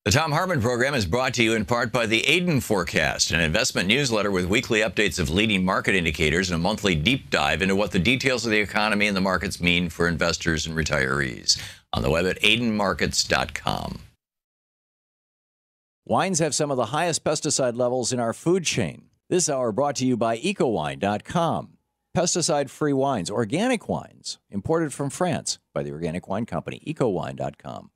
The Thom Hartmann Program is brought to you in part by the Aiden Forecast, an investment newsletter with weekly updates of leading market indicators and a monthly deep dive into what the details of the economy and the markets mean for investors and retirees. On the web at aidenmarkets.com. Wines have some of the highest pesticide levels in our food chain. This hour brought to you by ecowine.com. Pesticide-free wines, organic wines, imported from France by the Organic Wine Company, ecowine.com.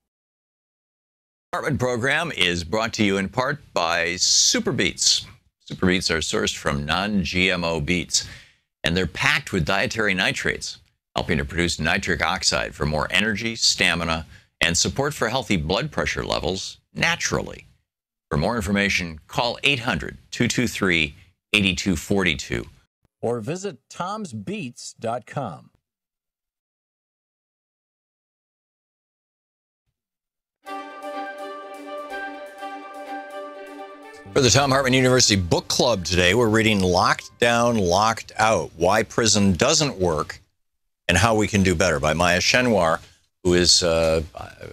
Hartmann Program is brought to you in part by Super Beets. Super Beets are sourced from non-GMO beets, and they're packed with dietary nitrates, helping to produce nitric oxide for more energy, stamina, and support for healthy blood pressure levels naturally. For more information, call 800-223-8242 or visit tomsbeets.com. For the Thom Hartmann University Book Club today, we're reading Locked Down, Locked Out, Why Prison Doesn't Work and How We Can Do Better by Maya Chenwar, who is, or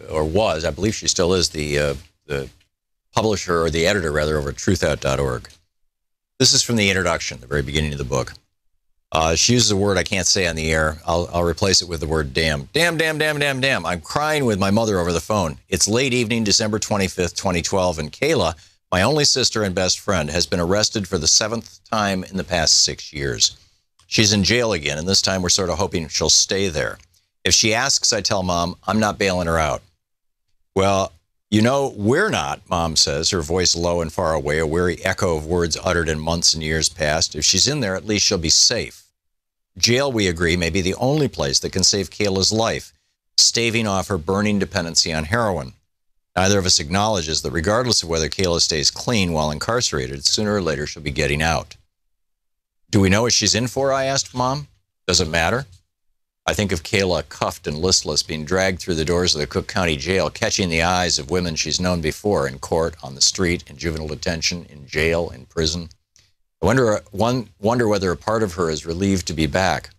was, I believe she still is, the publisher, or the editor, rather, over at truthout.org. This is from the introduction, the very beginning of the book. She uses a word I can't say on the air. I'll replace it with the word damn. Damn, damn, damn, damn, damn. I'm crying with my mother over the phone. It's late evening, December 25th, 2012, and Kayla, my only sister and best friend, has been arrested for the 7th time in the past 6 years. She's in jail again, and this time we're sort of hoping she'll stay there. If she asks, I tell Mom, I'm not bailing her out. Well, you know, we're not, Mom says, her voice low and far away, a weary echo of words uttered in months and years past. If she's in there, at least she'll be safe. Jail, we agree, may be the only place that can save Kayla's life, staving off her burning dependency on heroin. Neither of us acknowledges that regardless of whether Kayla stays clean while incarcerated, sooner or later she'll be getting out. Do we know what she's in for, I asked Mom. Does it matter? I think of Kayla cuffed and listless, being dragged through the doors of the Cook County Jail, catching the eyes of women she's known before in court, on the street, in juvenile detention, in jail, in prison. I wonder whether a part of her is relieved to be back.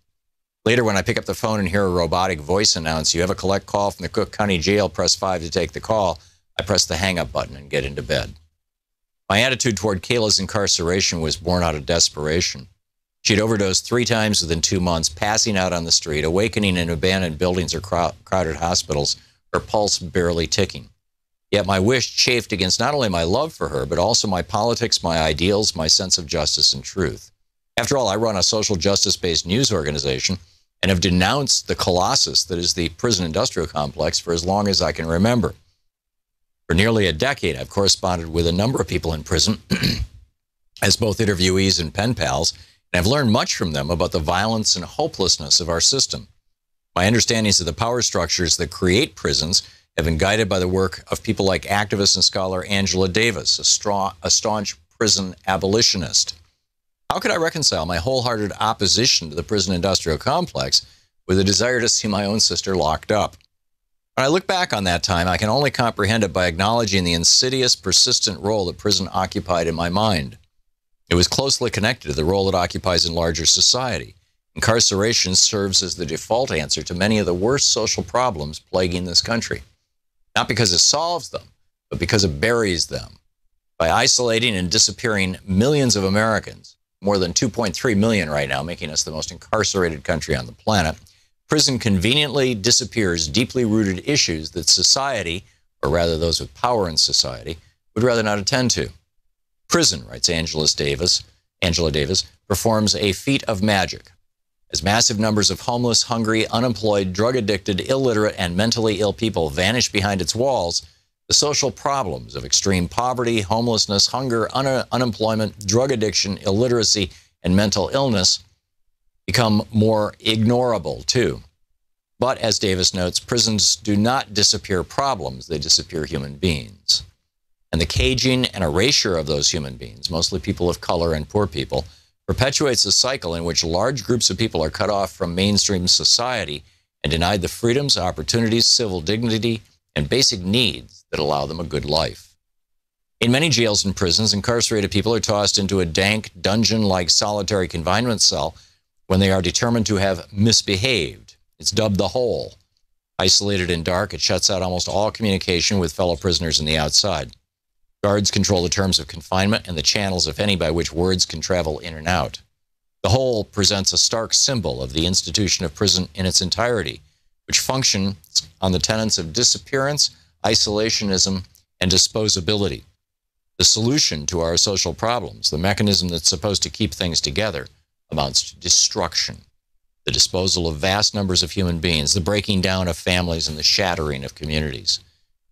Later, when I pick up the phone and hear a robotic voice announce, you have a collect call from the Cook County Jail, press 5 to take the call, I press the hang-up button and get into bed. My attitude toward Kayla's incarceration was born out of desperation. She'd overdosed 3 times within 2 months, passing out on the street, awakening in abandoned buildings or crowded hospitals, her pulse barely ticking. Yet my wish chafed against not only my love for her, but also my politics, my ideals, my sense of justice and truth. After all, I run a social justice-based news organization and have denounced the colossus that is the prison industrial complex for as long as I can remember. For nearly a decade, I've corresponded with a number of people in prison as both interviewees and pen pals, and I've learned much from them about the violence and hopelessness of our system. My understandings of the power structures that create prisons have been guided by the work of people like activist and scholar Angela Davis, a staunch prison abolitionist. How could I reconcile my wholehearted opposition to the prison industrial complex with a desire to see my own sister locked up? When I look back on that time, I can only comprehend it by acknowledging the insidious, persistent role that prison occupied in my mind. It was closely connected to the role it occupies in larger society. Incarceration serves as the default answer to many of the worst social problems plaguing this country. Not because it solves them, but because it buries them. By isolating and disappearing millions of Americans, more than 2.3 million right now, making us the most incarcerated country on the planet, prison conveniently disappears deeply rooted issues that society, or rather those with power in society, would rather not attend to. Prison, writes Angela Davis, performs a feat of magic. As massive numbers of homeless, hungry, unemployed, drug-addicted, illiterate, and mentally ill people vanish behind its walls, the social problems of extreme poverty, homelessness, hunger, unemployment, drug addiction, illiteracy, and mental illness become more ignorable, too. But, as Davis notes, prisons do not disappear problems, they disappear human beings. And the caging and erasure of those human beings, mostly people of color and poor people, perpetuates a cycle in which large groups of people are cut off from mainstream society and denied the freedoms, opportunities, civil dignity, and basic needs that allow them a good life. In many jails and prisons, incarcerated people are tossed into a dank, dungeon-like solitary confinement cell when they are determined to have misbehaved. It's dubbed the hole. Isolated and dark, it shuts out almost all communication with fellow prisoners in the outside. Guards control the terms of confinement and the channels, if any, by which words can travel in and out. The hole presents a stark symbol of the institution of prison in its entirety, which functions on the tenets of disappearance, isolationism, and disposability. The solution to our social problems, the mechanism that's supposed to keep things together, amounts to destruction. The disposal of vast numbers of human beings, the breaking down of families, and the shattering of communities.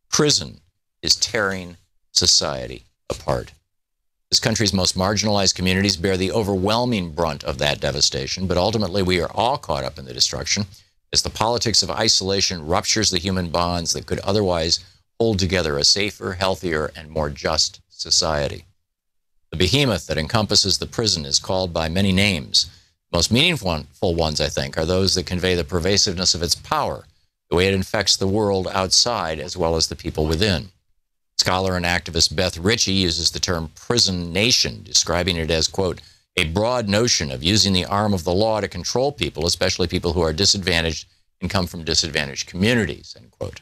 Prison is tearing society apart. This country's most marginalized communities bear the overwhelming brunt of that devastation, but ultimately we are all caught up in the destruction as the politics of isolation ruptures the human bonds that could otherwise hold together a safer, healthier, and more just society. The behemoth that encompasses the prison is called by many names. The most meaningful ones, I think, are those that convey the pervasiveness of its power, the way it infects the world outside as well as the people within. Scholar and activist Beth Ritchie uses the term prison nation, describing it as, quote, a broad notion of using the arm of the law to control people, especially people who are disadvantaged and come from disadvantaged communities, end quote.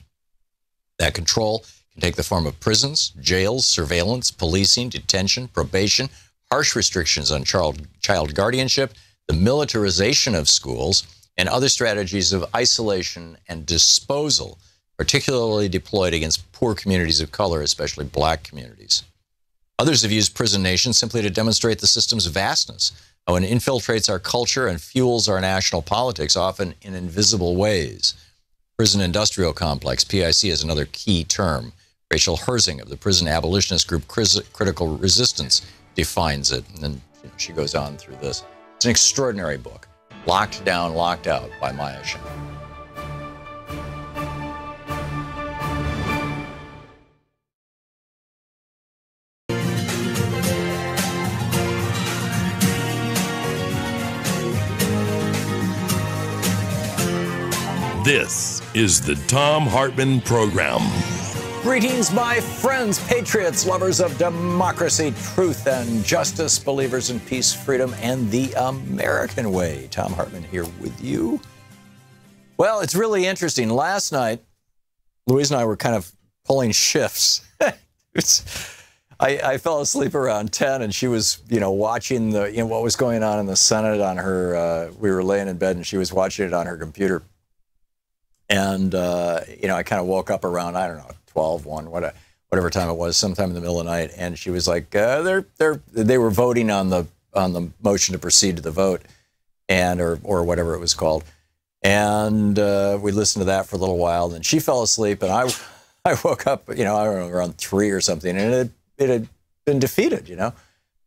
That control can take the form of prisons, jails, surveillance, policing, detention, probation, harsh restrictions on child guardianship, the militarization of schools, and other strategies of isolation and disposal, particularly deployed against poor communities of color, especially black communities. Others have used prison nation simply to demonstrate the system's vastness, how it infiltrates our culture and fuels our national politics, often in invisible ways. Prison industrial complex, PIC, is another key term. Rachel Herzing of the prison abolitionist group Critical Resistance defines it, and then she goes on through this. It's an extraordinary book, Locked Down, Locked Out by Maya Shen. This is the Thom Hartmann Program. Greetings, my friends, patriots, lovers of democracy, truth, and justice, believers in peace, freedom, and the American way. Thom Hartmann here with you. Well, it's really interesting. Last night, Louise and I were kind of pulling shifts. I fell asleep around 10, and she was, watching what was going on in the Senate on her. We were laying in bed, and she was watching it on her computer. And, I kind of woke up around, 12, 1, whatever time it was, sometime in the middle of the night. And she was like, they were voting on the motion to proceed to the vote or whatever it was called. And we listened to that for a little while. And she fell asleep. And I woke up, around 3 or something. And it had been defeated,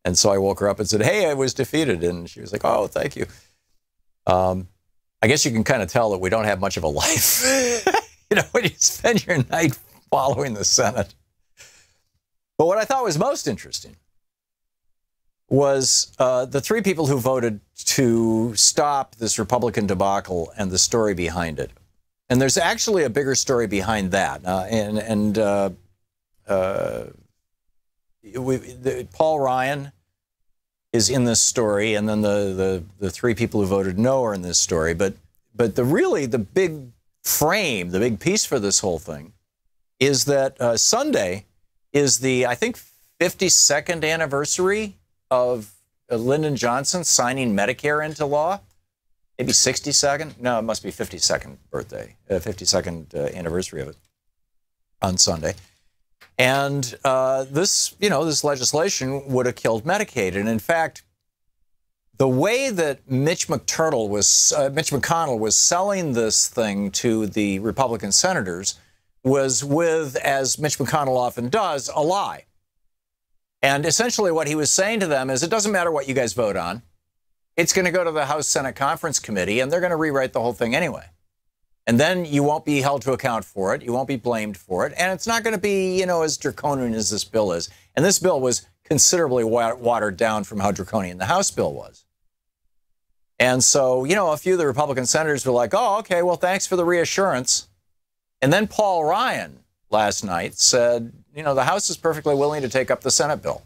And so I woke her up and said, hey, I was defeated. And she was like, oh, thank you. I guess you can kind of tell that we don't have much of a life, when you spend your night following the Senate. But what I thought was most interesting was the 3 people who voted to stop this Republican debacle and the story behind it. And there's actually a bigger story behind that. Paul Ryan is in this story, and then the 3 people who voted no are in this story. But the big frame, the big piece for this whole thing is that Sunday is the, I think, 52nd anniversary of Lyndon Johnson signing Medicare into law. Maybe 62nd? No, it must be 52nd birthday, 52nd anniversary of it on Sunday. And this legislation would have killed Medicaid. And in fact, the way that Mitch McConnell was selling this thing to the Republican senators was with, as Mitch McConnell often does, a lie. And essentially what he was saying to them is, it doesn't matter what you guys vote on. It's going to go to the House Senate Conference Committee, and they're going to rewrite the whole thing anyway. And then you won't be held to account for it. You won't be blamed for it. And it's not going to be, as draconian as this bill is. And this bill was considerably watered down from how draconian the House bill was. And so, a few of the Republican senators were like, oh, okay, well, thanks for the reassurance. And then Paul Ryan last night said, the House is perfectly willing to take up the Senate bill,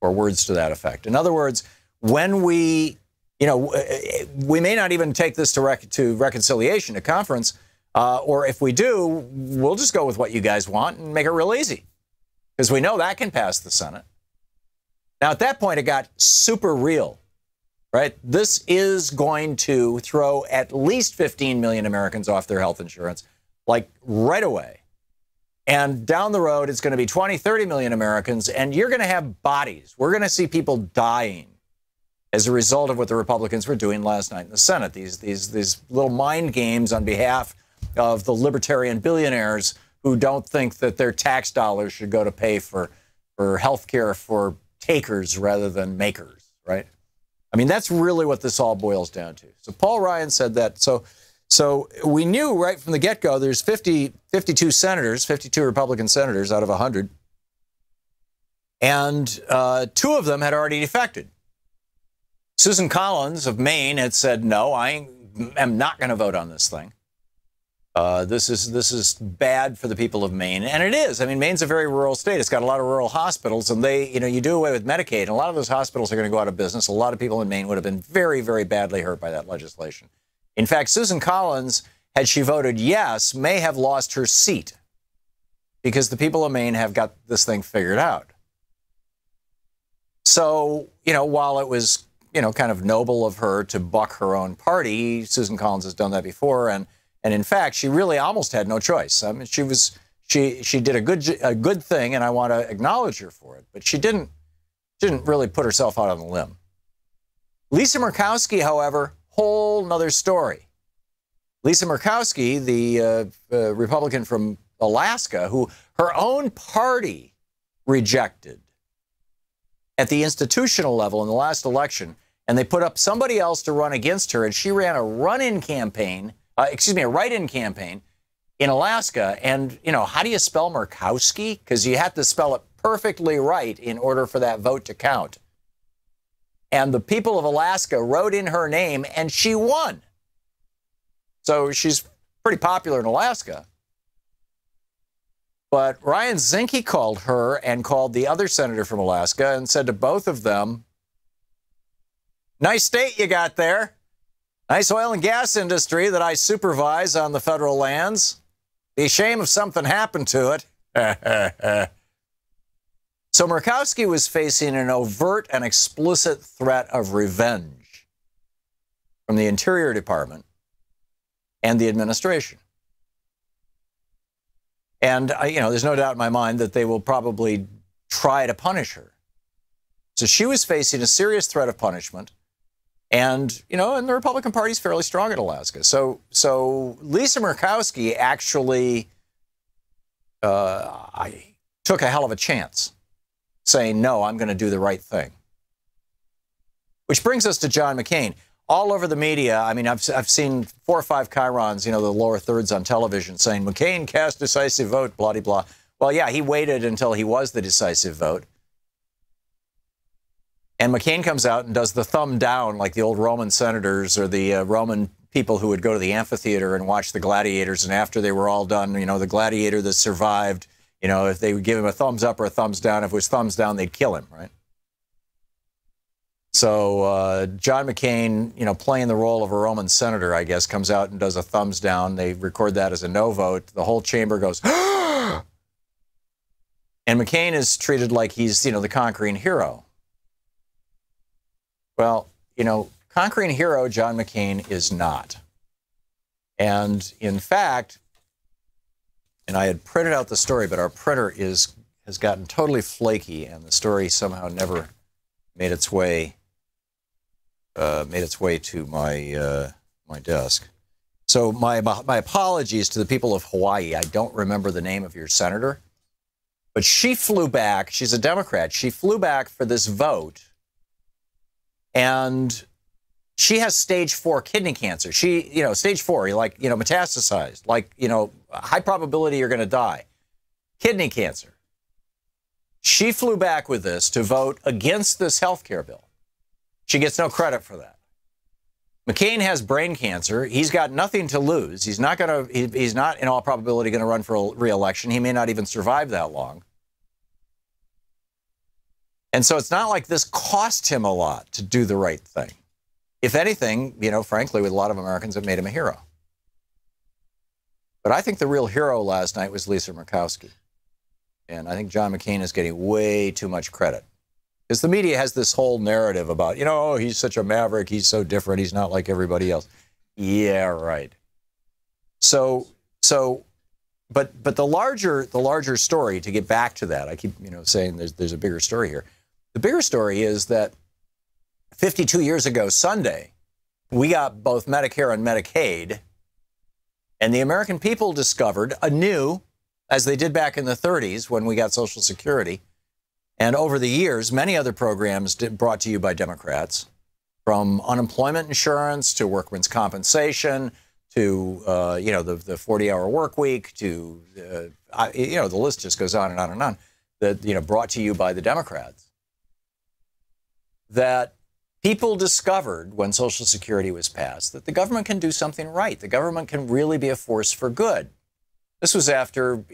or words to that effect. In other words, when we may not even take this to reconciliation, to conference, or if we do, we'll just go with what you guys want and make it real easy, because we know that can pass the Senate. Now, at that point, it got super real, right? This is going to throw at least 15 million Americans off their health insurance, like right away. And down the road, it's going to be 20, 30 million Americans, and you're going to have bodies. We're going to see people dying as a result of what the Republicans were doing last night in the Senate. These little mind games on behalf of the libertarian billionaires who don't think that their tax dollars should go to pay for health care for takers rather than makers, right? I mean, that's really what this all boils down to. So Paul Ryan said that. So we knew right from the get-go there's 52 senators, 52 Republican senators out of 100, and 2 of them had already defected. Susan Collins of Maine had said, no, I am not going to vote on this thing. This is bad for the people of Maine. And it is. I mean, Maine's a very rural state. It's got a lot of rural hospitals, and you do away with Medicaid, and a lot of those hospitals are going to go out of business. A lot of people in Maine would have been very, very badly hurt by that legislation. In fact, Susan Collins, had she voted yes, may have lost her seat, because the people of Maine have got this thing figured out. So, while it was, kind of noble of her to buck her own party, Susan Collins has done that before, and in fact, she really almost had no choice. I mean, she did a good thing, and I want to acknowledge her for it, but she didn't really put herself out on a limb. Lisa Murkowski, however, whole nother story. Lisa Murkowski, the Republican from Alaska, who her own party rejected at the institutional level in the last election, and they put up somebody else to run against her, and she ran a write-in campaign in Alaska. And, how do you spell Murkowski? Because you have to spell it perfectly right in order for that vote to count. And the people of Alaska wrote in her name, and she won. So she's pretty popular in Alaska. But Ryan Zinke called her and called the other senator from Alaska and said to both of them, nice state you got there. Nice oil and gas industry that I supervise on the federal lands. Be a shame if something happened to it. So Murkowski was facing an overt and explicit threat of revenge from the Interior Department and the administration. And, there's no doubt in my mind that they will probably try to punish her. So she was facing a serious threat of punishment. And, and the Republican Party is fairly strong in Alaska. So Lisa Murkowski actually took a hell of a chance, saying, no, I'm going to do the right thing. Which brings us to John McCain. All over the media, I mean, I've seen 4 or 5 chyrons, the lower thirds on television, saying McCain cast decisive vote, blah, blah, blah. Well, yeah, he waited until he was the decisive vote. And McCain comes out and does the thumb down like the old Roman senators or the Roman people who would go to the amphitheater and watch the gladiators. And after they were all done, the gladiator that survived, if they would give him a thumbs up or a thumbs down, if it was thumbs down, they'd kill him, right? So John McCain, playing the role of a Roman senator, I guess, comes out and does a thumbs down. They record that as a no vote. The whole chamber goes, and McCain is treated like he's, the conquering hero. Well, conquering hero John McCain is not. And in fact, and I had printed out the story, but our printer has has gotten totally flaky, and the story somehow never made its way to my desk. So my apologies to the people of Hawaii. I don't remember the name of your senator, but she flew back. She's a Democrat. She flew back for this vote, and she has stage 4 kidney cancer. Stage 4, metastasized, high probability you're going to die. Kidney cancer. She flew back with this to vote against this health care bill. She gets no credit for that. McCain has brain cancer. He's got nothing to lose. He's not in all probability going to run for re-election. He may not even survive that long. And so it's not like this cost him a lot to do the right thing. If anything, frankly, with a lot of Americans, it made him a hero. But I think the real hero last night was Lisa Murkowski. And I think John McCain is getting way too much credit. Because the media has this whole narrative about, he's such a maverick, he's so different, he's not like everybody else. Yeah, right. But the larger story, to get back to that, I keep saying there's a bigger story here. The bigger story is that 52 years ago Sunday, we got both Medicare and Medicaid, and the American people discovered anew, as they did back in the 30s when we got Social Security, and over the years, many other programs brought to you by Democrats, from unemployment insurance to workman's compensation to, the 40-hour work week to, the list just goes on and on and on, that, brought to you by the Democrats, that people discovered when Social Security was passed that the government can do something right. The government can really be a force for good. This was after,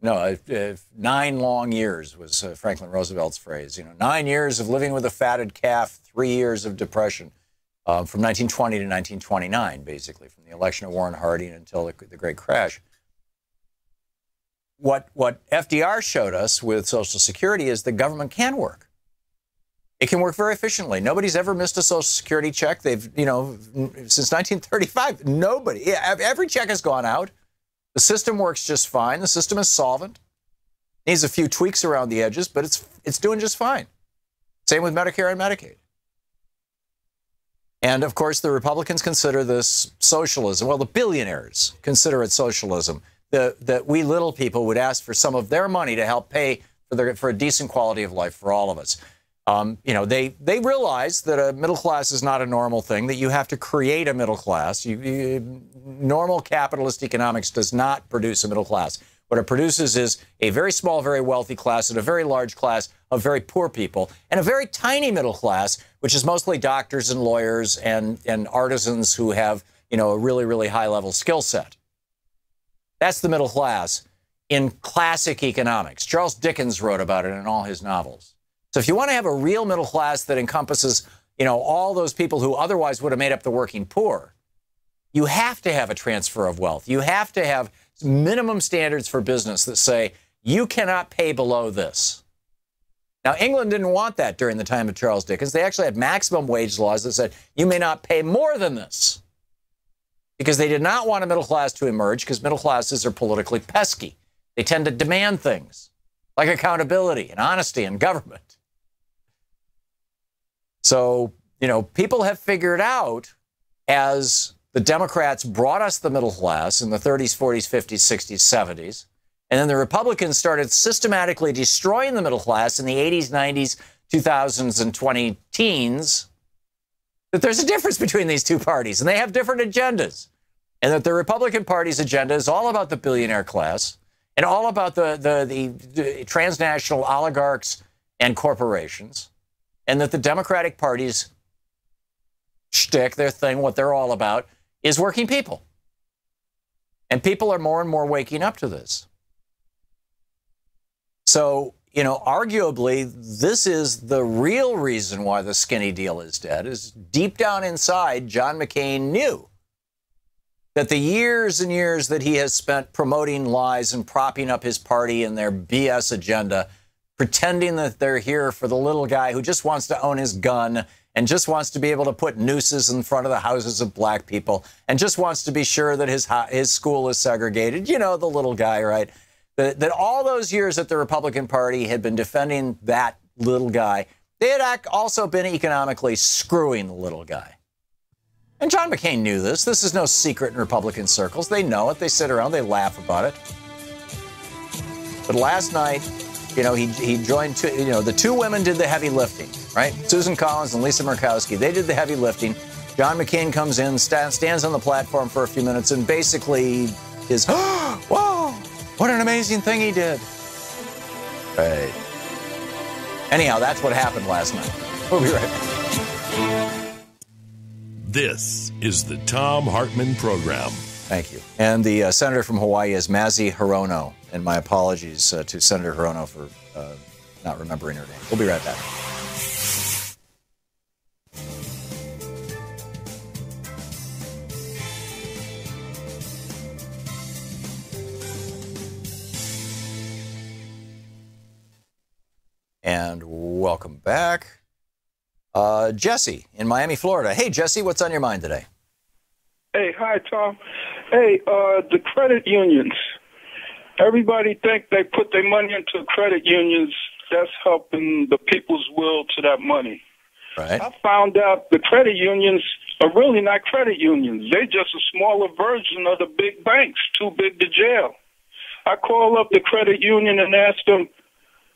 9 long years was Franklin Roosevelt's phrase. 9 years of living with a fatted calf, 3 years of depression, from 1920 to 1929, basically, from the election of Warren Harding until the great crash. What FDR showed us with Social Security is the government can work. It can work very efficiently. Nobody's ever missed a Social Security check. They've, since 1935, nobody. Every check has gone out. The system works just fine. The system is solvent. Needs a few tweaks around the edges, but it's doing just fine. Same with Medicare and Medicaid. And of course, the Republicans consider this socialism. Well, the billionaires consider it socialism. That we little people would ask for some of their money to help pay for a decent quality of life for all of us. They realize that a middle class is not a normal thing, that you have to create a middle class. Normal capitalist economics does not produce a middle class. What it produces is a very small, very wealthy class and a very large class of very poor people, and a very tiny middle class, which is mostly doctors and lawyers and artisans who have, a really, really high-level skill set. That's the middle class in classic economics. Charles Dickens wrote about it in all his novels. So if you want to have a real middle class that encompasses, all those people who otherwise would have made up the working poor, you have to have a transfer of wealth. You have to have minimum standards for business that say, you cannot pay below this. Now, England didn't want that during the time of Charles Dickens. They actually had maximum wage laws that said, you may not pay more than this. Because they did not want a middle class to emerge, because middle classes are politically pesky. They tend to demand things like accountability and honesty in government. So, people have figured out, as the Democrats brought us the middle class in the 30s, 40s, 50s, 60s, 70s, and then the Republicans started systematically destroying the middle class in the 80s, 90s, 2000s, and 20-teens, that there's a difference between these two parties, and they have different agendas, and that the Republican Party's agenda is all about the billionaire class and all about the transnational oligarchs and corporations, and that the Democratic Party's shtick, their thing, what they're all about, is working people. And people are more and more waking up to this. So, arguably, this is the real reason why the skinny deal is dead, is deep down inside, John McCain knew that the years and years that he has spent promoting lies and propping up his party and their BS agenda, pretending that they're here for the little guy who just wants to own his gun and just wants to be able to put nooses in front of the houses of black people and just wants to be sure that his school is segregated. The little guy, right? that all those years that the Republican Party had been defending that little guy, they had also been economically screwing the little guy. And John McCain knew this. This is no secret in Republican circles. They know it. They sit around. They laugh about it. But last night, he joined the two women did the heavy lifting, right? Susan Collins and Lisa Murkowski. They did the heavy lifting. John McCain comes in, stands on the platform for a few minutes, and basically is, whoa, what an amazing thing he did. Right. Anyhow, that's what happened last night. We'll be right back. This is the Thom Hartmann Program. Thank you. And the senator from Hawaii is Mazi Hirono. And my apologies to Senator Hirono for not remembering her name. We'll be right back. And welcome back. Jesse in Miami, Florida. Hey, Jesse, what's on your mind today? Hey, hi, Tom. Hey, the credit unions. Everybody think they put their money into credit unions. That's helping the people's will to that money. Right. I found out the credit unions are really not credit unions. They're just a smaller version of the big banks, too big to jail. I call up the credit union and ask them,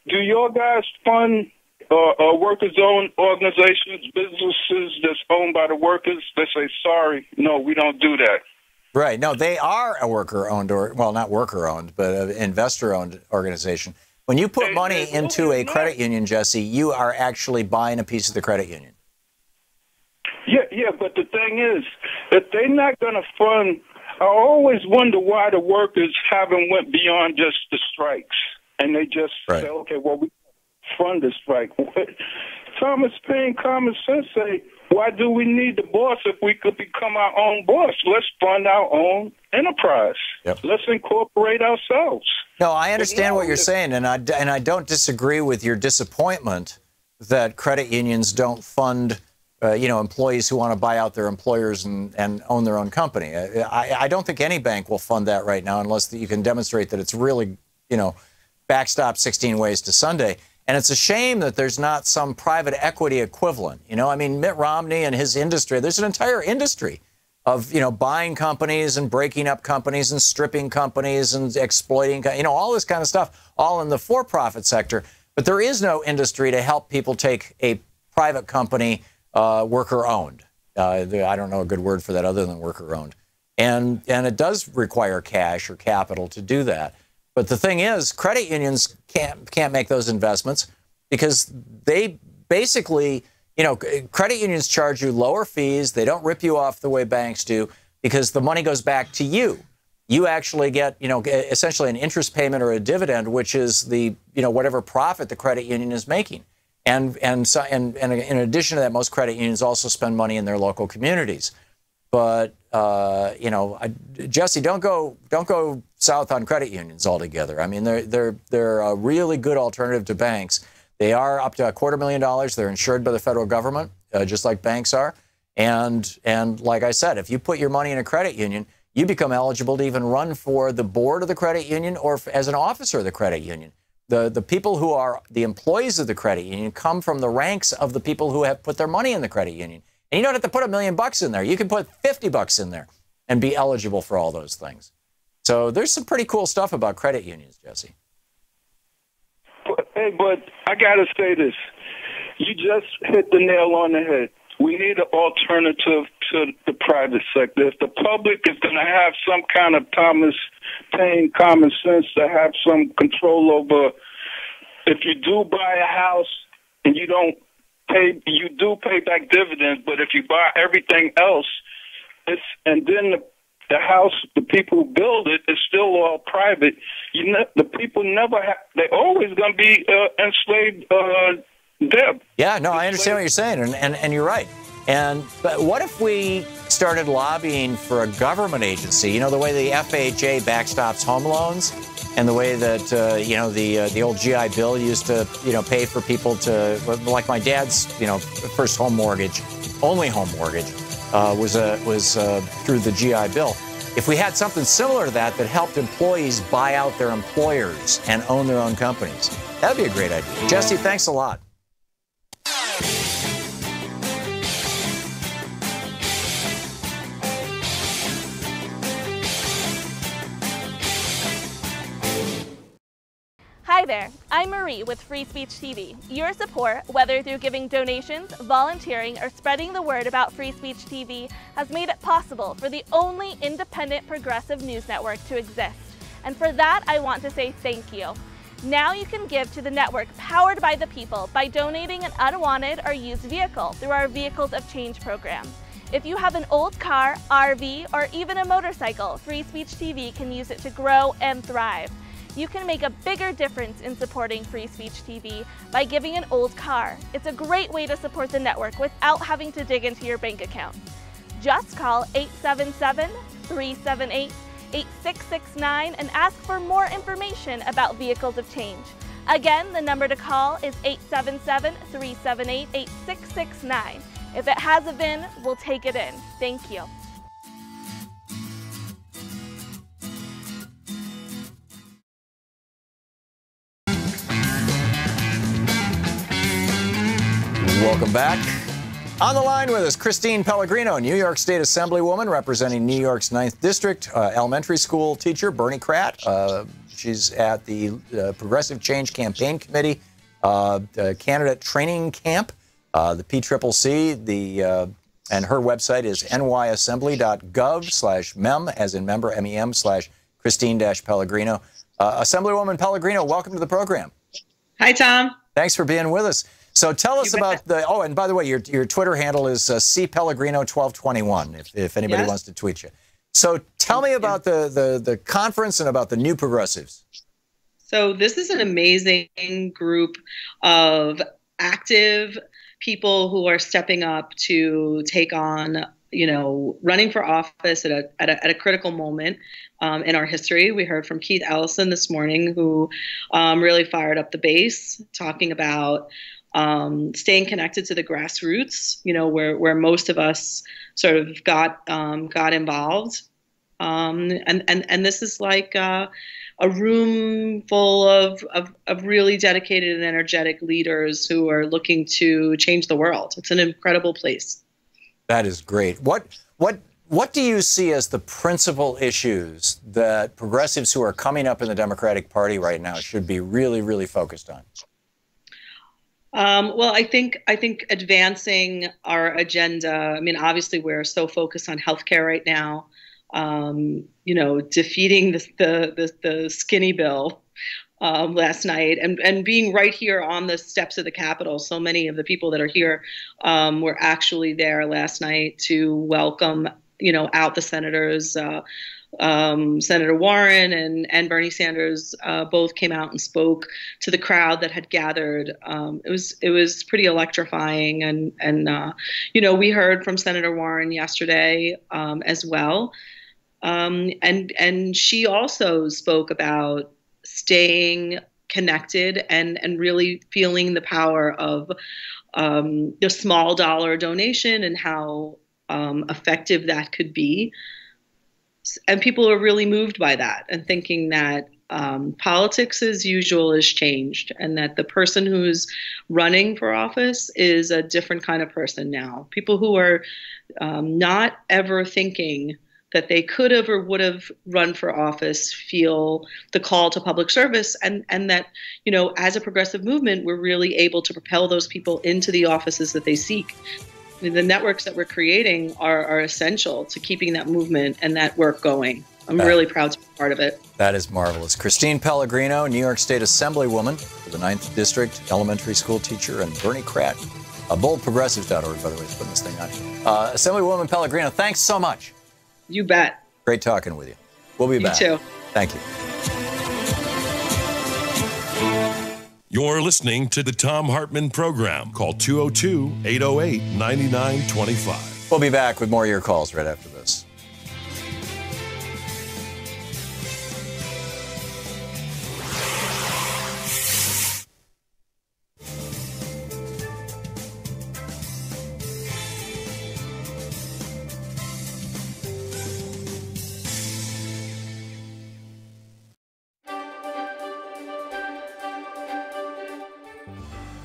do your guys fund workers-owned organizations, businesses that's owned by the workers? They say, sorry, no, we don't do that. Right. No, they are a worker-owned, or well, not worker-owned, but an investor-owned organization. When you put money into a credit union, Jesse, you are actually buying a piece of the credit union. Yeah, but the thing is, if they're not going to fund, I always wonder why the workers haven't went beyond just the strikes. And they just say, okay, well, we fund the strike. Thomas Paine, common sense say, why do we need the boss if we could become our own boss? Let's fund our own enterprise. Yep. Let's incorporate ourselves. No, I understand what you're saying, and I don't disagree with your disappointment that credit unions don't fund employees who want to buy out their employers and own their own company. I don't think any bank will fund that right now unless you can demonstrate that it's really, backstop 16 ways to Sunday. And it's a shame that there's not some private equity equivalent. Mitt Romney and his industry, there's an entire industry of, buying companies and breaking up companies and stripping companies and exploiting, all this kind of stuff, all in the for-profit sector. But there is no industry to help people take a private company worker-owned. I don't know a good word for that other than worker-owned. And it does require cash or capital to do that. But the thing is, credit unions can't make those investments because they basically, credit unions charge you lower fees. They don't rip you off the way banks do because the money goes back to you. You actually get, essentially an interest payment or a dividend, which is the, whatever profit the credit union is making. And in addition to that, most credit unions also spend money in their local communities. But Jesse, don't go south on credit unions altogether. They're a really good alternative to banks. They are up to $250,000. They're insured by the federal government, just like banks are. And like I said, if you put your money in a credit union, you become eligible to even run for the board of the credit union or as an officer of the credit union. The people who are the employees of the credit union come from the ranks of the people who have put their money in the credit union. And you don't have to put $1 million in there. You can put $50 in there and be eligible for all those things. So there's some pretty cool stuff about credit unions, Jesse. But I got to say this. You just hit the nail on the head. We need an alternative to the private sector. If the public is going to have some kind of Thomas Paine common sense to have some control over, if you do buy a house and you do pay back dividends, but if you buy everything else, and then the house, the people who build it, is still all private. The people they're always going to be enslaved debt. Yeah, no, I understand what you're saying, and you're right. But what if we started lobbying for a government agency? The way the FHA backstops home loans, and the way that the old GI Bill used to pay for people to, like my dad's first home mortgage, only home mortgage was through the GI Bill. if we had something similar to that that helped employees buy out their employers and own their own companies. That'd be a great idea. Jesse, thanks a lot. Hi there, I'm Marie with Free Speech TV. Your support, whether through giving donations, volunteering, or spreading the word about Free Speech TV, has made it possible for the only independent progressive news network to exist. And for that, I want to say thank you. Now you can give to the network powered by the people by donating an unwanted or used vehicle through our Vehicles of Change program. If you have an old car, RV, or even a motorcycle, Free Speech TV can use it to grow and thrive. You can make a bigger difference in supporting Free Speech TV by giving an old car. It's a great way to support the network without having to dig into your bank account. Just call 877-378-8669 and ask for more information about Vehicles of Change. Again, the number to call is 877-378-8669. If it has a VIN, we'll take it in. Thank you. Welcome back. On the line with us, Christine Pellegrino, New York State Assemblywoman representing New York's 9th District, elementary school teacher, Bernie Kratt. She's at the Progressive Change Campaign Committee candidate training camp, the PCCC, and her website is nyassembly.gov/mem, as in member, MEM/Christine-Pellegrino. Assemblywoman Pellegrino, welcome to the program. Hi, Tom. Thanks for being with us. So tell us about the, oh, and by the way, your Twitter handle is cpellegrino1221, if anybody wants to tweet you. So tell me about the conference and about the New Progressives. So this is an amazing group of active people who are stepping up to take on, running for office at a critical moment in our history. We heard from Keith Ellison this morning, who really fired up the base, talking about staying connected to the grassroots, where most of us sort of got involved. And this is like a room full of really dedicated and energetic leaders who are looking to change the world. It's an incredible place. That is great. What do you see as the principal issues that progressives who are coming up in the Democratic Party right now should be really, really focused on? Well, I think advancing our agenda. I mean, obviously, we're so focused on healthcare right now. Defeating the skinny bill last night, and being right here on the steps of the Capitol. So many of the people that are here were actually there last night to welcome, out the senators. Senator Warren and Bernie Sanders both came out and spoke to the crowd that had gathered. It was pretty electrifying, and we heard from Senator Warren yesterday as well, and she also spoke about staying connected and really feeling the power of the small dollar donation and how effective that could be. And people are really moved by that and thinking that politics as usual has changed, and that the person who's running for office is a different kind of person now. People who are not ever thinking that they could have or would have run for office feel the call to public service, and that, as a progressive movement, we're really able to propel those people into the offices that they seek. The networks that we're creating are essential to keeping that movement and that work going. I'm really proud to be part of it. That is marvelous. Christine Pellegrino, New York State Assemblywoman for the 9th District, elementary school teacher, and Bernie Kratt. BoldProgressives.org, by the way, is putting this thing on. Assemblywoman Pellegrino, thanks so much. You bet. Great talking with you. We'll be back. You too. Thank you. You're listening to the Thom Hartmann Program. Call 202-808-9925. We'll be back with more of your calls right after this.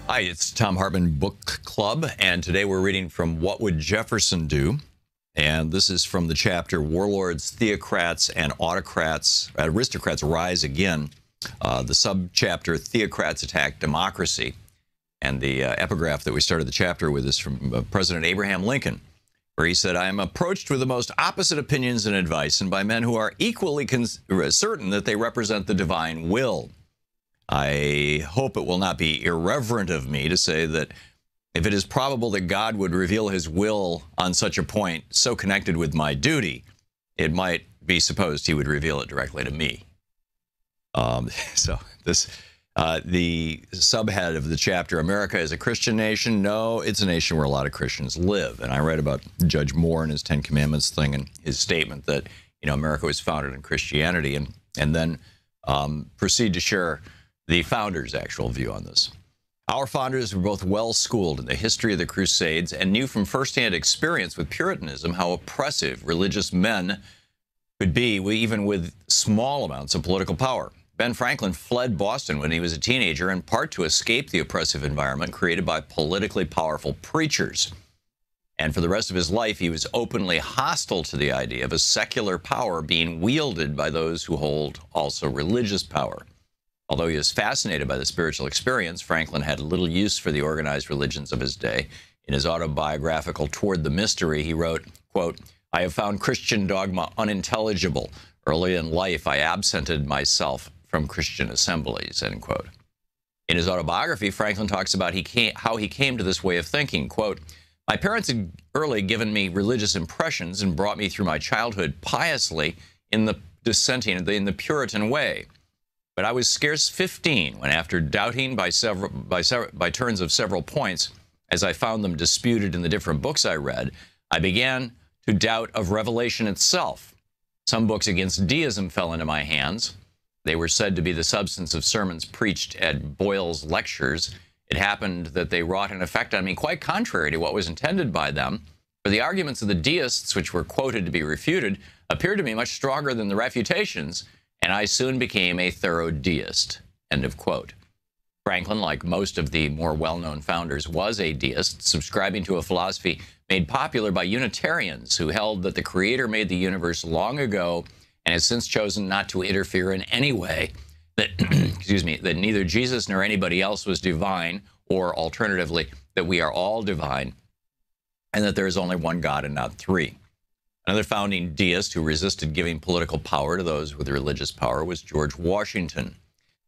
Hi, it's Thom Hartmann Book Club, and today we're reading from What Would Jefferson Do? And this is from the chapter Warlords, Theocrats, and Aristocrats Rise Again. The subchapter Theocrats Attack Democracy. And the epigraph that we started the chapter with is from President Abraham Lincoln, where he said, "I am approached with the most opposite opinions and advice, and by men who are equally certain that they represent the divine will. I hope it will not be irreverent of me to say that if it is probable that God would reveal his will on such a point so connected with my duty, it might be supposed he would reveal it directly to me." The subhead of the chapter, America is a Christian nation. No, it's a nation where a lot of Christians live. And I read about Judge Moore and his Ten Commandments thing and his statement that, America was founded in Christianity, and then proceed to share the founders' actual view on this. Our founders were both well-schooled in the history of the Crusades and knew from firsthand experience with Puritanism how oppressive religious men could be, even with small amounts of political power. Ben Franklin fled Boston when he was a teenager, in part to escape the oppressive environment created by politically powerful preachers. And for the rest of his life, he was openly hostile to the idea of a secular power being wielded by those who hold also religious power. Although he was fascinated by the spiritual experience, Franklin had little use for the organized religions of his day. In his autobiographical Toward the Mystery, he wrote, quote, "I have found Christian dogma unintelligible. Early in life, I absented myself from Christian assemblies," end quote. In his autobiography, Franklin talks about how he came to this way of thinking, quote, "My parents had early given me religious impressions and brought me through my childhood piously in the Puritan way. But I was scarce 15 when, after doubting by turns of several points, as I found them disputed in the different books I read, I began to doubt of revelation itself. Some books against deism fell into my hands. They were said to be the substance of sermons preached at Boyle's lectures. It happened that they wrought an effect on me quite contrary to what was intended by them, for the arguments of the deists, which were quoted to be refuted, appeared to me much stronger than the refutations, and I soon became a thorough deist," end of quote. Franklin, like most of the more well-known founders, was a deist, subscribing to a philosophy made popular by Unitarians who held that the Creator made the universe long ago and has since chosen not to interfere in any way, that, that neither Jesus nor anybody else was divine, or alternatively, that we are all divine, and that there is only one God and not three. Another founding deist who resisted giving political power to those with religious power was George Washington.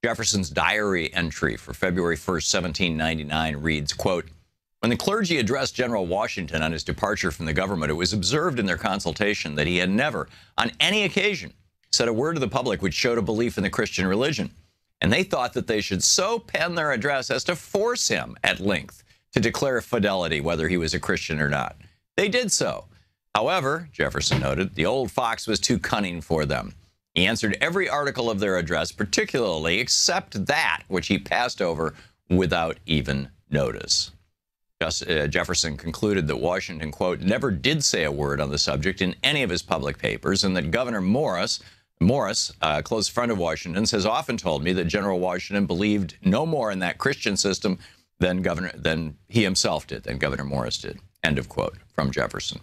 Jefferson's diary entry for February 1st, 1799 reads, quote, "When the clergy addressed General Washington on his departure from the government, it was observed in their consultation that he had never, on any occasion, said a word to the public which showed a belief in the Christian religion, and they thought that they should so pen their address as to force him at length to declare fidelity whether he was a Christian or not. They did so. However," Jefferson noted, "the old fox was too cunning for them. He answered every article of their address, particularly except that which he passed over without even notice." Jefferson concluded that Washington, quote, "never did say a word on the subject in any of his public papers, and that Governor Morris, a close friend of Washington's, has often told me that General Washington believed no more in that Christian system than he himself did, than Governor Morris did," end of quote, from Jefferson.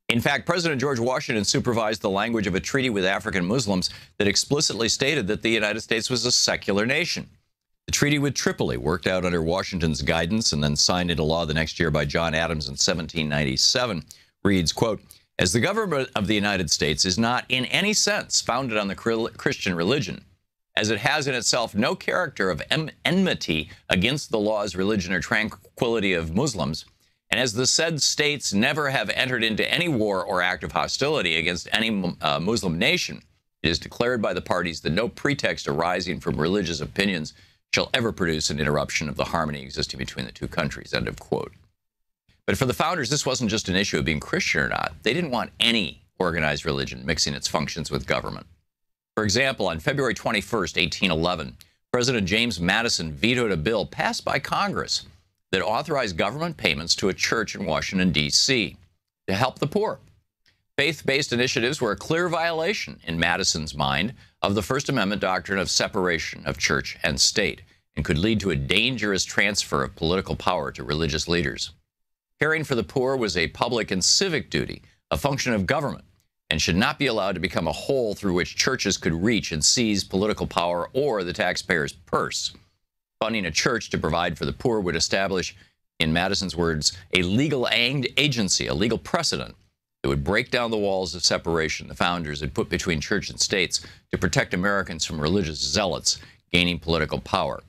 In fact, President George Washington supervised the language of a treaty with African Muslims that explicitly stated that the United States was a secular nation. The treaty with Tripoli, worked out under Washington's guidance and then signed into law the next year by John Adams in 1797, reads, quote, "As the government of the United States is not in any sense founded on the Christian religion, as it has in itself no character of enmity against the laws, religion, or tranquility of Muslims, and as the said states never have entered into any war or act of hostility against any Muslim nation, it is declared by the parties that no pretext arising from religious opinions shall ever produce an interruption of the harmony existing between the two countries," end of quote. But for the founders, this wasn't just an issue of being Christian or not. They didn't want any organized religion mixing its functions with government. For example, on February 21st, 1811, President James Madison vetoed a bill passed by Congress that authorized government payments to a church in Washington, D.C. to help the poor. Faith-based initiatives were a clear violation, in Madison's mind, of the First Amendment doctrine of separation of church and state, and could lead to a dangerous transfer of political power to religious leaders. Caring for the poor was a public and civic duty, a function of government, and should not be allowed to become a hole through which churches could reach and seize political power or the taxpayer's purse. Funding a church to provide for the poor would establish, in Madison's words, a legal agency, a legal precedent that would break down the walls of separation the founders had put between church and states to protect Americans from religious zealots gaining political power.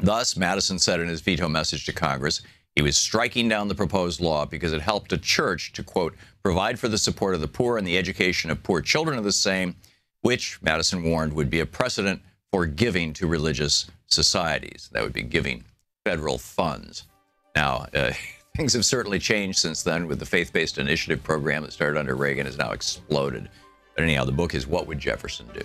Thus, Madison said in his veto message to Congress, he was striking down the proposed law because it helped a church to, quote, provide for the support of the poor and the education of poor children of the same, which, Madison warned, would be a precedent for giving to religious societies. That would be giving federal funds. Now, things have certainly changed since then with the faith-based initiative program that started under Reagan has now exploded. But anyhow, the book is What Would Jefferson Do?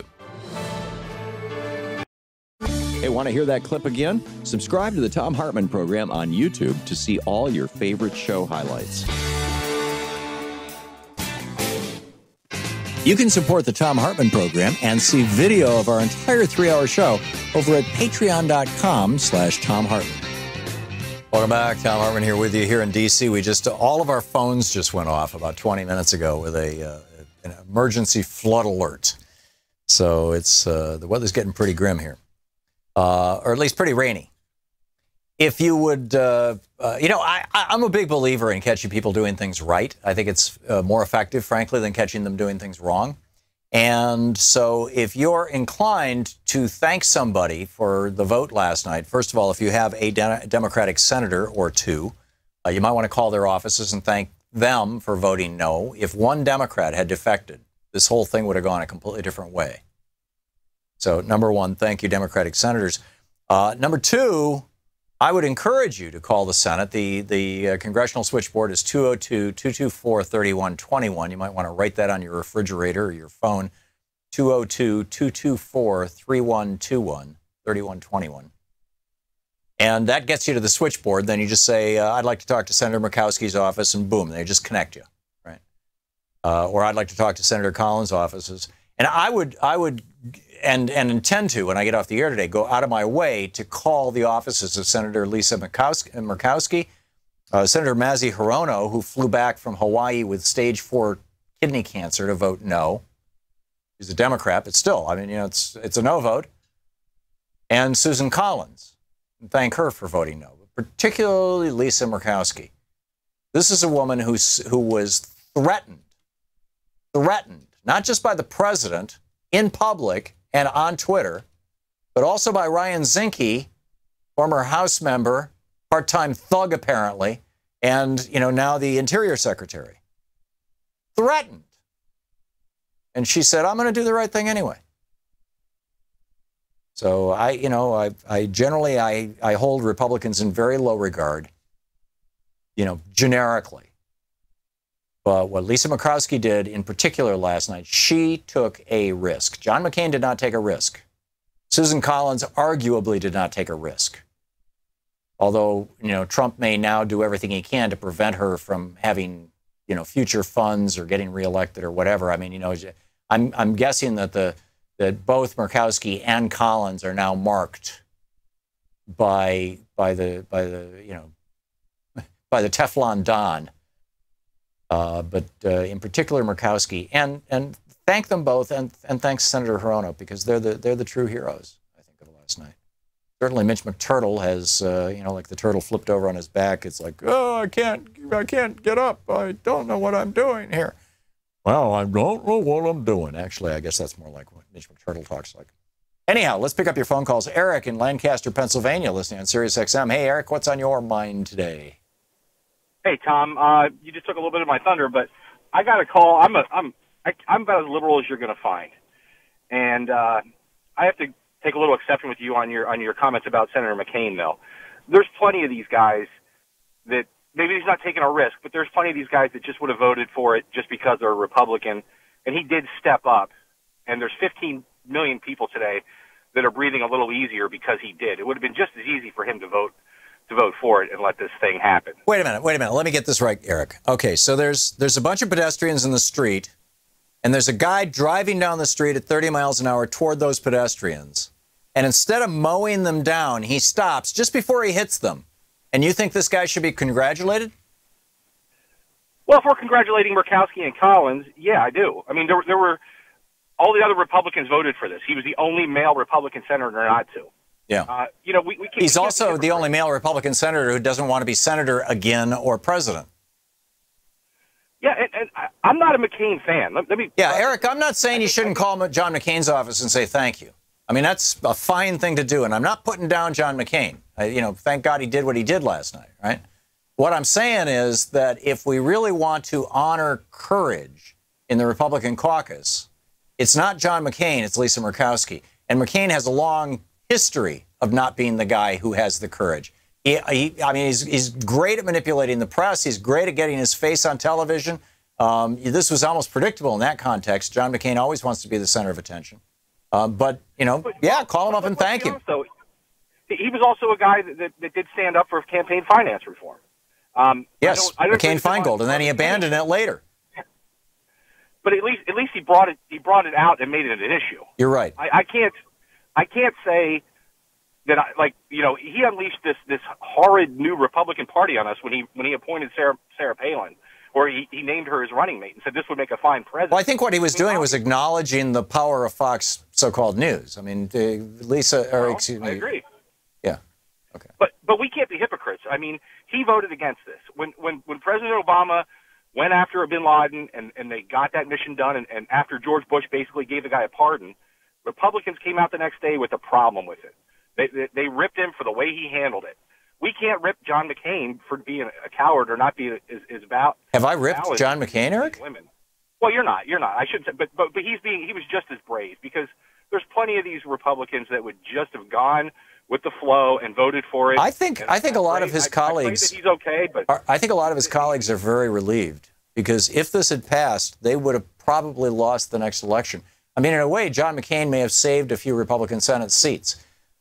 Hey, want to hear that clip again? Subscribe to the Thom Hartmann Program on YouTube to see all your favorite show highlights. You can support the Thom Hartmann Program and see video of our entire 3-hour show over at patreon.com/Thom Hartmann. Welcome back. Thom Hartmann here with you here in D.C. All of our phones just went off about 20 minutes ago with an emergency flood alert. So it's the weather's getting pretty grim here, or at least pretty rainy. If you would, I'm a big believer in catching people doing things right. I think it's more effective, frankly, than catching them doing things wrong. And so if you're inclined to thank somebody for the vote last night, first of all, if you have a Democratic senator or two, you might want to call their offices and thank them for voting no. If one Democrat had defected, this whole thing would have gone a completely different way. So number one, thank you, Democratic senators. Number two, I would encourage you to call the Senate. The congressional switchboard is 202-224-3121. You might want to write that on your refrigerator or your phone, 202-224-3121, 3121. And that gets you to the switchboard. Then you just say, I'd like to talk to Senator Murkowski's office, and boom, they just connect you, right? Or I'd like to talk to Senator Collins' offices. And I would and intend to, when I get off the air today, go out of my way to call the offices of Senator Lisa Murkowski, Senator Mazie Hirono, who flew back from Hawaii with stage 4 kidney cancer to vote no. She's a Democrat, but still, I mean, it's a no vote. And Susan Collins, and thank her for voting no, but particularly Lisa Murkowski. This is a woman who was threatened, not just by the president in public and on Twitter, but also by Ryan Zinke, former House member, part-time thug apparently, and now the Interior Secretary. Threatened. And she said, I'm going to do the right thing anyway. So I generally hold Republicans in very low regard, generically. But what Lisa Murkowski did in particular last night, she took a risk. John McCain did not take a risk. Susan Collins arguably did not take a risk. Although, Trump may now do everything he can to prevent her from having, future funds or getting reelected or whatever. I mean, I'm guessing that both Murkowski and Collins are now marked by the Teflon Don. But in particular, Murkowski, and thank them both, and thanks Senator Hirono, because they're the true heroes, I think, of last night. Certainly, Mitch McTurtle has, like the turtle flipped over on his back. It's like, oh, I can't get up. I don't know what I'm doing here. Well, I don't know what I'm doing. Actually, I guess that's more like what Mitch McTurtle talks like. Anyhow, let's pick up your phone calls. Eric in Lancaster, Pennsylvania, listening on Sirius XM. Hey, Eric, what's on your mind today? Hey, Tom, you just took a little bit of my thunder, but I got a call. I'm about as liberal as you're going to find, and I have to take a little exception with you on your comments about Senator McCain. Though there's plenty of these guys that maybe he's not taking a risk, but there's plenty of these guys that just would have voted for it just because they're a Republican, and he did step up. And there's 15 million people today that are breathing a little easier because he did. It would have been just as easy for him to vote for it and let this thing happen. Wait a minute. Let me get this right, Eric. Okay, so there's a bunch of pedestrians in the street, and there's a guy driving down the street at 30 miles an hour toward those pedestrians. and instead of mowing them down, he stops just before he hits them. And you think this guy should be congratulated? Well, if we're congratulating Murkowski and Collins, yeah, I do. I mean, there were all the other Republicans voted for this. He was the only male Republican senator not to. Yeah. He's also the only male Republican senator who doesn't want to be senator again or president. Yeah, and I'm not a McCain fan. Let me. Yeah, Eric, I'm not saying you shouldn't call John McCain's office and say thank you. I mean, that's a fine thing to do, and I'm not putting down John McCain. Thank God he did what he did last night, right? What I'm saying is that if we really want to honor courage in the Republican caucus, it's not John McCain, it's Lisa Murkowski. And McCain has a long history of not being the guy who has the courage. He's great at manipulating the press. He's great at getting his face on television. This was almost predictable in that context. John McCain always wants to be the center of attention. Call him up and thank him. He was also a guy that did stand up for campaign finance reform. Yes, McCain-Feingold, and then he abandoned it later. But at least he brought it out and made it an issue. You're right. I can't say that he unleashed this horrid new Republican Party on us when he appointed Sarah Palin, or he named her his running mate and said this would make a fine president. Well, I think what he was doing was acknowledging the power of Fox so-called news. I mean, I agree. Yeah. Okay. But we can't be hypocrites. I mean, he voted against this when President Obama went after bin Laden and they got that mission done, and after George Bush basically gave the guy a pardon, Republicans came out the next day with a problem with it. They ripped him for the way he handled it. We can't rip John McCain for being a coward or not being as about. Have I ripped John McCain, Eric? Women. Well, you're not. I shouldn't say, but he was just as brave, because there's plenty of these Republicans that would just have gone with the flow and voted for it. I think a lot of his colleagues. I pray that he's okay, but I think a lot of his colleagues are very relieved, because if this had passed, they would have probably lost the next election. I mean, in a way, John McCain may have saved a few Republican Senate seats.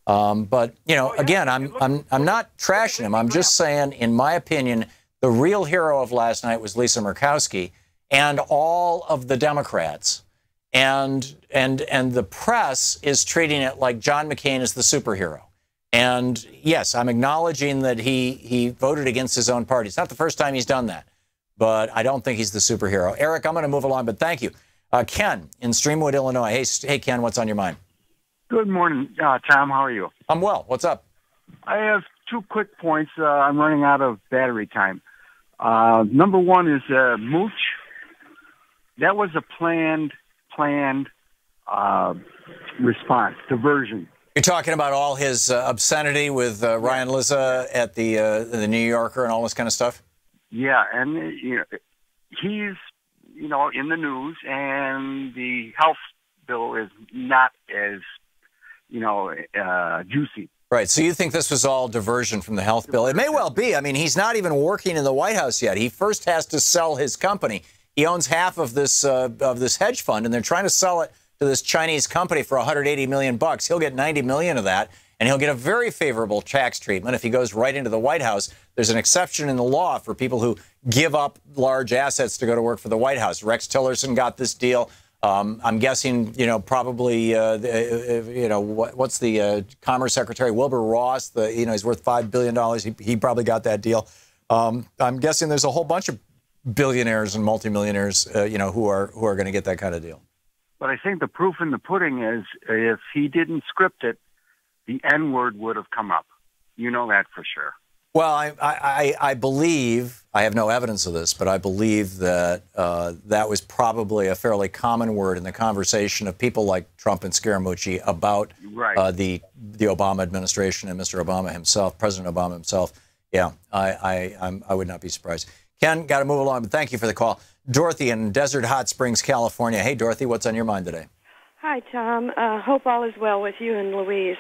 But again, I'm not trashing him. I'm just saying, in my opinion, the real hero of last night was Lisa Murkowski and all of the Democrats, and the press is treating it like John McCain is the superhero. And yes, I'm acknowledging that he voted against his own party. It's not the first time he's done that, but I don't think he's the superhero. Eric, I'm going to move along, but thank you. Ken in Streamwood, Illinois. Hey, Ken, what's on your mind? Good morning, Tom. How are you? I'm well. What's up? I have 2 quick points. I'm running out of battery time. Number one is Mooch. That was a planned response, diversion. You're talking about all his obscenity with Ryan Lizza at the New Yorker and all this kind of stuff? Yeah, and he's in the news, and the health bill is not as juicy. Right. So you think this was all diversion from the health bill? It may well be. I mean, he's not even working in the White House yet. He first has to sell his company. He owns half of this hedge fund, and they're trying to sell it to this Chinese company for $180 million. He'll get $90 million of that, and he'll get a very favorable tax treatment if he goes right into the White House. There's an exception in the law for people who give up large assets to go to work for the White House. Rex Tillerson got this deal. I'm guessing, probably, what's the Commerce Secretary Wilbur Ross? He's worth $5 billion. He probably got that deal. I'm guessing there's a whole bunch of billionaires and multimillionaires, who are going to get that kind of deal. But I think the proof in the pudding is if he didn't script it, the N-word would have come up. You know that for sure. Well, I believe, I have no evidence of this, but I believe that that was probably a fairly common word in the conversation of people like Trump and Scaramucci about the Obama administration and Mr. Obama himself, President Obama himself. Yeah, I would not be surprised. Ken, got to move along, but thank you for the call. Dorothy in Desert Hot Springs, California. Hey, Dorothy, what's on your mind today? Hi, Tom. Hope all is well with you and Louise.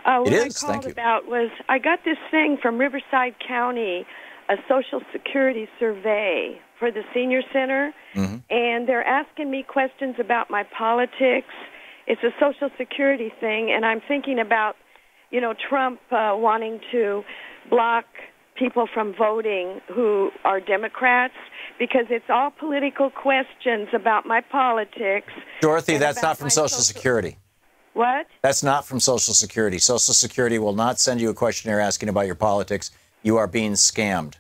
What I called about was I got this thing from Riverside County, a Social Security survey for the senior center, and they're asking me questions about my politics. It's a Social Security thing, and I'm thinking about, Trump wanting to block people from voting who are Democrats, because it's all political questions about my politics. Dorothy, that's not from Social Security. What? That's not from Social Security. Social Security will not send you a questionnaire asking about your politics. You are being scammed.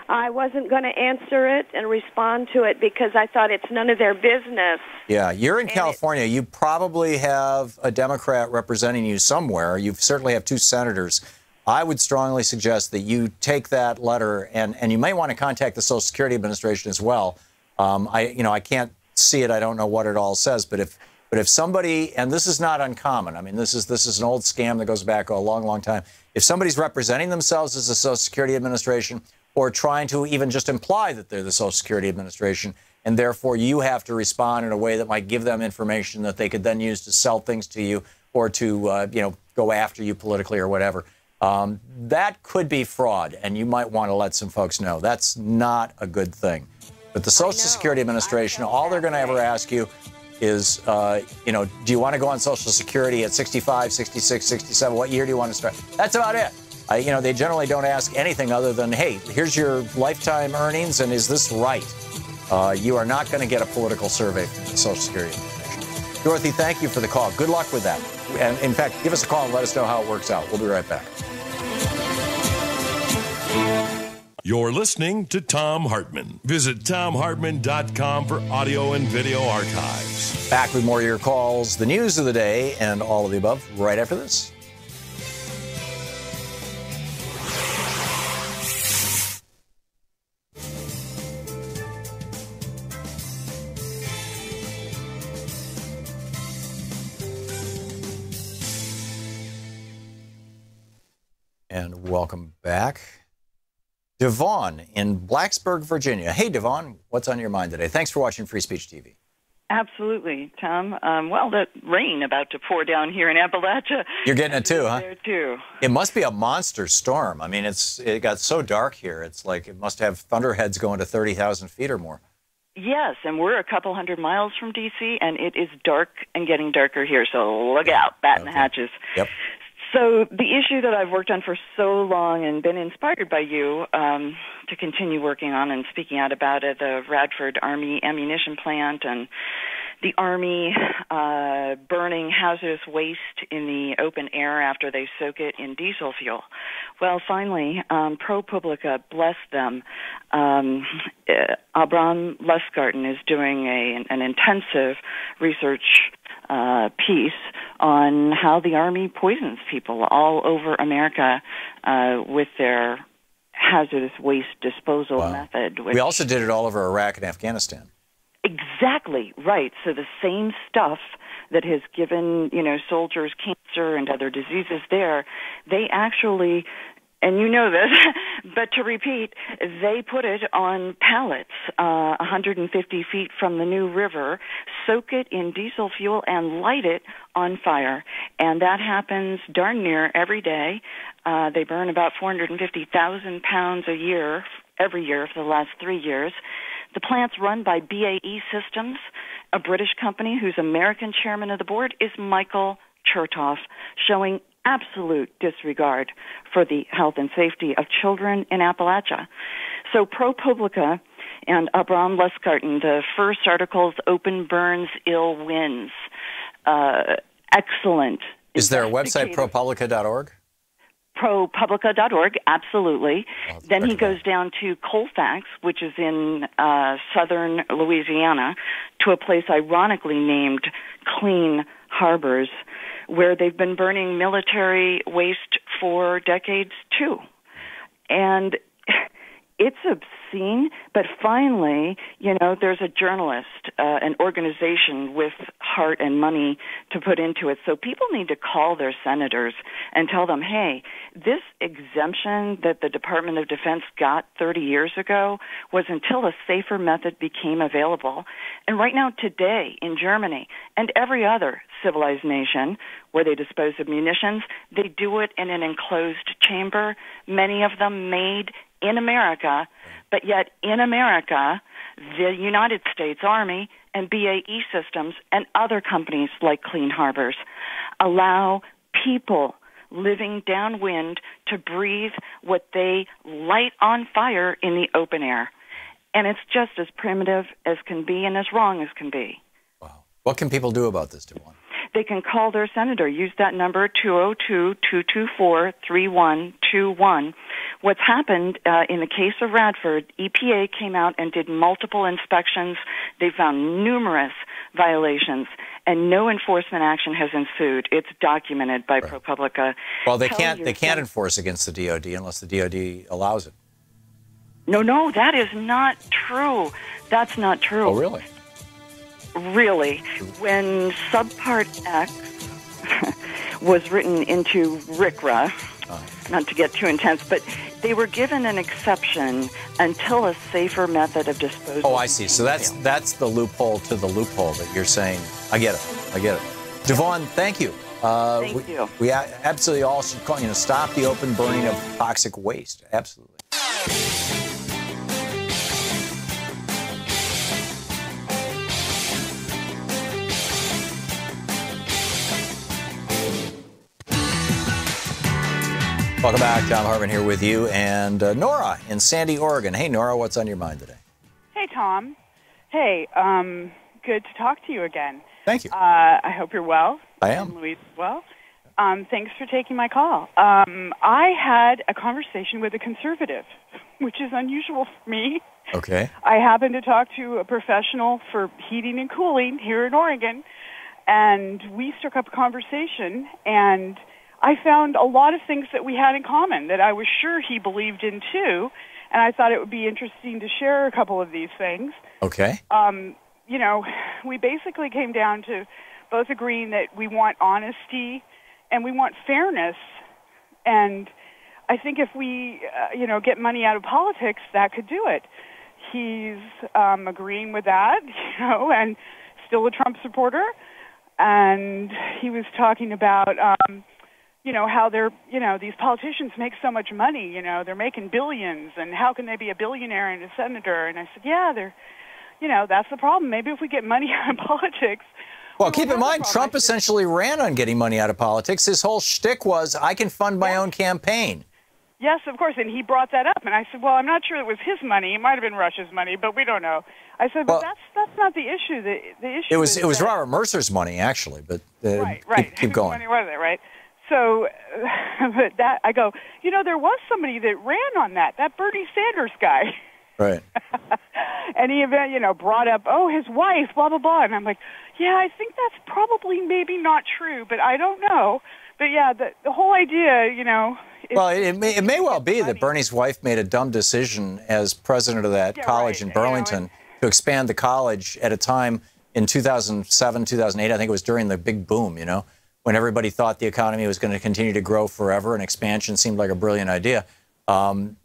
I wasn't going to answer it and respond to it because I thought it's none of their business. Yeah, you're in California. You probably have a Democrat representing you somewhere. You certainly have 2 senators. I would strongly suggest that you take that letter, and you may want to contact the Social Security Administration as well. I can't see it. I don't know what it all says, but if somebody, and this is not uncommon. I mean, this is an old scam that goes back a long, long time. If somebody's representing themselves as the Social Security Administration, or trying to even just imply that they're the Social Security Administration, and therefore you have to respond in a way that might give them information that they could then use to sell things to you or to go after you politically or whatever. That could be fraud, and you might want to let some folks know. That's not a good thing. But the Social Security Administration, all they're going to ever ask you is, do you want to go on Social Security at 65, 66, 67? What year do you want to start? That's about it. They generally don't ask anything other than, hey, here's your lifetime earnings, and is this right? You are not going to get a political survey from the Social Security Administration. Dorothy, thank you for the call. Good luck with that. And, in fact, give us a call and let us know how it works out. We'll be right back. You're listening to Thom Hartmann. Visit thomhartmann.com for audio and video archives. Back with more of your calls, the news of the day, and all of the above right after this. And welcome back. Devon in Blacksburg, Virginia. Hey, Devon, what's on your mind today? Thanks for watching Free Speech TV. Absolutely, Tom. The rain about to pour down here in Appalachia. You're getting it too, huh? There too. It must be a monster storm. I mean, it got so dark here. It's like it must have thunderheads going to 30,000 feet or more. Yes, and we're a couple hundred miles from D.C., and it is dark and getting darker here, so look out, batten the hatches. Yep. So the issue that I've worked on for so long and been inspired by you to continue working on and speaking out about it, the Radford Army ammunition plant and the Army burning hazardous waste in the open air after they soak it in diesel fuel. Well, finally, ProPublica, bless them, Abram Lustgarten is doing an intensive research piece on how the Army poisons people all over America with their hazardous waste disposal method. We also did it all over Iraq and Afghanistan. Exactly, right. So the same stuff that has given, soldiers cancer and other diseases there, they actually, and you know this, but to repeat, they put it on pallets 150 feet from the New River, soak it in diesel fuel, and light it on fire. And that happens darn near every day. They burn about 450,000 pounds a year, every year for the last 3 years. The plant's run by BAE Systems, a British company whose American chairman of the board is Michael Chertoff, showing absolute disregard for the health and safety of children in Appalachia. So ProPublica and Abram Lustgarten, the first article's Open Burns, Ill Wins. Excellent. Is there a website, ProPublica.org? ProPublica.org, absolutely. Then he goes down to Colfax, which is in southern Louisiana, to a place ironically named Clean Harbors, where they've been burning military waste for decades too. And it's obscene, but finally, there's a journalist, an organization with heart and money to put into it. So people need to call their senators and tell them, hey, this exemption that the Department of Defense got 30 years ago was until a safer method became available. And right now, today, in Germany and every other civilized nation where they dispose of munitions, they do it in an enclosed chamber, many of them made in America, but yet in America, the United States Army and BAE Systems and other companies like Clean Harbors allow people living downwind to breathe what they light on fire in the open air. And it's just as primitive as can be and as wrong as can be. Wow. What can people do about this, Devon? they can call their senator. Use that number, 202-224-3121. What's happened in the case of Radford, EPA came out and did multiple inspections. They found numerous violations, and no enforcement action has ensued. It's documented by ProPublica. Well, they can't enforce against the DOD unless the DOD allows it. No, that is not true. That's not true. Oh, really? Really. When Subpart X was written into RCRA, not to get too intense, but they were given an exception until a safer method of disposal. Oh, I see. So that's the loophole to the loophole that you're saying. I get it. Devon, thank you. Thank you. We absolutely all should stop the open burning of toxic waste. Absolutely. Welcome back. Thom Hartmann here with you and Nora in Sandy, Oregon. Hey, Nora, what's on your mind today? Hey, Tom. Hey, good to talk to you again. Thank you. I hope you're well. I am. And Louise as well. Thanks for taking my call. I had a conversation with a conservative, which is unusual for me. Okay. I happened to talk to a professional for heating and cooling here in Oregon, and we struck up a conversation, and I found a lot of things that we had in common that I was sure he believed in too, and I thought it would be interesting to share a couple of these things. Okay. We basically came down to both agreeing that we want honesty and we want fairness, and I think if we, get money out of politics, that could do it. He's agreeing with that, and still a Trump supporter, and he was talking about how they're, these politicians make so much money, they're making billions, and how can they be a billionaire and a senator? And I said, yeah, that's the problem. Maybe if we get money out of politics. Well, keep in mind, Trump essentially ran on getting money out of politics. His whole shtick was, I can fund my own campaign. Yes, of course, and he brought that up, and I said, well, I'm not sure it was his money. It might have been Russia's money, but we don't know. I said, but that's not the issue. The issue it was Robert Mercer's money, actually, but right. Keep going. Money was it, right? So, but that I go, there was somebody that ran on that Bernie Sanders guy. Right. And he brought up, his wife, blah, blah, blah. And I'm like, yeah, I think that's probably maybe not true, but I don't know. But yeah, the whole idea, well, it may well be that Bernie's wife made a dumb decision as president of that college in Burlington to expand the college at a time in 2007, 2008. I think it was during the big boom, when everybody thought the economy was going to continue to grow forever and expansion seemed like a brilliant idea. That...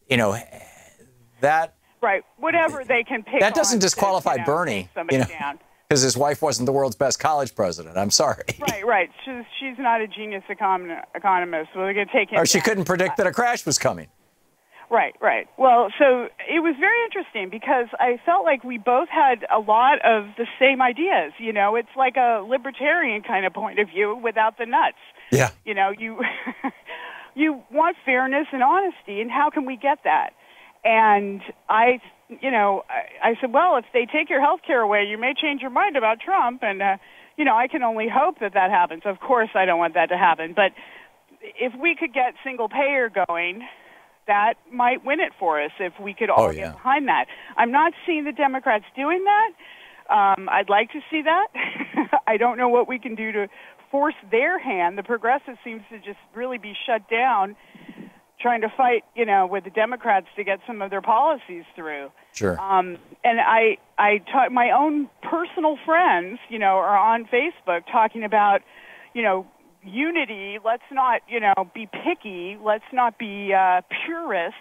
Right, whatever they can pick. That doesn't disqualify Bernie, down. Because his wife wasn't the world's best college president. I'm sorry. Right. She's not a genius economist. So they're going to take him. Or she couldn't predict that a crash was coming. Right. Well, so it was very interesting because I felt like we both had a lot of the same ideas. It's like a libertarian kind of point of view without the nuts. Yeah. You want fairness and honesty, and how can we get that? And I said, well, if they take your health care away, you may change your mind about Trump. And, I can only hope that happens. Of course, I don't want that to happen. But if we could get single payer going, that might win it for us if we could all get behind that. I'm not seeing the Democrats doing that. I'd like to see that. I don't know what we can do to force their hand. The progressive seems to just really be shut down, trying to fight, with the Democrats to get some of their policies through. Sure. And I taught my own personal friends, are on Facebook talking about, unity. Let's not, be picky. Let's not be purists.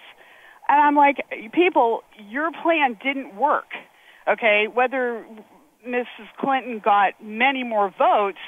And I'm like, people, your plan didn't work. Okay, whether Mrs. Clinton got many more votes,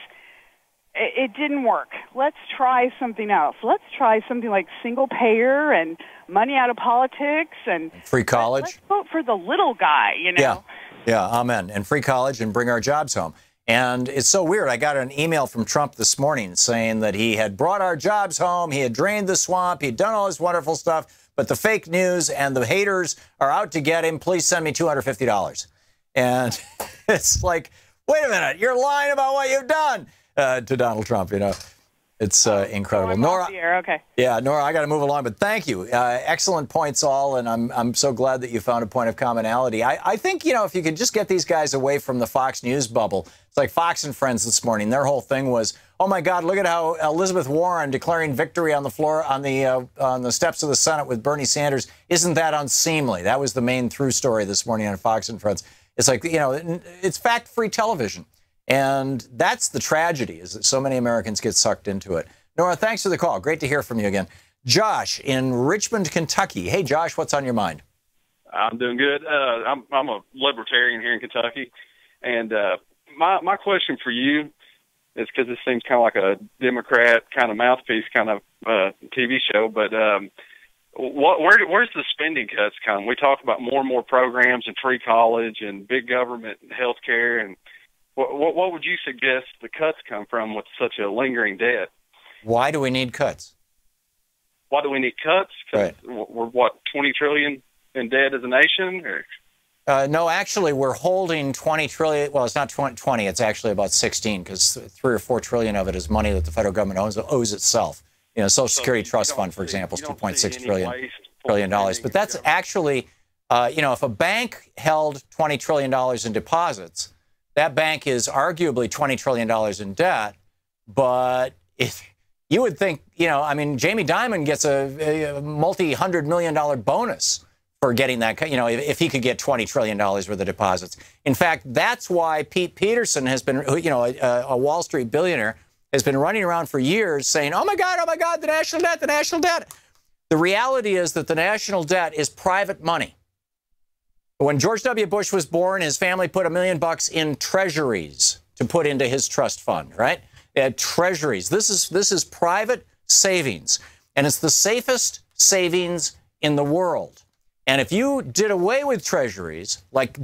it didn't work. Let's try something else. Let's try something like single payer and money out of politics and free college. Let's vote for the little guy, Yeah, amen. And free college and bring our jobs home. And it's so weird. I got an email from Trump this morning saying that he had brought our jobs home, he had drained the swamp, he'd done all this wonderful stuff, but the fake news and the haters are out to get him. Please send me $250. And it's like, wait a minute, you're lying about what you've done. to Donald Trump. You know, it's incredible. Nora, okay. Yeah, Nora, I got to move along, but thank you. Excellent points all, and I'm so glad that you found a point of commonality. I think, you know, if you could just get these guys away from the Fox News bubble. It's like Fox and Friends this morning. Their whole thing was, oh my God, look at how Elizabeth Warren declaring victory on the floor on the steps of the Senate with Bernie Sanders. Isn't that unseemly? That was the main through story this morning on Fox and Friends. It's like, you know, it's fact-free television. And that's the tragedy, is that so many Americans get sucked into it. Nora, thanks for the call. Great to hear from you again. Josh in Richmond, Kentucky. Hey, Josh, what's on your mind? I'm doing good. I'm a libertarian here in Kentucky. And my question for you is, because this seems kind of like a Democrat kind of mouthpiece kind of TV show, but where's the spending cuts come? We talk about more and more programs and free college and big government health care, and what would you suggest the cuts come from with such a lingering debt? Why do we need cuts? Why do we need cuts? Right. We're, what, $20 trillion in debt as a nation? Or? No, actually, we're holding $20 trillion. Well, it's not 20. It's actually about 16, because 3 or 4 trillion of it is money that the federal government owes itself. You know, Social Security Trust Fund, for example, is $2.6 trillion. But that's actually, you know, if a bank held $20 trillion in deposits, that bank is arguably $20 trillion in debt. But if you would think, you know, I mean, Jamie Dimon gets a multi-$100 million bonus for getting that, you know, if he could get $20 trillion worth of deposits. In fact, that's why Pete Peterson has been, you know, a Wall Street billionaire, has been running around for years saying, oh my God, the national debt, the national debt. The reality is that the national debt is private money. When George W. Bush was born, his family put $1 million in treasuries to put into his trust fund, right? Treasuries. This is private savings, and it's the safest savings in the world. And if you did away with treasuries, like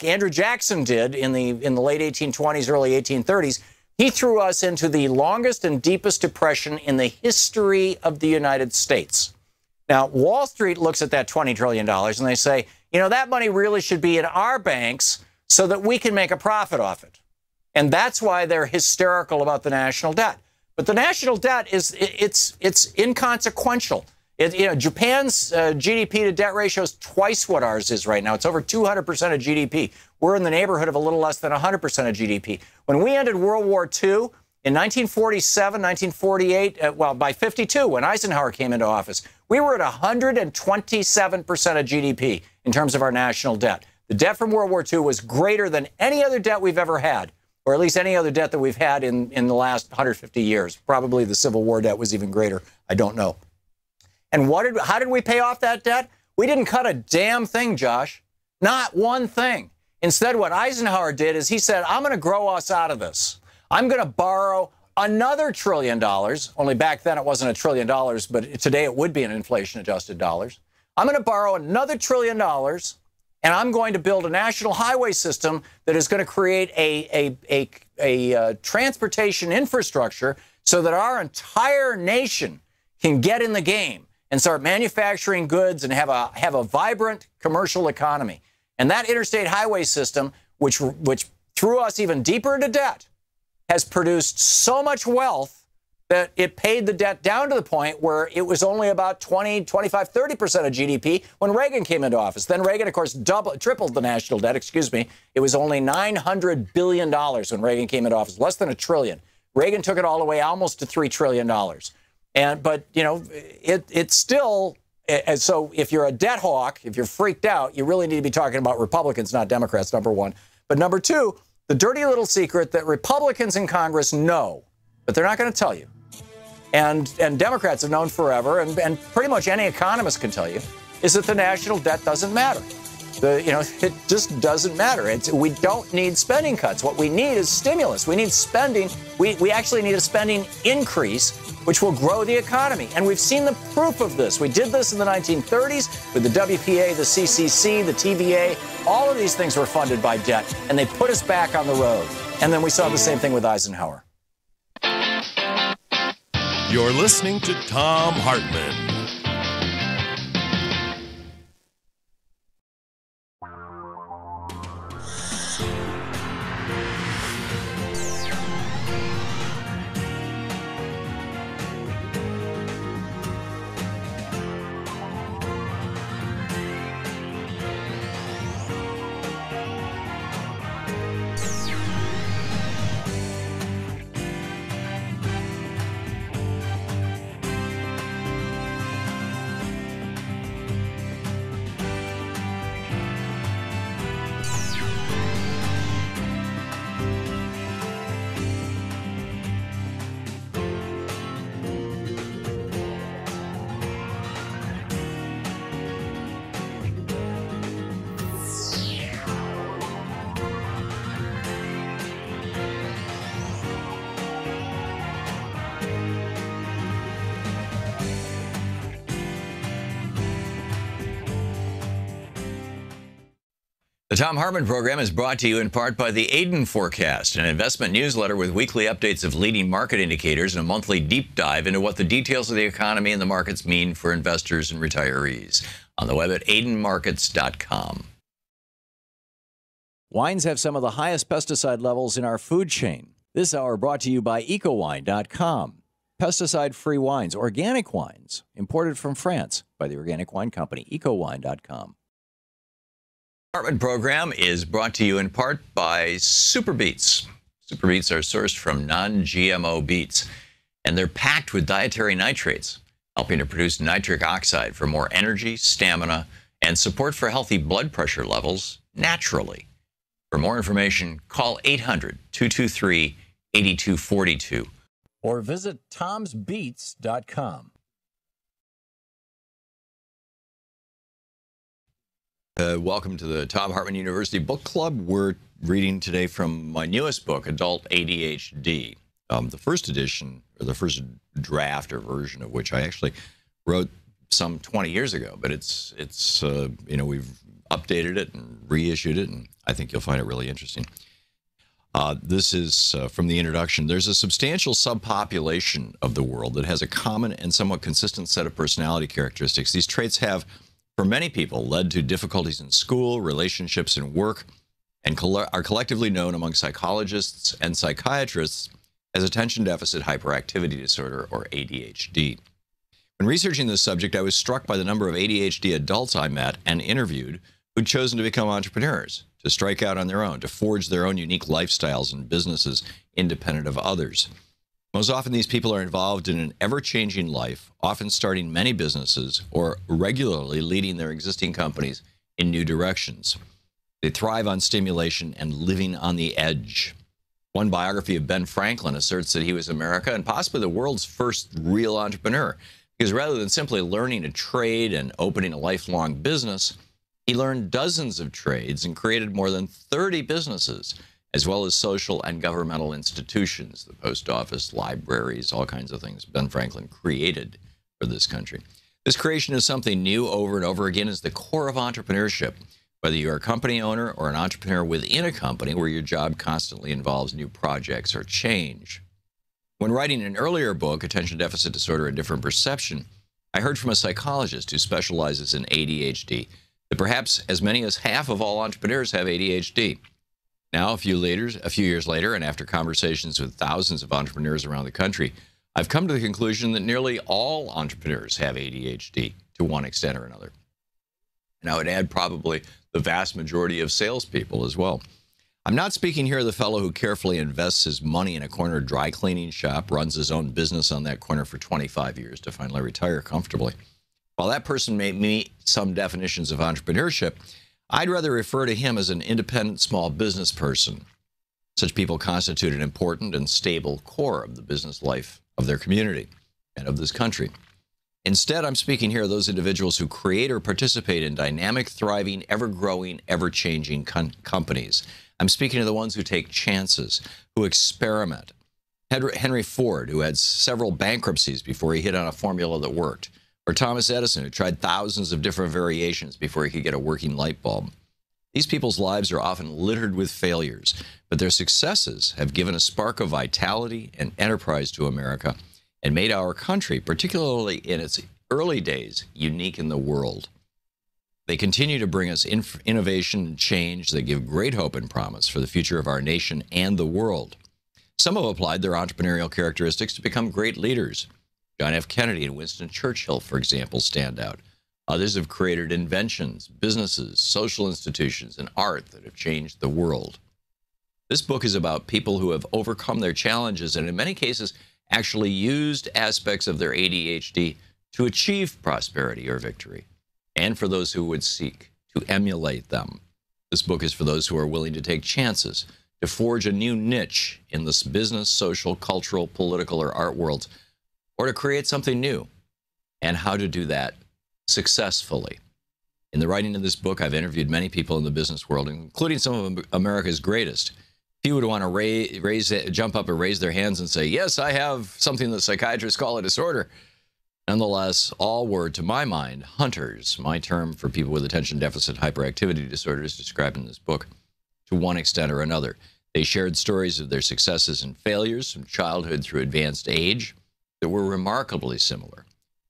Andrew Jackson did in the late 1820s, early 1830s, he threw us into the longest and deepest depression in the history of the United States. Now, Wall Street looks at that $20 trillion and they say, you know, that money really should be in our banks so that we can make a profit off it. And that's why they're hysterical about the national debt. But the national debt it's inconsequential. You know, Japan's GDP to debt ratio is twice what ours is right now. It's over 200% of GDP. We're in the neighborhood of a little less than 100% of GDP. When we ended World War II in 1947, 1948, well, by 52, when Eisenhower came into office, we were at 127% of GDP in terms of our national debt. The debt from World War II was greater than any other debt we've ever had, or at least any other debt that we've had in the last 150 years. Probably the Civil War debt was even greater. I don't know. And how did we pay off that debt? We didn't cut a damn thing, Josh. Not one thing. Instead, what Eisenhower did is he said, I'm going to grow us out of this. I'm going to borrow another $1 trillion. Only back then it wasn't $1 trillion, but today it would be in inflation-adjusted dollars. I'm going to borrow another $1 trillion, and I'm going to build a national highway system that is going to create a transportation infrastructure so that our entire nation can get in the game and start manufacturing goods and have a vibrant commercial economy. And that interstate highway system, which threw us even deeper into debt, has produced so much wealth that it paid the debt down to the point where it was only about 20, 25, 30% of GDP when Reagan came into office. Then Reagan, of course, tripled the national debt, It was only $900 billion when Reagan came into office, less than $1 trillion. Reagan took it all the way almost to $3 trillion. But, you know, it's still, and so if you're a debt hawk, if you're freaked out, you really need to be talking about Republicans, not Democrats, number one. But number two, the dirty little secret that Republicans in Congress know, but they're not going to tell you. And Democrats have known forever, and pretty much any economist can tell you, is that the national debt doesn't matter. It just doesn't matter. We don't need spending cuts. What we need is stimulus. We need spending. We actually need a spending increase, which will grow the economy. And we've seen the proof of this. We did this in the 1930s with the WPA, the CCC, the TVA. All of these things were funded by debt, and they put us back on the road. And then we saw the same thing with Eisenhower. You're listening to Thom Hartmann. The Thom Hartmann Program is brought to you in part by the Aiden Forecast, an investment newsletter with weekly updates of leading market indicators and a monthly deep dive into what the details of the economy and the markets mean for investors and retirees. On the web at aidenmarkets.com. Wines have some of the highest pesticide levels in our food chain. This hour brought to you by ecowine.com. Pesticide-free wines, organic wines, imported from France by the Organic Wine Company, ecowine.com. Hartmann Program is brought to you in part by Super Beets. Super Beets are sourced from non-GMO beets, and they're packed with dietary nitrates, helping to produce nitric oxide for more energy, stamina, and support for healthy blood pressure levels naturally. For more information, call 800-223-8242 or visit tomsbeets.com. Welcome to the Thom Hartmann University Book Club. We're reading today from my newest book, Adult ADHD. The first edition, or the first draft or version of which I actually wrote some 20 years ago, but it's we've updated it and reissued it, and I think you'll find it really interesting. This is from the introduction. There's a substantial subpopulation of the world that has a common and somewhat consistent set of personality characteristics. These traits have, for many people, led to difficulties in school, relationships, and work, and are collectively known among psychologists and psychiatrists as attention deficit hyperactivity disorder, or ADHD. When researching this subject, I was struck by the number of ADHD adults I met and interviewed who'd chosen to become entrepreneurs, to strike out on their own, to forge their own unique lifestyles and businesses independent of others. Most often, these people are involved in an ever-changing life, often starting many businesses or regularly leading their existing companies in new directions. They thrive on stimulation and living on the edge. One biography of Ben Franklin asserts that he was America and possibly the world's first real entrepreneur, because rather than simply learning a trade and opening a lifelong business, he learned dozens of trades and created more than 30 businesses, as well as social and governmental institutions, the post office, libraries, all kinds of things Ben Franklin created for this country. This creation of something new over and over again is the core of entrepreneurship, whether you're a company owner or an entrepreneur within a company where your job constantly involves new projects or change. When writing an earlier book, Attention Deficit Disorder, A Different Perception, I heard from a psychologist who specializes in ADHD that perhaps as many as half of all entrepreneurs have ADHD. Now, a few years later, and after conversations with thousands of entrepreneurs around the country, I've come to the conclusion that nearly all entrepreneurs have ADHD to one extent or another. And I would add probably the vast majority of salespeople as well. I'm not speaking here of the fellow who carefully invests his money in a corner dry cleaning shop, runs his own business on that corner for 25 years to finally retire comfortably. While that person may meet some definitions of entrepreneurship, I'd rather refer to him as an independent small business person. Such people constitute an important and stable core of the business life of their community and of this country. Instead, I'm speaking here of those individuals who create or participate in dynamic, thriving, ever-growing, ever-changing companies. I'm speaking of the ones who take chances, who experiment. Henry Ford, who had several bankruptcies before he hit on a formula that worked. Or Thomas Edison, who tried thousands of different variations before he could get a working light bulb. These people's lives are often littered with failures, but their successes have given a spark of vitality and enterprise to America and made our country, particularly in its early days, unique in the world. They continue to bring us innovation and change that give great hope and promise for the future of our nation and the world. Some have applied their entrepreneurial characteristics to become great leaders. John F. Kennedy and Winston Churchill, for example, stand out. Others have created inventions, businesses, social institutions, and art that have changed the world. This book is about people who have overcome their challenges and in many cases actually used aspects of their ADHD to achieve prosperity or victory, and for those who would seek to emulate them. This book is for those who are willing to take chances, to forge a new niche in this business, social, cultural, political, or art worlds, or to create something new, and how to do that successfully. In the writing of this book, I've interviewed many people in the business world, including some of America's greatest. Few would want to jump up and raise their hands and say, yes, I have something that psychiatrists call a disorder. Nonetheless, all were, to my mind, hunters, my term for people with attention deficit hyperactivity disorders described in this book, to one extent or another. They shared stories of their successes and failures from childhood through advanced age that were remarkably similar.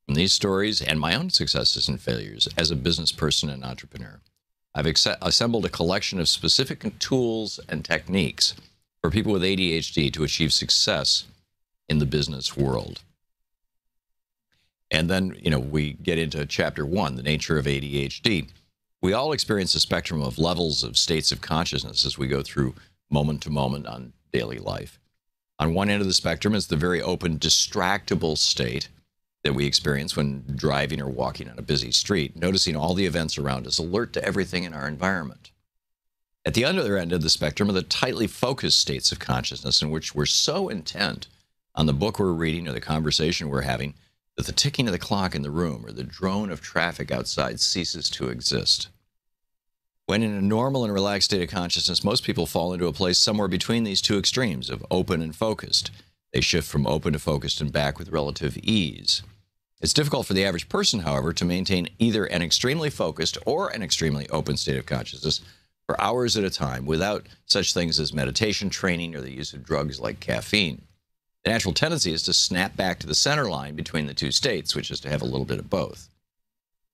From these stories and my own successes and failures as a business person and entrepreneur, I've assembled a collection of specific tools and techniques for people with ADHD to achieve success in the business world. And then, we get into chapter 1, the nature of ADHD. We all experience a spectrum of levels of states of consciousness as we go through moment to moment on daily life. On one end of the spectrum is the very open, distractible state that we experience when driving or walking on a busy street, noticing all the events around us, alert to everything in our environment. At the other end of the spectrum are the tightly focused states of consciousness in which we're so intent on the book we're reading or the conversation we're having that the ticking of the clock in the room or the drone of traffic outside ceases to exist. When in a normal and relaxed state of consciousness, most people fall into a place somewhere between these two extremes of open and focused. They shift from open to focused and back with relative ease. It's difficult for the average person, however, to maintain either an extremely focused or an extremely open state of consciousness for hours at a time without such things as meditation training or the use of drugs like caffeine. The natural tendency is to snap back to the center line between the two states, which is to have a little bit of both.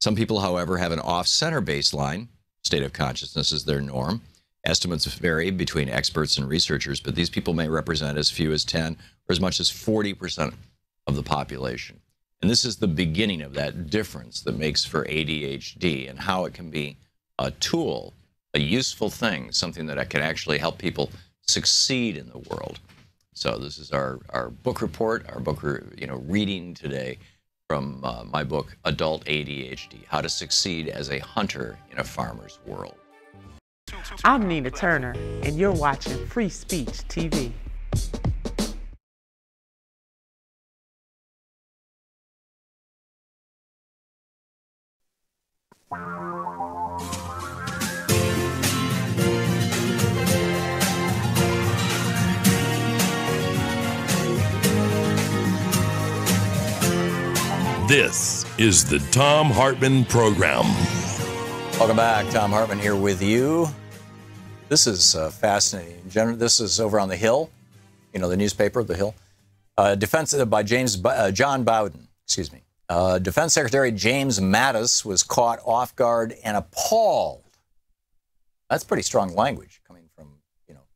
Some people, however, have an off-center baseline state of consciousness as their norm. Estimates vary between experts and researchers, but these people may represent as few as 10 or as much as 40% of the population. And this is the beginning of that difference that makes for ADHD and how it can be a tool, a useful thing, something that can actually help people succeed in the world. So this is our book report, our book reading today from my book, Adult ADHD, How to Succeed as a Hunter in a Farmer's World. I'm Nina Turner, and you're watching Free Speech TV. This is the Thom Hartmann Program. Welcome back. Thom Hartmann here with you. This is fascinating. This is over on The Hill, the newspaper, The Hill. Defense by John Bowden, excuse me. Defense Secretary James Mattis was caught off guard and appalled. That's pretty strong language coming from,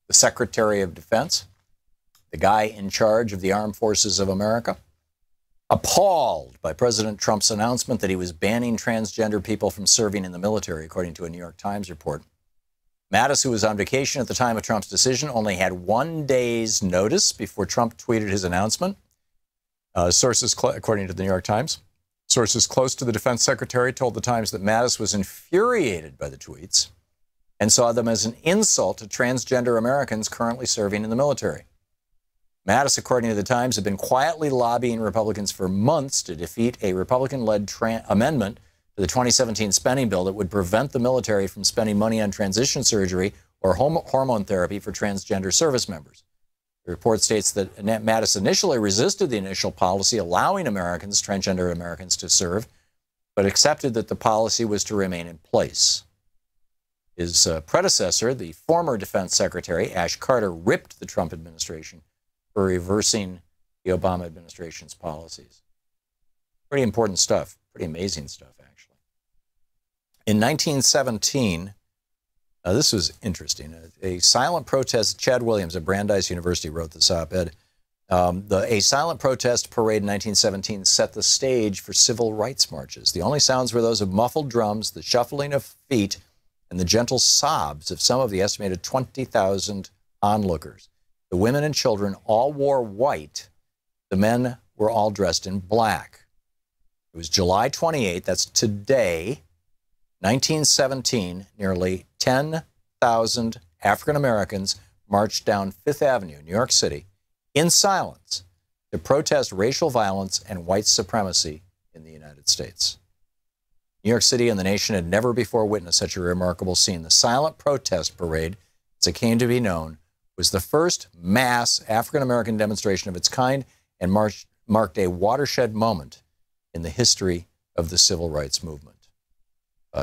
the Secretary of Defense, the guy in charge of the Armed Forces of America. Appalled by President Trump's announcement that he was banning transgender people from serving in the military, according to a New York Times report. Mattis, who was on vacation at the time of Trump's decision, only had 1 day's notice before Trump tweeted his announcement. Sources, according to the New York Times, sources close to the defense secretary told the Times that Mattis was infuriated by the tweets and saw them as an insult to transgender Americans currently serving in the military. Mattis, according to the Times, had been quietly lobbying Republicans for months to defeat a Republican-led amendment to the 2017 spending bill that would prevent the military from spending money on transition surgery or hormone therapy for transgender service members. The report states that Mattis initially resisted the initial policy allowing transgender Americans to serve, but accepted that the policy was to remain in place. His predecessor, the former Defense Secretary, Ash Carter, ripped the Trump administration for reversing the Obama administration's policies. Pretty important stuff, pretty amazing stuff, actually. In 1917, this was interesting, a silent protest, Chad Williams at Brandeis University wrote this op-ed. A silent protest parade in 1917 set the stage for civil rights marches. The only sounds were those of muffled drums, the shuffling of feet, and the gentle sobs of some of the estimated 20,000 onlookers. The women and children all wore white. The men were all dressed in black. It was July 28th, that's today, 1917, nearly 10,000 African Americans marched down Fifth Avenue, New York City, in silence to protest racial violence and white supremacy in the United States. New York City and the nation had never before witnessed such a remarkable scene. The silent protest parade, as it came to be known, was the first mass African-American demonstration of its kind and marked a watershed moment in the history of the civil rights movement.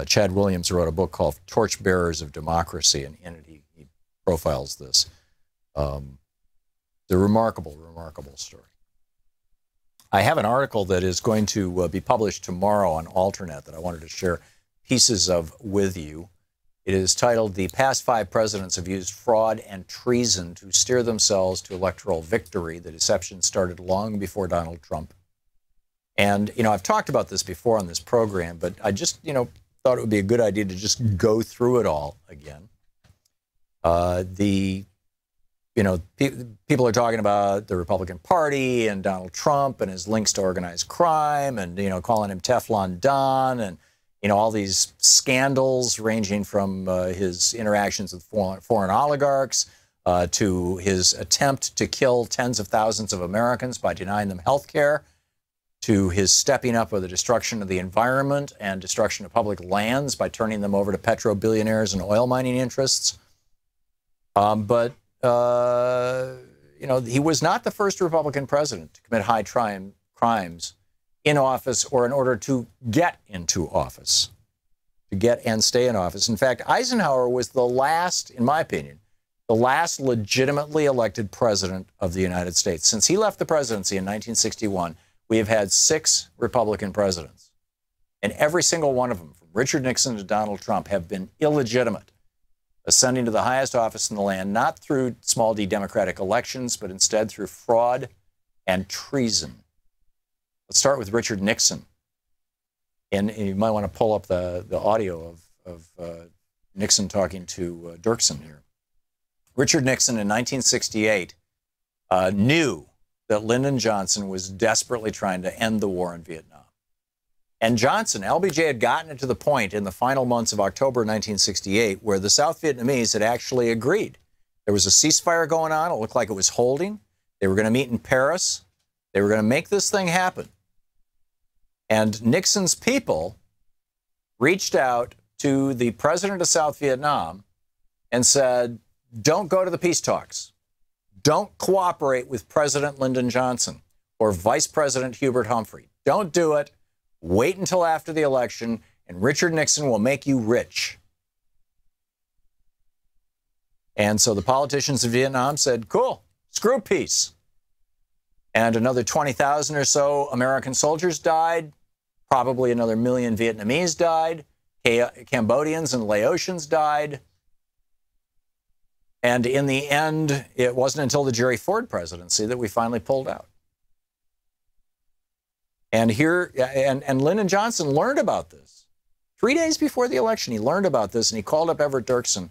Chad Williams wrote a book called Torchbearers of Democracy, and in it he profiles this. The remarkable, remarkable story. I have an article that is going to be published tomorrow on Alternet that I wanted to share pieces of with you. It is titled, "The Past 5 Presidents Have Used Fraud and Treason to Steer Themselves to Electoral Victory. The deception started long before Donald Trump." And, you know, I've talked about this before on this program, but I just, you know, thought it would be a good idea to just go through it all again. You know, people are talking about the Republican Party and Donald Trump and his links to organized crime and, you know, calling him Teflon Don and, you know, all these scandals ranging from his interactions with foreign oligarchs to his attempt to kill tens of thousands of Americans by denying them health care, to his stepping up with the destruction of the environment and destruction of public lands by turning them over to petro-billionaires and oil mining interests. You know, he was not the first Republican president to commit high crimes in office or in order to get into office, to get and stay in office. In fact, Eisenhower was the last, in my opinion, the last legitimately elected president of the United States. Since he left the presidency in 1961, we have had 6 Republican presidents. And every single one of them, from Richard Nixon to Donald Trump, have been illegitimate, ascending to the highest office in the land, not through small d democratic elections, but instead through fraud and treason. Let's start with Richard Nixon. And you might want to pull up the audio of Nixon talking to Dirksen here. Richard Nixon in 1968 knew that Lyndon Johnson was desperately trying to end the war in Vietnam. And Johnson, LBJ, had gotten it to the point in the final months of October 1968 where the South Vietnamese had actually agreed. There was a ceasefire going on. It looked like it was holding. They were going to meet in Paris. They were going to make this thing happen. And Nixon's people reached out to the president of South Vietnam and said, don't go to the peace talks. Don't cooperate with President Lyndon Johnson or Vice President Hubert Humphrey. Don't do it. Wait until after the election, and Richard Nixon will make you rich. And so the politicians of Vietnam said, cool, screw peace. And another 20,000 or so American soldiers died. Probably another 1 million Vietnamese died. Cambodians and Laotians died. And in the end, it wasn't until the Jerry Ford presidency that we finally pulled out. And Lyndon Johnson learned about this. 3 days before the election, he learned about this, and he called up Everett Dirksen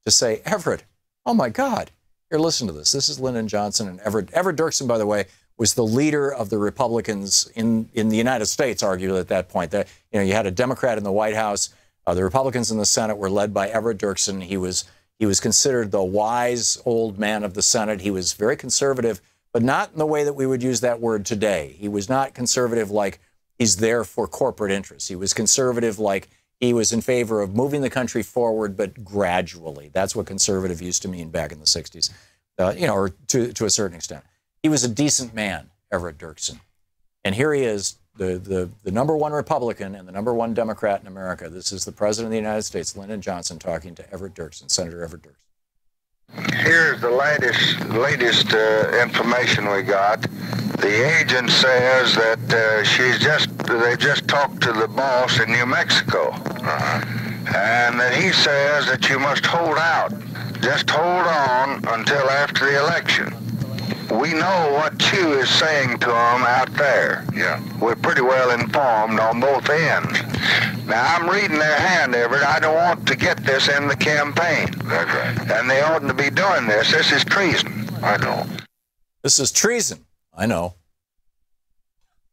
to say, Everett, oh my God, here, listen to this. This is Lyndon Johnson and Everett. Everett Dirksen, by the way, was the leader of the Republicans in the United States, arguably at that point. That, you know, you had a Democrat in the White House. The Republicans in the Senate were led by Everett Dirksen. He was considered the wise old man of the Senate. He was very conservative, but not in the way that we would use that word today. He was not conservative like he's there for corporate interests. He was conservative like he was in favor of moving the country forward, but gradually. That's what conservative used to mean back in the 60s, you know, or to a certain extent. He was a decent man, Everett Dirksen. And here he is, the #1 Republican and the #1 Democrat in America. This is the President of the United States, Lyndon Johnson, talking to Everett Dirksen, Senator Everett Dirksen. Here's the latest information we got. The agent says that they just talked to the boss in New Mexico, and that he says that you must hold out, just hold on until after the election. We know what Chew is saying to them out there. Yeah, we're pretty well informed on both ends. Now, I'm reading their hand, Everett. I don't want to get this in the campaign. That's right. And they oughtn't to be doing this. This is treason. I know. This is treason. I know.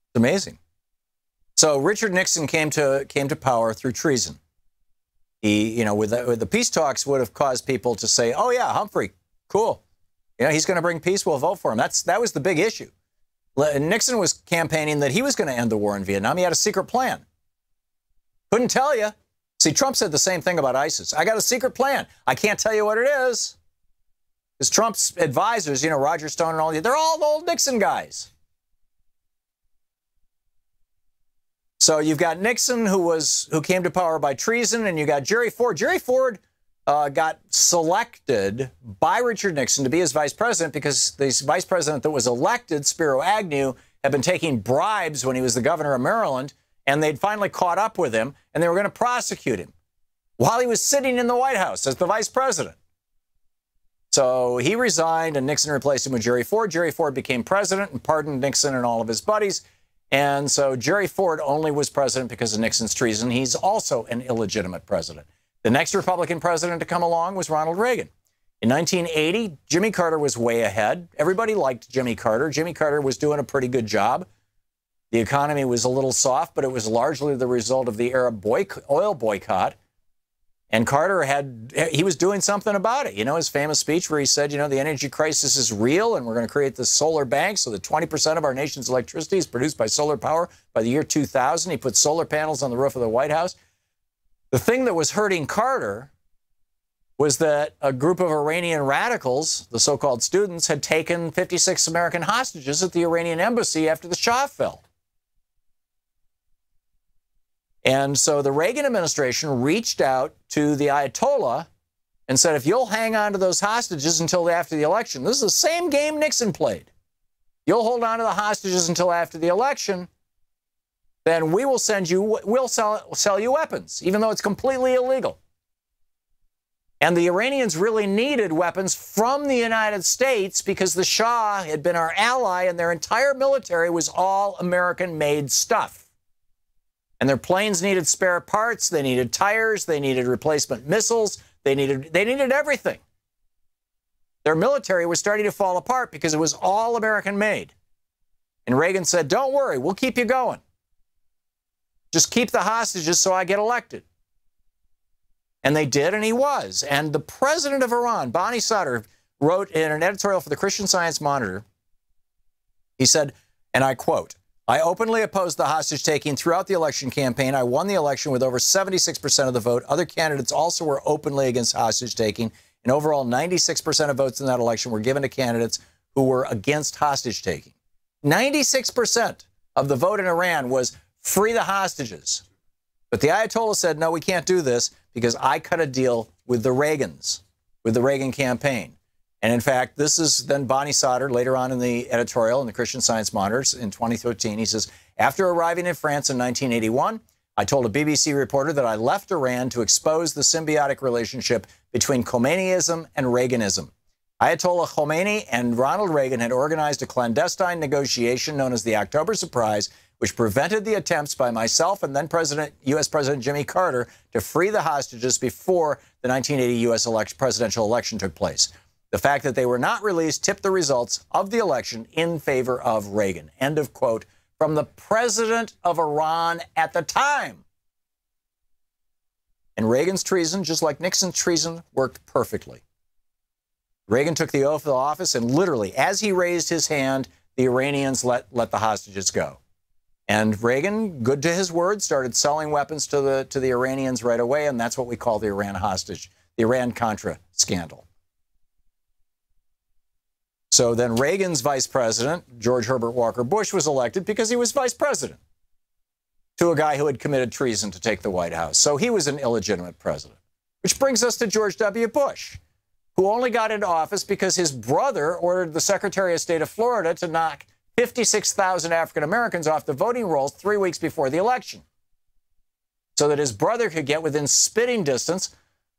It's amazing. So Richard Nixon came to power through treason. He, you know, with the peace talks would have caused people to say, oh yeah, Humphrey, cool. You know, he's going to bring peace. We'll vote for him. That was the big issue. Nixon was campaigning that he was going to end the war in Vietnam. He had a secret plan. Couldn't tell you. See, Trump said the same thing about ISIS. I got a secret plan. I can't tell you what it is. Because Trump's advisors, you know, Roger Stone and all, they're all old Nixon guys. So you've got Nixon, who came to power by treason, and you got Jerry Ford. Jerry Ford got selected by Richard Nixon to be his vice president because the vice president that was elected, Spiro Agnew, had been taking bribes when he was the governor of Maryland, and they'd finally caught up with him, and they were going to prosecute him while he was sitting in the White House as the vice president. So he resigned, and Nixon replaced him with Jerry Ford. Jerry Ford became president and pardoned Nixon and all of his buddies. And so Jerry Ford only was president because of Nixon's treason. He's also an illegitimate president. The next Republican president to come along was Ronald Reagan. In 1980, Jimmy Carter was way ahead. Everybody liked Jimmy Carter. Jimmy Carter was doing a pretty good job. The economy was a little soft, but it was largely the result of the Arab oil boycott. And Carter he was doing something about it. You know, his famous speech where he said, you know, the energy crisis is real and we're going to create this solar bank so that 20% of our nation's electricity is produced by solar power by the year 2000. He put solar panels on the roof of the White House. The thing that was hurting Carter was that a group of Iranian radicals, the so-called students, had taken 56 American hostages at the Iranian embassy after the Shah fell. And so the Reagan administration reached out to the Ayatollah and said, if you'll hang on to those hostages until after the election, this is the same game Nixon played. You'll hold on to the hostages until after the election, then we'll sell you weapons, even though it's completely illegal. And the Iranians really needed weapons from the United States because the Shah had been our ally and their entire military was all American-made stuff. And their planes needed spare parts, they needed tires, they needed replacement missiles, they needed everything. Their military was starting to fall apart because it was all American-made. And Reagan said, don't worry, we'll keep you going. Just keep the hostages so I get elected. And they did, and he was. And the president of Iran, Bani Sadr, wrote in an editorial for the Christian Science Monitor, he said, and I quote, I openly opposed the hostage-taking throughout the election campaign. I won the election with over 76% of the vote. Other candidates also were openly against hostage-taking. And overall, 96% of votes in that election were given to candidates who were against hostage-taking. 96% of the vote in Iran was free the hostages. But the Ayatollah said, no, we can't do this because I cut a deal with the Reagans, with the Reagan campaign. And in fact, this is then Bani Sadr later on in the editorial in the Christian Science Monitor in 2013. He says, after arriving in France in 1981, I told a BBC reporter that I left Iran to expose the symbiotic relationship between Khomeiniism and Reaganism. Ayatollah Khomeini and Ronald Reagan had organized a clandestine negotiation known as the October Surprise, which prevented the attempts by myself and then U.S. President Jimmy Carter to free the hostages before the 1980 U.S. presidential election took place. The fact that they were not released tipped the results of the election in favor of Reagan. End of quote from the president of Iran at the time. And Reagan's treason, just like Nixon's treason, worked perfectly. Reagan took the oath of office, and literally, as he raised his hand, the Iranians let the hostages go. And Reagan, good to his word, started selling weapons to the Iranians right away, and that's what we call the the Iran-Contra scandal. So then Reagan's vice president, George Herbert Walker Bush, was elected because he was vice president to a guy who had committed treason to take the White House. So he was an illegitimate president. Which brings us to George W. Bush, who only got into office because his brother ordered the Secretary of State of Florida to knock 56,000 African Americans off the voting rolls 3 weeks before the election so that his brother could get within spitting distance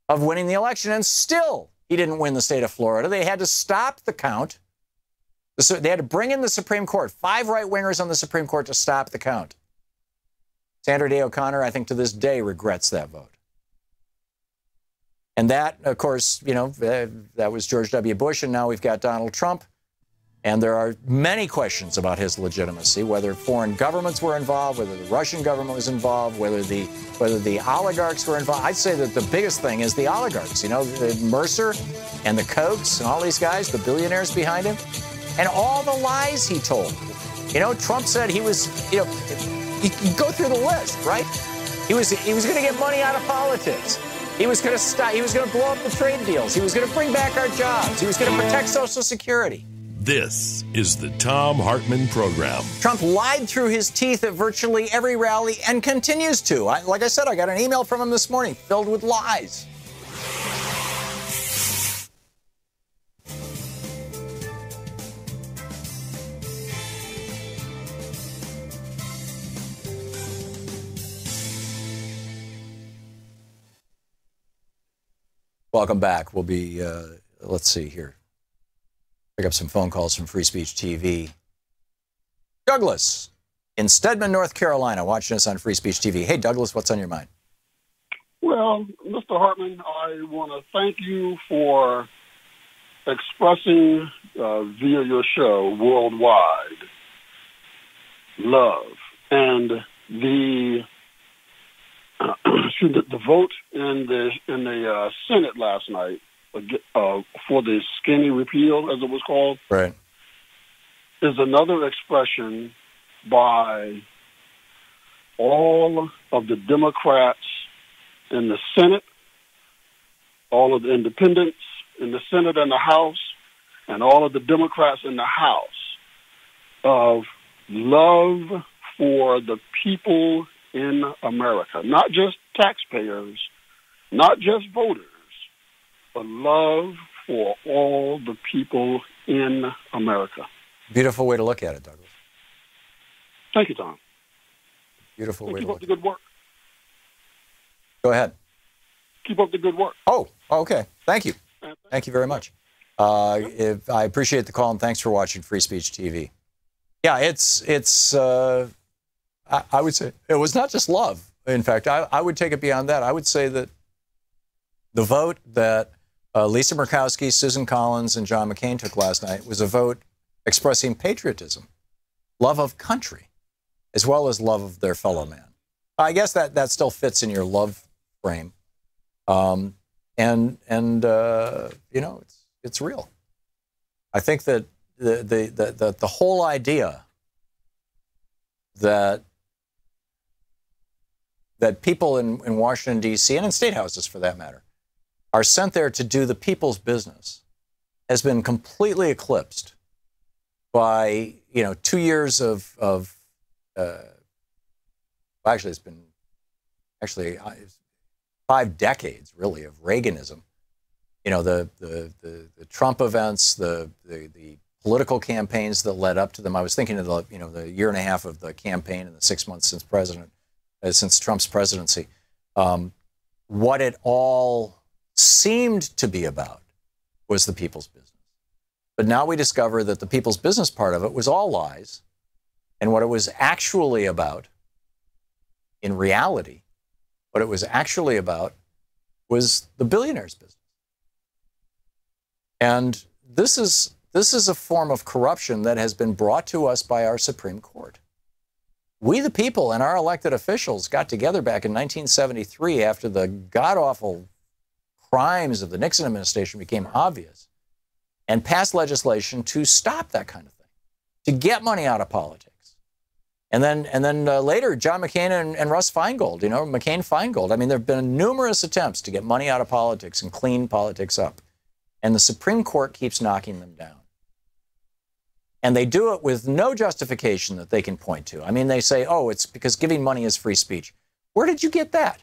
of winning the election. And still, he didn't win the state of Florida. They had to stop the count. They had to bring in the Supreme Court, 5 right-wingers on the Supreme Court to stop the count. Sandra Day O'Connor, I think to this day, regrets that vote. And that, of course, you know, that was George W. Bush, and now we've got Donald Trump. And there are many questions about his legitimacy, whether foreign governments were involved, whether the Russian government was involved, whether the oligarchs were involved. I'd say that the biggest thing is the oligarchs, you know, Mercer and the Kochs and all these guys, the billionaires behind him, and all the lies he told. You know, Trump said he was, you know, you go through the list, right? He was going to get money out of politics. He was going to stop. He was going to blow up the trade deals. He was going to bring back our jobs. He was going to protect Social Security. This is the Thom Hartmann Program. Trump lied through his teeth at virtually every rally and continues to. Like I said, I got an email from him this morning filled with lies. Welcome back. We'll be, let's see here. Pick up some phone calls from Free Speech TV. Douglas in Stedman, North Carolina, watching us on Free Speech TV. Hey, Douglas, what's on your mind? Well, Mr. Hartmann, I want to thank you for expressing via your show worldwide love and the the vote in the Senate last night for the skinny repeal, as it was called, right, is another expression by all of the Democrats in the Senate, all of the independents in the Senate and the House, and all of the Democrats in the House of love for the people in America, not just taxpayers, not just voters, but love for all the people in America. Beautiful way to look at it, Douglas. Thank you, Tom. Beautiful way to keep look up the good work. Go ahead. Keep up the good work. Oh, okay. Thank you. Thank you very much. I appreciate the call, and thanks for watching Free Speech TV. Yeah, I would say it was not just love. In fact, I would take it beyond that. I would say that the vote that Lisa Murkowski, Susan Collins, and John McCain took last night was a vote expressing patriotism, love of country, as well as love of their fellow man. I guess that still fits in your love frame. You know, it's real. I think that the whole idea that people in Washington, D.C., and in state houses for that matter, are sent there to do the people's business has been completely eclipsed by, 2 years of actually, it's been 5 decades, really, of Reaganism. The Trump events, the political campaigns that led up to them. I was thinking of the year and a half of the campaign and the 6 months since Trump's presidency. What it all seemed to be about was the people's business. But now we discover that the people's business part of it was all lies. And what it was actually about, in reality, what it was actually about was the billionaires' business. And this is a form of corruption that has been brought to us by our Supreme Court. We, the people, and our elected officials got together back in 1973 after the god-awful crimes of the Nixon administration became obvious and passed legislation to stop that kind of thing, to get money out of politics. And then later, John McCain and Russ Feingold, McCain-Feingold. I mean, there have been numerous attempts to get money out of politics and clean politics up. And the Supreme Court keeps knocking them down. And they do it with no justification that they can point to. I mean, they say, oh, it's because giving money is free speech. Where did you get that?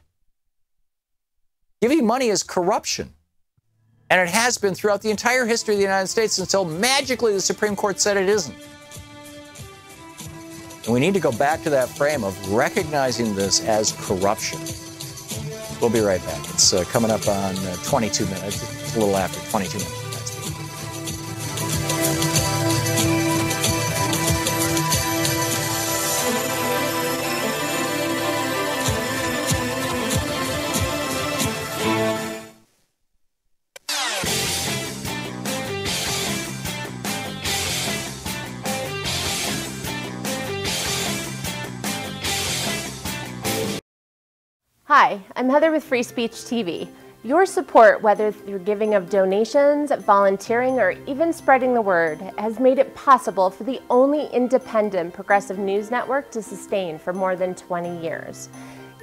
Giving money is corruption. And it has been throughout the entire history of the United States until magically the Supreme Court said it isn't. And we need to go back to that frame of recognizing this as corruption. We'll be right back. It's coming up on 22 minutes. It's a little after 22 minutes. Hi, I'm Heather with Free Speech TV. Your support, whether through giving of donations, volunteering, or even spreading the word, has made it possible for the only independent progressive news network to sustain for more than 20 years.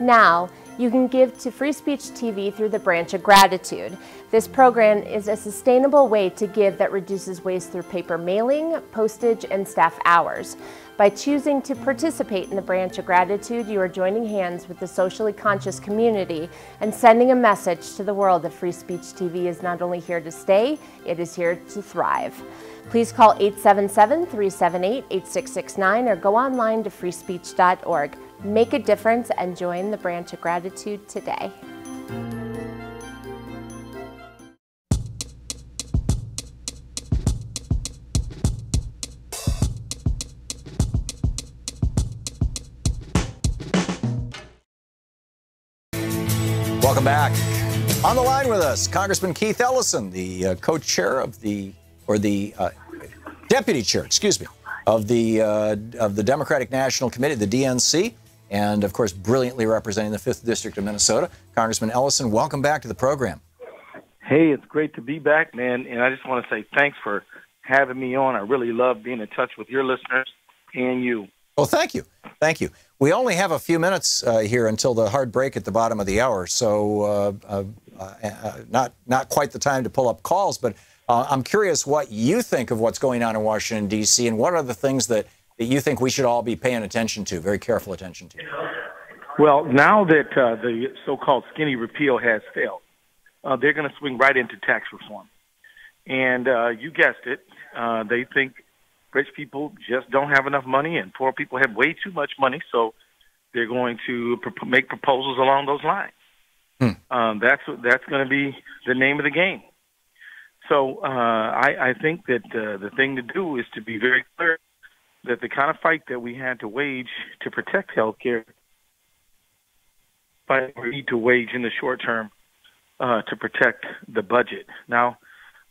Now, You can give to Free Speech TV through the Branch of Gratitude. This program is a sustainable way to give that reduces waste through paper mailing, postage, and staff hours. By choosing to participate in the Branch of Gratitude, you are joining hands with the socially conscious community and sending a message to the world that Free Speech TV is not only here to stay, it is here to thrive. Please call 877-378-8669 or go online to freespeech.org. Make a difference and join the Branch of Gratitude today. Welcome back. On the line with us, Congressman Keith Ellison, the co-chair of deputy chair, of the Democratic National Committee, the DNC, and of course, brilliantly representing the 5th District of Minnesota. Congressman Ellison, welcome back to the program. Hey, it's great to be back, man. And I just want to say thanks for having me on. I really love being in touch with your listeners and you. Well, thank you. Thank you. We only have a few minutes here until the hard break at the bottom of the hour, so not quite the time to pull up calls, but I'm curious what you think of what's going on in Washington, D.C., and what are the things that you think we should all be paying attention to, very careful attention to? Well, now that the so-called skinny repeal has failed, they're going to swing right into tax reform. And you guessed it, they think rich people just don't have enough money and poor people have way too much money, so they're going to make proposals along those lines. That's going to be the name of the game. So I think that the thing to do is to be very clear that the kind of fight that we had to wage to protect health care, fight we need to wage in the short term to protect the budget. Now,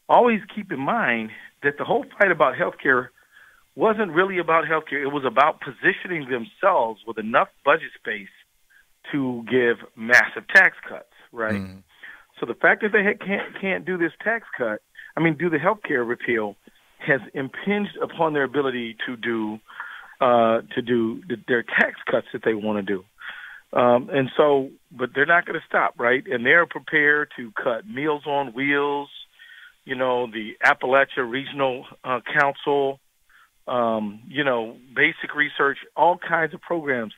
always keep in mind that the whole fight about health care wasn't really about health care. It was about positioning themselves with enough budget space to give massive tax cuts, right? Mm-hmm. So the fact that they can't do this tax cut, do the health care repeal, has impinged upon their ability to do their tax cuts that they want to do. But they're not going to stop, right? And they're prepared to cut Meals on Wheels, the Appalachia Regional Council, basic research, all kinds of programs.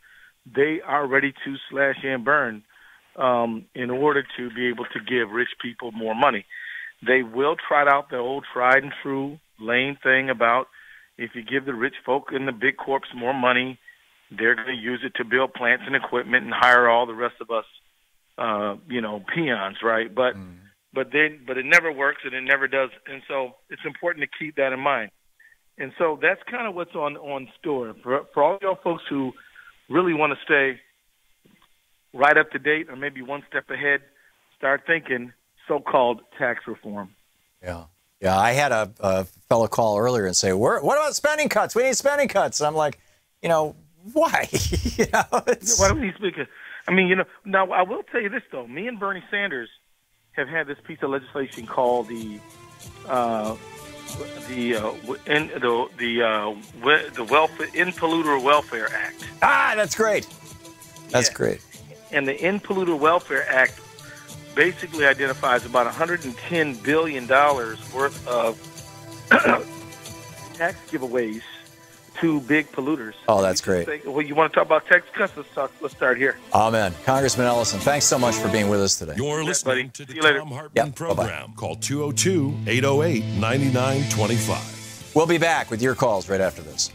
They are ready to slash and burn in order to be able to give rich people more money. They will trot out the old tried and true lame thing about if you give the rich folk and the big corps more money, they're going to use it to build plants and equipment and hire all the rest of us, peons, right? But it never works and it never does. And so it's important to keep that in mind. And so that's kind of what's on store. For all y'all folks who really want to stay right up to date or maybe one step ahead, start thinking so-called tax reform. Yeah, I had a fellow call earlier and say, what about spending cuts? We need spending cuts. And I'm like, why? Why do we need spending cuts? Now I will tell you this, though. Me and Bernie Sanders have had this piece of legislation called the Polluter Welfare Act. That's great. That's great. And the In Polluter Welfare Act basically identifies about $110 billion worth of tax giveaways to big polluters. Oh, that's great. Well, you want to talk about tax cuts? Let's start here. Amen. Congressman Ellison, thanks so much for being with us today. You're listening to the Thom Hartmann Program. Call 202-808-9925. We'll be back with your calls right after this.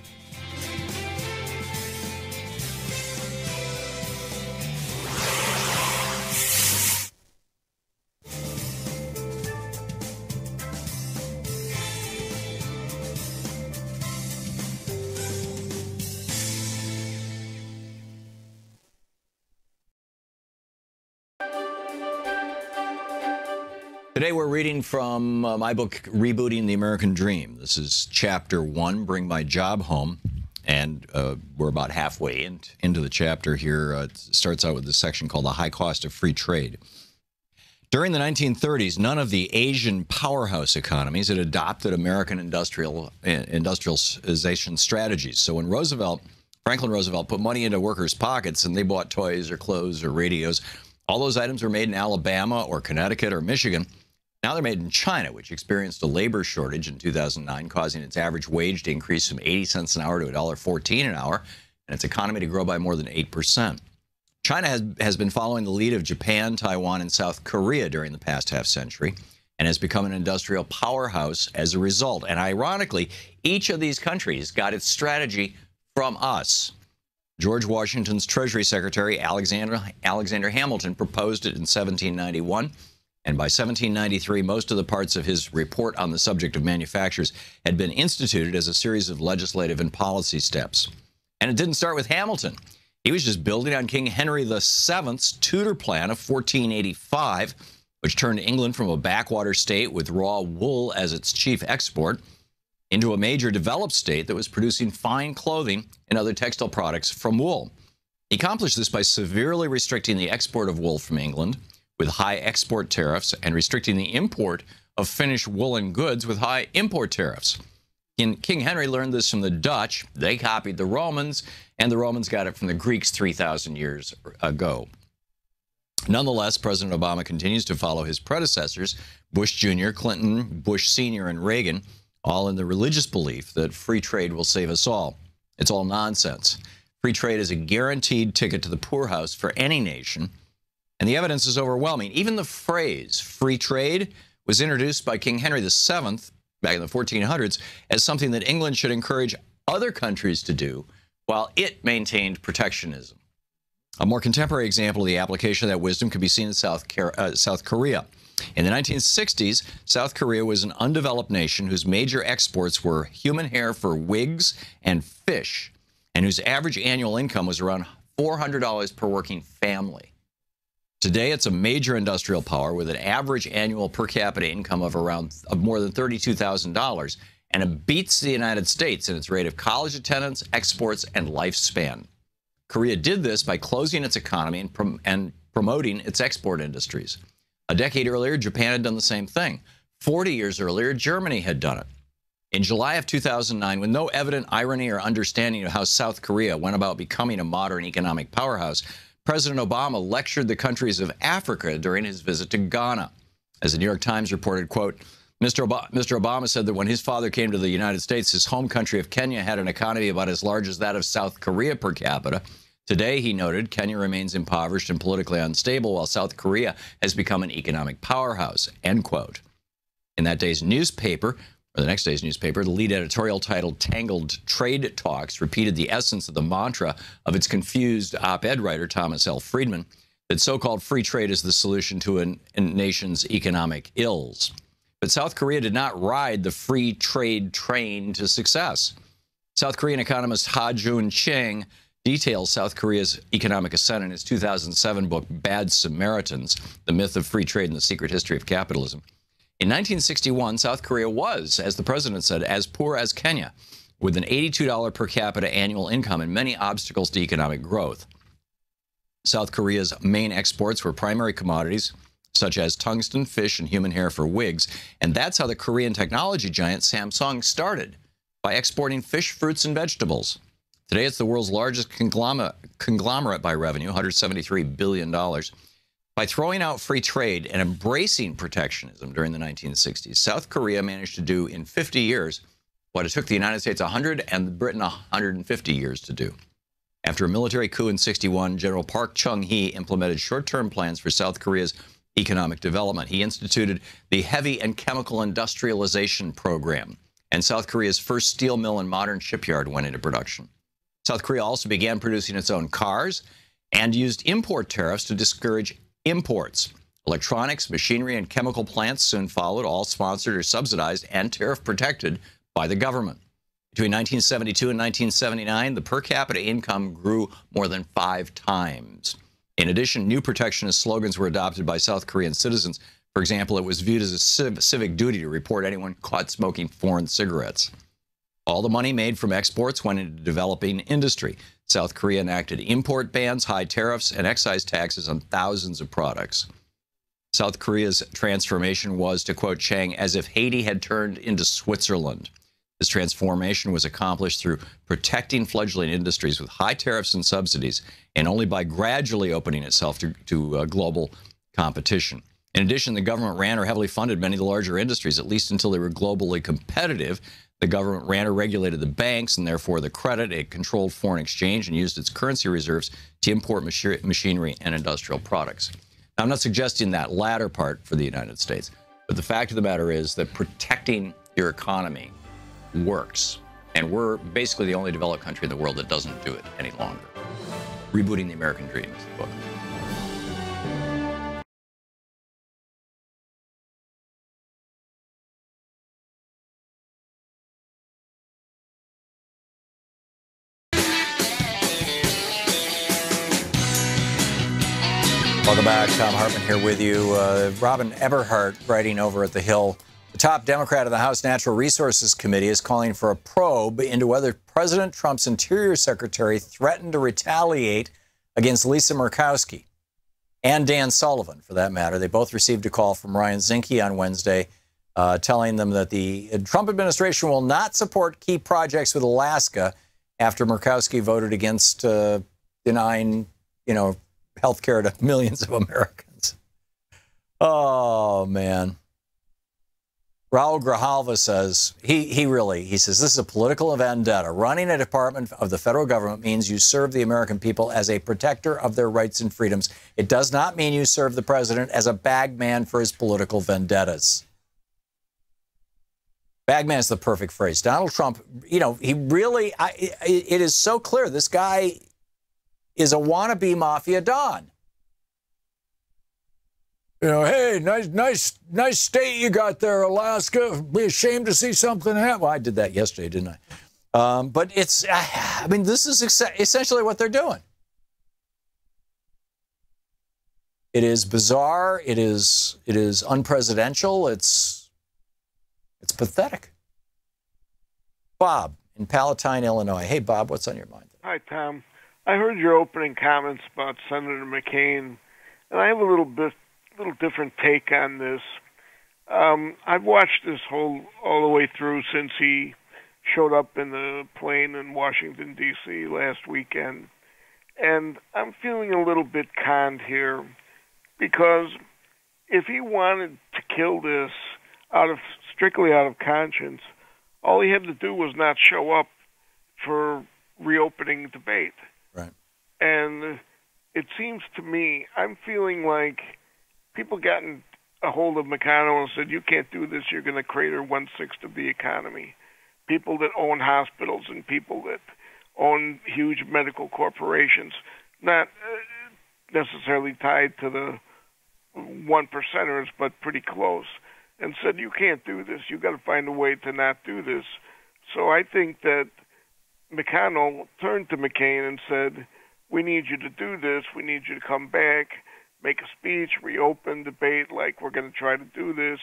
Today we're reading from my book, Rebooting the American Dream. This is Chapter 1, Bring My Job Home. And we're about halfway into the chapter here. It starts out with this section called The High Cost of Free Trade. During the 1930s, none of the Asian powerhouse economies had adopted American industrialization strategies. So when Roosevelt Franklin Roosevelt put money into workers' pockets, and they bought toys or clothes or radios. All those items were made in Alabama or Connecticut or Michigan. Now they're made in China, which experienced a labor shortage in 2009, causing its average wage to increase from 80 cents an hour to $1.14 an hour, and its economy to grow by more than 8%. China has been following the lead of Japan, Taiwan, and South Korea during the past half-century and has become an industrial powerhouse as a result. And ironically, each of these countries got its strategy from us. George Washington's Treasury Secretary, Alexander Hamilton, proposed it in 1791. And by 1793, most of the parts of his report on the subject of manufactures had been instituted as a series of legislative and policy steps. And it didn't start with Hamilton. He was just building on King Henry VII's Tudor Plan of 1485, which turned England from a backwater state with raw wool as its chief export into a major developed state that was producing fine clothing and other textile products from wool. He accomplished this by severely restricting the export of wool from England with high export tariffs and restricting the import of finished woolen goods with high import tariffs. King Henry learned this from the Dutch. They copied the Romans, and the Romans got it from the Greeks 3,000 years ago. Nonetheless, President Obama continues to follow his predecessors, Bush Jr., Clinton, Bush Sr., and Reagan, all in the religious belief that free trade will save us all. It's all nonsense. Free trade is a guaranteed ticket to the poorhouse for any nation, and the evidence is overwhelming. Even the phrase free trade was introduced by King Henry VII back in the 1400s as something that England should encourage other countries to do while it maintained protectionism. A more contemporary example of the application of that wisdom can be seen in South Korea. In the 1960s, South Korea was an undeveloped nation whose major exports were human hair for wigs and fish, and whose average annual income was around $400 per working family. Today, it's a major industrial power with an average annual per capita income of more than $32,000, and it beats the United States in its rate of college attendance, exports, and lifespan. Korea did this by closing its economy and promoting its export industries. A decade earlier, Japan had done the same thing. 40 years earlier, Germany had done it. In July of 2009, with no evident irony or understanding of how South Korea went about becoming a modern economic powerhouse, President Obama lectured the countries of Africa during his visit to Ghana. As the New York Times reported, quote, Mr. Obama said that when his father came to the United States, his home country of Kenya had an economy about as large as that of South Korea per capita. Today, he noted, Kenya remains impoverished and politically unstable, while South Korea has become an economic powerhouse, end quote. In that day's newspaper, or the next day's newspaper, the lead editorial titled Tangled Trade Talks repeated the essence of the mantra of its confused op-ed writer, Thomas L. Friedman, that so-called free trade is the solution to a nation's economic ills. But South Korea did not ride the free trade train to success. South Korean economist Ha Jun Chang details South Korea's economic ascent in his 2007 book, Bad Samaritans, The Myth of Free Trade and the Secret History of Capitalism. In 1961, South Korea was, as the president said, as poor as Kenya, with an $82 per capita annual income and many obstacles to economic growth. South Korea's main exports were primary commodities, such as tungsten, fish, and human hair for wigs, and that's how the Korean technology giant Samsung started, by exporting fish, fruits, and vegetables. Today, it's the world's largest conglomerate by revenue, $173 billion. By throwing out free trade and embracing protectionism during the 1960s, South Korea managed to do in 50 years what it took the United States 100 and Britain 150 years to do. After a military coup in '61, General Park Chung-hee implemented short-term plans for South Korea's economic development. He instituted the Heavy and Chemical Industrialization Program, and South Korea's first steel mill and modern shipyard went into production. South Korea also began producing its own cars and used import tariffs to discourage imports. Electronics, machinery, and chemical plants soon followed, all sponsored or subsidized and tariff protected by the government. Between 1972 and 1979, the per capita income grew more than 5 times. In addition, new protectionist slogans were adopted by South Korean citizens. For example, it was viewed as a civic duty to report anyone caught smoking foreign cigarettes. All the money made from exports went into developing industry. South Korea enacted import bans, high tariffs, and excise taxes on thousands of products. South Korea's transformation was, to quote Chang, as if Haiti had turned into Switzerland. This transformation was accomplished through protecting fledgling industries with high tariffs and subsidies, and only by gradually opening itself to global competition. In addition, the government ran or heavily funded many of the larger industries, at least until they were globally competitive. The government ran or regulated the banks and therefore the credit. It controlled foreign exchange and used its currency reserves to import machinery and industrial products. Now, I'm not suggesting that latter part for the United States, but the fact of the matter is that protecting your economy works. And we're basically the only developed country in the world that doesn't do it any longer. Rebooting the American Dream is the book. Welcome back. Thom Hartmann here with you. Robin Eberhardt, writing over at The Hill. The top Democrat of the House Natural Resources Committee is calling for a probe into whether President Trump's Interior Secretary threatened to retaliate against Lisa Murkowski and Dan Sullivan, for that matter. They both received a call from Ryan Zinke on Wednesday telling them that the Trump administration will not support key projects with Alaska after Murkowski voted against denying, health care to millions of Americans. Oh, man. Raul Grijalva says, he says, this is a political vendetta. Running a department of the federal government means you serve the American people as a protector of their rights and freedoms. It does not mean you serve the president as a bagman for his political vendettas. Bagman is the perfect phrase. Donald Trump, he really, it is so clear this guy is a wannabe mafia don. Hey, nice state you got there, Alaska. Be ashamed to see something happen. Well, I did that yesterday, didn't I? But it's, this is essentially what they're doing. It is bizarre. It is unpresidential. It's pathetic. Bob in Palatine, Illinois. Hey, Bob, what's on your mind? Hi, Tom. I heard your opening comments about Senator McCain, and I have a little different take on this. I've watched this all the way through since he showed up in the plane in Washington, D.C. last weekend, and I'm feeling a little bit conned here because if he wanted to kill this strictly out of conscience, all he had to do was not show up for reopening debate. Right. And it seems to me, I'm feeling like people gotten a hold of McConnell and said, you can't do this, you're going to crater 1/6 of the economy. People that own hospitals and people that own huge medical corporations, not necessarily tied to the 1%ers, but pretty close, and said, you can't do this, you got to find a way to not do this. So I think that McConnell turned to McCain and said, we need you to do this, we need you to come back, make a speech, reopen debate like we're going to try to do this,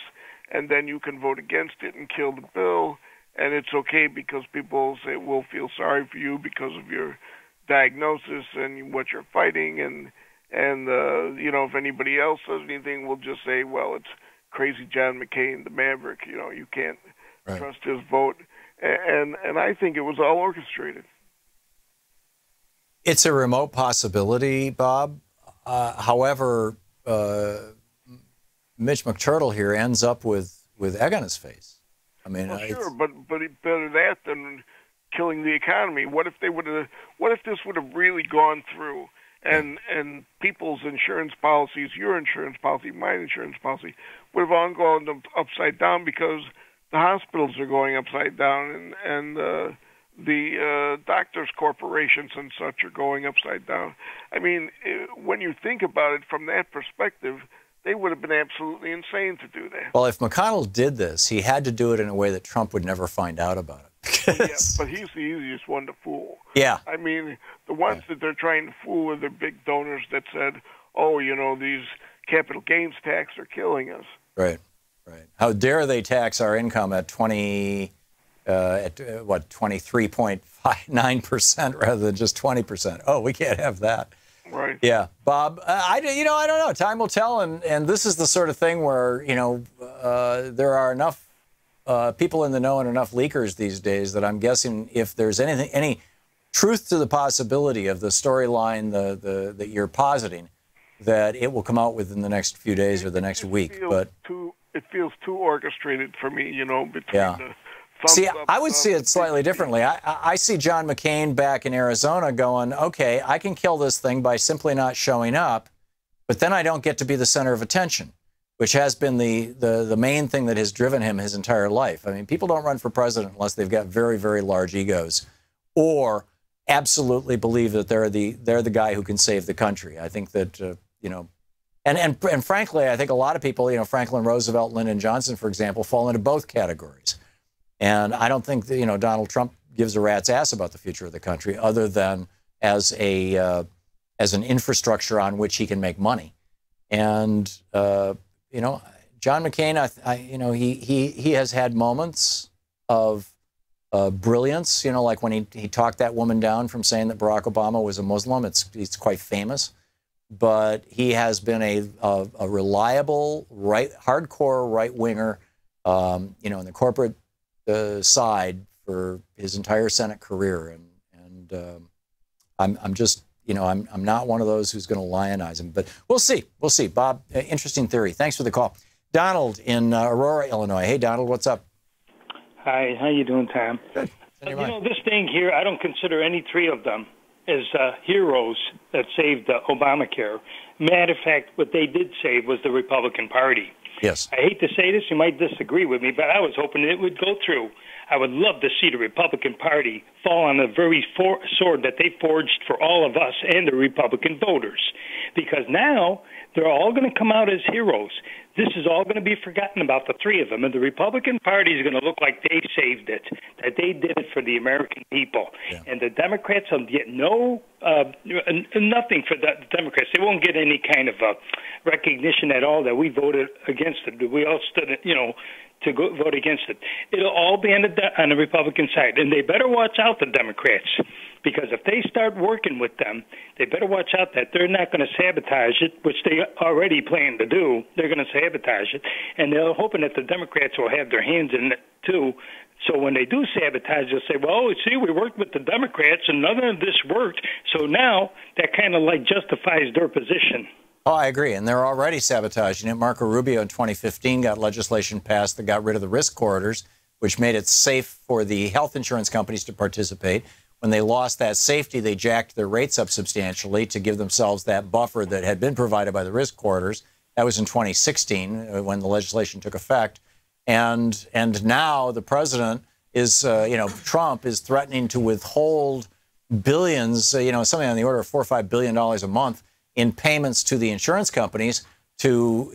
and then you can vote against it and kill the bill, and it's okay because people say, we'll feel sorry for you because of your diagnosis and what you're fighting, and if anybody else says anything, we'll just say, well, it's crazy John McCain, the maverick, you can't trust his vote. And I think it was all orchestrated. It's a remote possibility, Bob. However, Mitch McTurtle here ends up with egg on his face. I mean, well, sure, but better that than killing the economy. What if this would have really gone through, and people's insurance policies, your insurance policy, my insurance policy, would have all gone upside down because the hospitals are going upside down, and the doctors' corporations and such are going upside down. I mean, when you think about it from that perspective, they would have been absolutely insane to do that. Well, if McConnell did this, he had to do it in a way that Trump would never find out about it. Yeah, but he's the easiest one to fool. Yeah. I mean, the ones that they're trying to fool are the big donors that said, oh, these capital gains tax are killing us. Right. How dare they tax our income at 23.59% rather than just 20%? Oh, we can't have that. Right. Yeah, Bob. I don't know. Time will tell, and this is the sort of thing where there are enough people in the know and enough leakers these days that I'm guessing if there's any truth to the possibility of the storyline that you're positing, that it will come out within the next few days or the next week. But it feels too orchestrated for me, between the See, I would see it slightly differently. I see John McCain back in Arizona going, okay, I can kill this thing by simply not showing up, but then I don't get to be the center of attention, which has been the main thing that has driven him his entire life. I mean, people don't run for president unless they've got very, very large egos or absolutely believe that they're the guy who can save the country. I think that, and frankly, I think a lot of people, Franklin Roosevelt, Lyndon Johnson, for example, fall into both categories. And I don't think that, Donald Trump gives a rat's ass about the future of the country other than as an infrastructure on which he can make money. And, John McCain, he has had moments of brilliance, like when he talked that woman down from saying that Barack Obama was a Muslim. It's quite famous. But he has been a reliable, hardcore right-winger, in the corporate side for his entire Senate career, and I'm just, I'm not one of those who's going to lionize him, but we'll see. Bob, interesting theory. Thanks for the call. Donald in Aurora, Illinois. Hey, Donald, what's up? Hi, how you doing, Tom? Good. This thing here, I don't consider any three of them as heroes that saved Obamacare. Matter of fact, what they did save was the Republican Party. Yes. I hate to say this, you might disagree with me, but I was hoping it would go through. I would love to see the Republican Party fall on the very sword that they forged for all of us and the Republican voters. Because now they're all going to come out as heroes. This is all going to be forgotten about, the three of them. And the Republican Party is going to look like they saved it, that they did it for the American people. Yeah. And the Democrats will get nothing for the Democrats. They won't get any kind of recognition at all that we voted against it. We all stood, to go vote against it. It'll all be on the Republican side. And they better watch out, the Democrats, because if they start working with them, they better watch out that they're not going to sabotage it, which they already plan to do. They're going to sabotage it. And they're hoping that the Democrats will have their hands in it, too. So when they do sabotage, they'll say, well, see, we worked with the Democrats and none of this worked. So now that kind of justifies their position. Oh, I agree. And they're already sabotaging it. Marco Rubio in 2015 got legislation passed that got rid of the risk corridors, which made it safe for the health insurance companies to participate. When they lost that safety, they jacked their rates up substantially to give themselves that buffer that had been provided by the risk corridors. That was in 2016 when the legislation took effect. And now the president is, Trump is threatening to withhold billions, something on the order of $4 or $5 billion a month in payments to the insurance companies which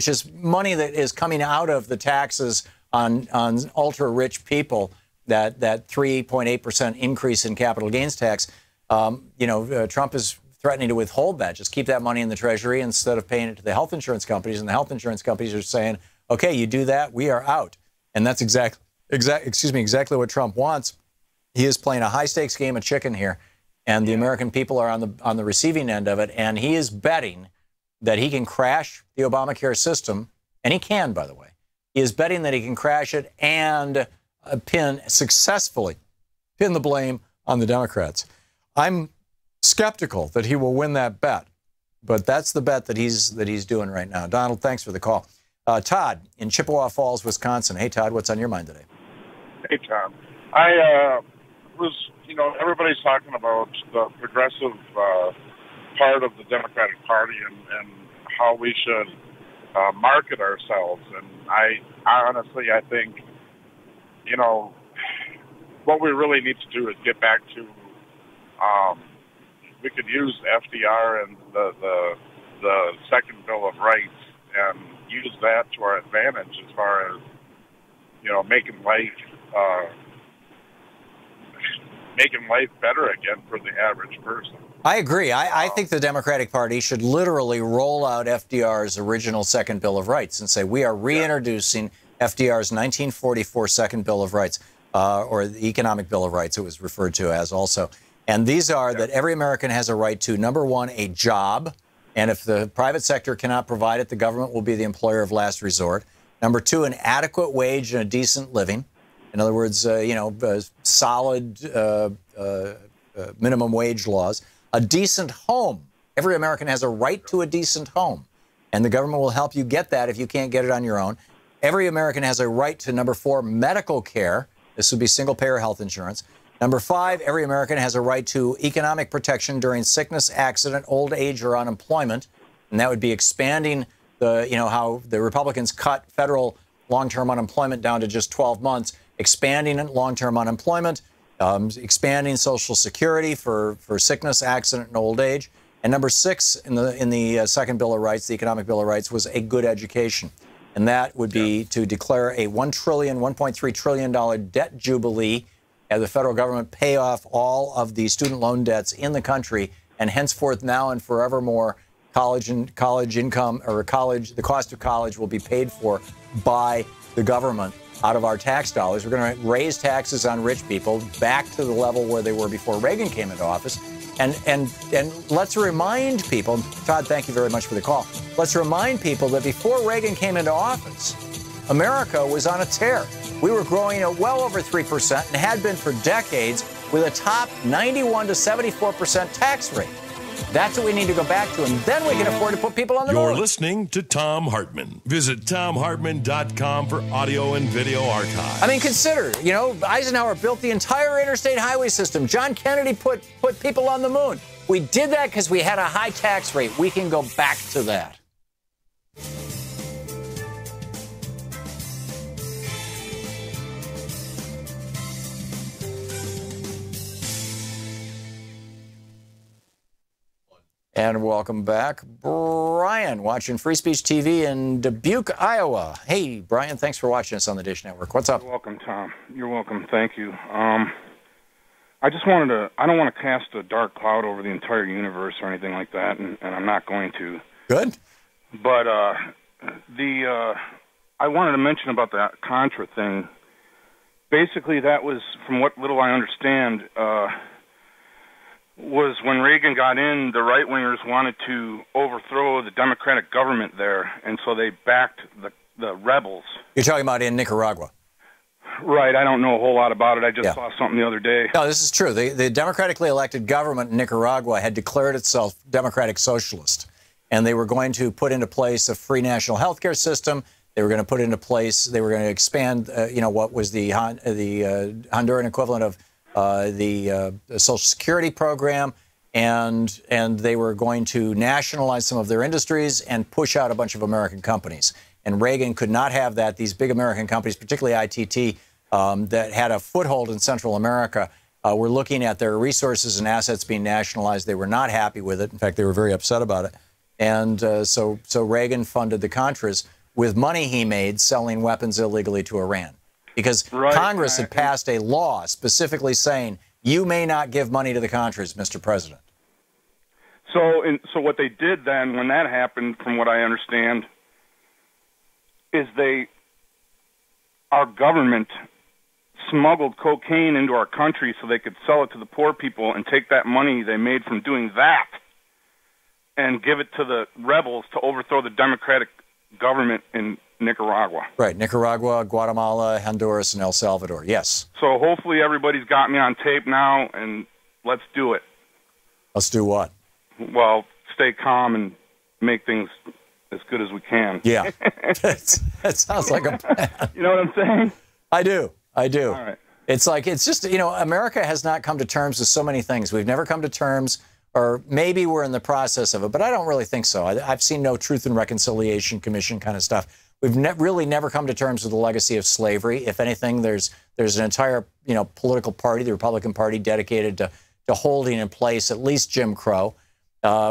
is money that is coming out of the taxes on ultra rich people, that 3.8% increase in capital gains tax. Trump is threatening to withhold that. Just keep that money in the Treasury instead of paying it to the health insurance companies. And the health insurance companies are saying, okay, you do that, we are out. And that's exactly what Trump wants. He is playing a high stakes game of chicken here. And the American people are on the receiving end of it. And he is betting that he can crash the Obamacare system. And he can, by the way. He is betting that he can crash it and successfully pin the blame on the Democrats. I'm skeptical that he will win that bet. But that's the bet that he's doing right now. Donald, thanks for the call. Todd in Chippewa Falls, Wisconsin. Hey, Todd, what's on your mind today? Hey, Tom. I was... everybody's talking about the progressive part of the Democratic Party and how we should market ourselves. And I honestly, I think, what we really need to do is get back to, we could use FDR and the Second Bill of Rights and use that to our advantage as far as, making life better again for the average person. I agree. I think the Democratic Party should literally roll out FDR's original Second Bill of Rights and say, we are reintroducing FDR's 1944 Second Bill of Rights, or the Economic Bill of Rights, it was referred to as also. And these are that every American has a right to, number one, a job. And if the private sector cannot provide it, the government will be the employer of last resort. Number 2, an adequate wage and a decent living. In other words, solid minimum wage laws. A decent home. Every American has a right to a decent home, and the government will help you get that if you can't get it on your own. Every American has a right to, number 4, medical care. This would be single-payer health insurance. Number 5, every American has a right to economic protection during sickness, accident, old age, or unemployment. And that would be expanding how the Republicans cut federal long-term unemployment down to just 12 months, expanding long-term unemployment, expanding Social Security for sickness, accident, and old age. And number 6 in the second Bill of Rights, the Economic Bill of Rights, was a good education. And that would be to declare a $1.3 trillion debt jubilee, have the federal government pay off all of the student loan debts in the country, and henceforth, now and forevermore, college income or the cost of college will be paid for by the government out of our tax dollars. We're going to raise taxes on rich people back to the level where they were before Reagan came into office. And let's remind people, Todd, thank you very much for the call. Let's remind people that before Reagan came into office, America was on a tear. We were growing at well over 3% and had been for decades with a top 91 to 74% tax rate. That's what we need to go back to, and then we can afford to put people on the moon. You're listening to Thom Hartmann. Visit ThomHartmann.com for audio and video archives. I mean, consider, Eisenhower built the entire interstate highway system. John Kennedy put people on the moon. We did that because we had a high tax rate. We can go back to that. And welcome back, Brian, watching Free Speech TV in Dubuque, Iowa. Hey, Brian, thanks for watching us on the Dish Network. What's up? You're welcome, Tom. You're welcome. Thank you. I just I don't want to cast a dark cloud over the entire universe or anything like that, and I'm not going to. Good. But I wanted to mention about that Contra thing. Basically, that was, from what little I understand, was when Reagan got in, the right-wingers wanted to overthrow the Democratic government there, and so they backed the rebels. You're talking about in Nicaragua? Right. I don't know a whole lot about it. I just saw something the other day. No, this is true. The democratically elected government in Nicaragua had declared itself democratic socialist, and they were going to put into place a free national health care system. They were going to put into place, they were going to expand, what was the Honduran equivalent of the Social Security program, and they were going to nationalize some of their industries and push out a bunch of American companies. And Reagan could not have that. These big American companies, particularly ITT, that had a foothold in Central America, were looking at their resources and assets being nationalized. They were not happy with it. In fact, they were very upset about it. And so Reagan funded the Contras with money he made selling weapons illegally to Iran. Because Congress had passed a law specifically saying, you may not give money to the Contras, Mr. President. So what they did then, when that happened, from what I understand, is our government smuggled cocaine into our country so they could sell it to the poor people and take that money they made from doing that and give it to the rebels to overthrow the democratic government in Nicaragua. Right, Nicaragua, Guatemala, Honduras, and El Salvador, yes. So hopefully everybody's got me on tape now, and let's do it. Let's do what? Well, stay calm and make things as good as we can. Yeah, that sounds like a plan. You know what I'm saying? I do. All right. It's just, America has not come to terms with so many things. We've never come to terms, or maybe we're in the process of it, but I don't really think so. I've seen no Truth and Reconciliation Commission kind of stuff. We've really never come to terms with the legacy of slavery. If anything, there's an entire, political party, the Republican Party, dedicated to holding in place at least Jim Crow.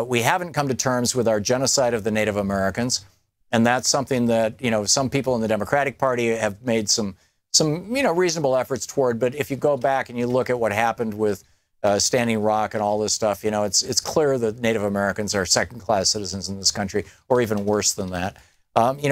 We haven't come to terms with our genocide of the Native Americans, and that's something that some people in the Democratic Party have made some reasonable efforts toward. But if you go back and you look at what happened with Standing Rock and all this stuff, it's clear that Native Americans are second-class citizens in this country, or even worse than that.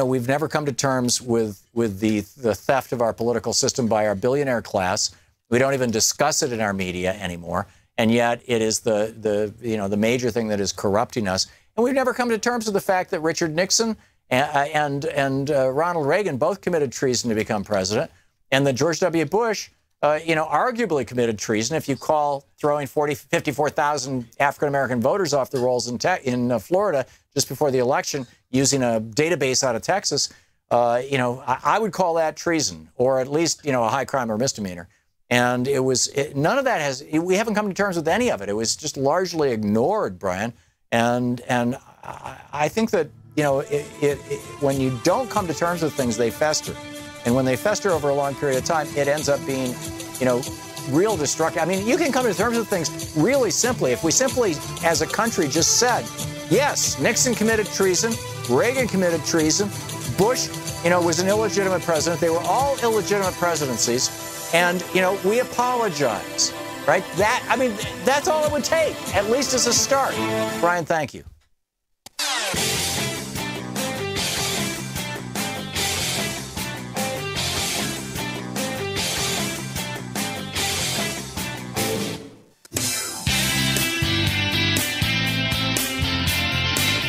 We've never come to terms with the theft of our political system by our billionaire class. We don't even discuss it in our media anymore. And yet it is the major thing that is corrupting us. And we've never come to terms with the fact that Richard Nixon and Ronald Reagan both committed treason to become president, and that George W. Bush, arguably committed treason if you call throwing 54,000 African-American voters off the rolls in Florida just before the election using a database out of Texas. I would call that treason, or at least, a high crime or misdemeanor. And none of that we haven't come to terms with any of it. It was just largely ignored, Brian. And I think that, when you don't come to terms with things, they fester. And when they fester over a long period of time, it ends up being, real destructive. I mean, you can come to terms with things really simply. If we simply, as a country, just said, yes, Nixon committed treason, Reagan committed treason, Bush, was an illegitimate president. They were all illegitimate presidencies. And, we apologize, right? That's all it would take, at least as a start. Brian, thank you.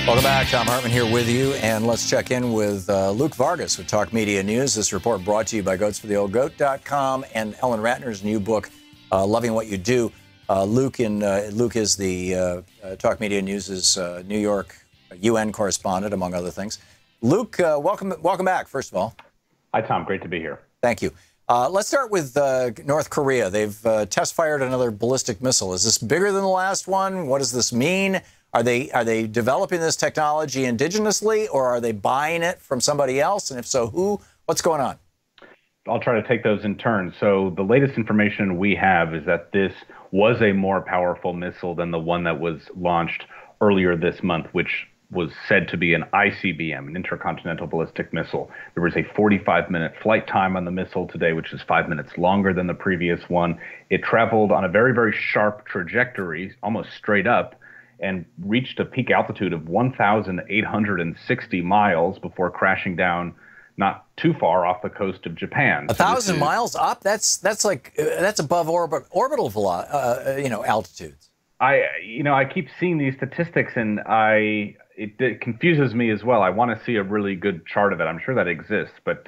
Welcome back. Thom Hartmann here with you, and let's check in with Luke Vargas with Talk Media News. This report brought to you by goatsfortheoldgoat.com and Ellen Ratner's new book, Loving What You Do. Luke is the Talk Media News' New York UN correspondent, among other things. Luke, welcome back, first of all. Hi, Tom. Great to be here. Thank you. Let's start with North Korea. They've test-fired another ballistic missile. Is this bigger than the last one? What does this mean? Are they developing this technology indigenously, or are they buying it from somebody else? And if so, who? What's going on? I'll try to take those in turn. So the latest information we have is that this was a more powerful missile than the one that was launched earlier this month, which was said to be an ICBM, an intercontinental ballistic missile. There was a 45-minute flight time on the missile today, which is 5 minutes longer than the previous one. It traveled on a very, very sharp trajectory, almost straight up, and reached a peak altitude of 1,860 miles before crashing down not too far off the coast of Japan. 1,000 miles up? That's above orbital altitudes. I keep seeing these statistics, and it confuses me as well. I want to see a really good chart of it. I'm sure that exists, but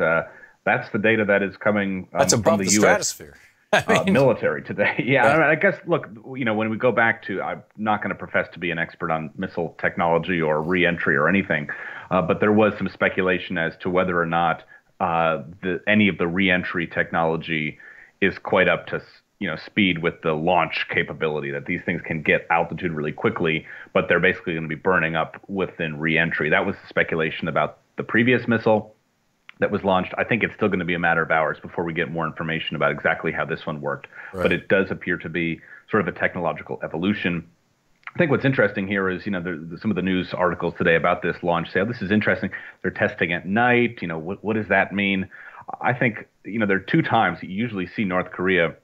that's the data that is coming that's above from the U.S. stratosphere. Military today. Yeah. I guess, look, when we go back to, I'm not going to profess to be an expert on missile technology or reentry or anything, but there was some speculation as to whether or not any of the reentry technology is quite up to speed with the launch capability, that these things can get altitude really quickly, but they're basically going to be burning up within reentry. That was the speculation about the previous missile that was launched. I think it's still going to be a matter of hours before we get more information about exactly how this one worked. Right. But it does appear to be sort of a technological evolution. I think what's interesting here is, some of the news articles today about this launch say, oh, this is interesting. They're testing at night. What does that mean? I think, there are two times that you usually see North Korea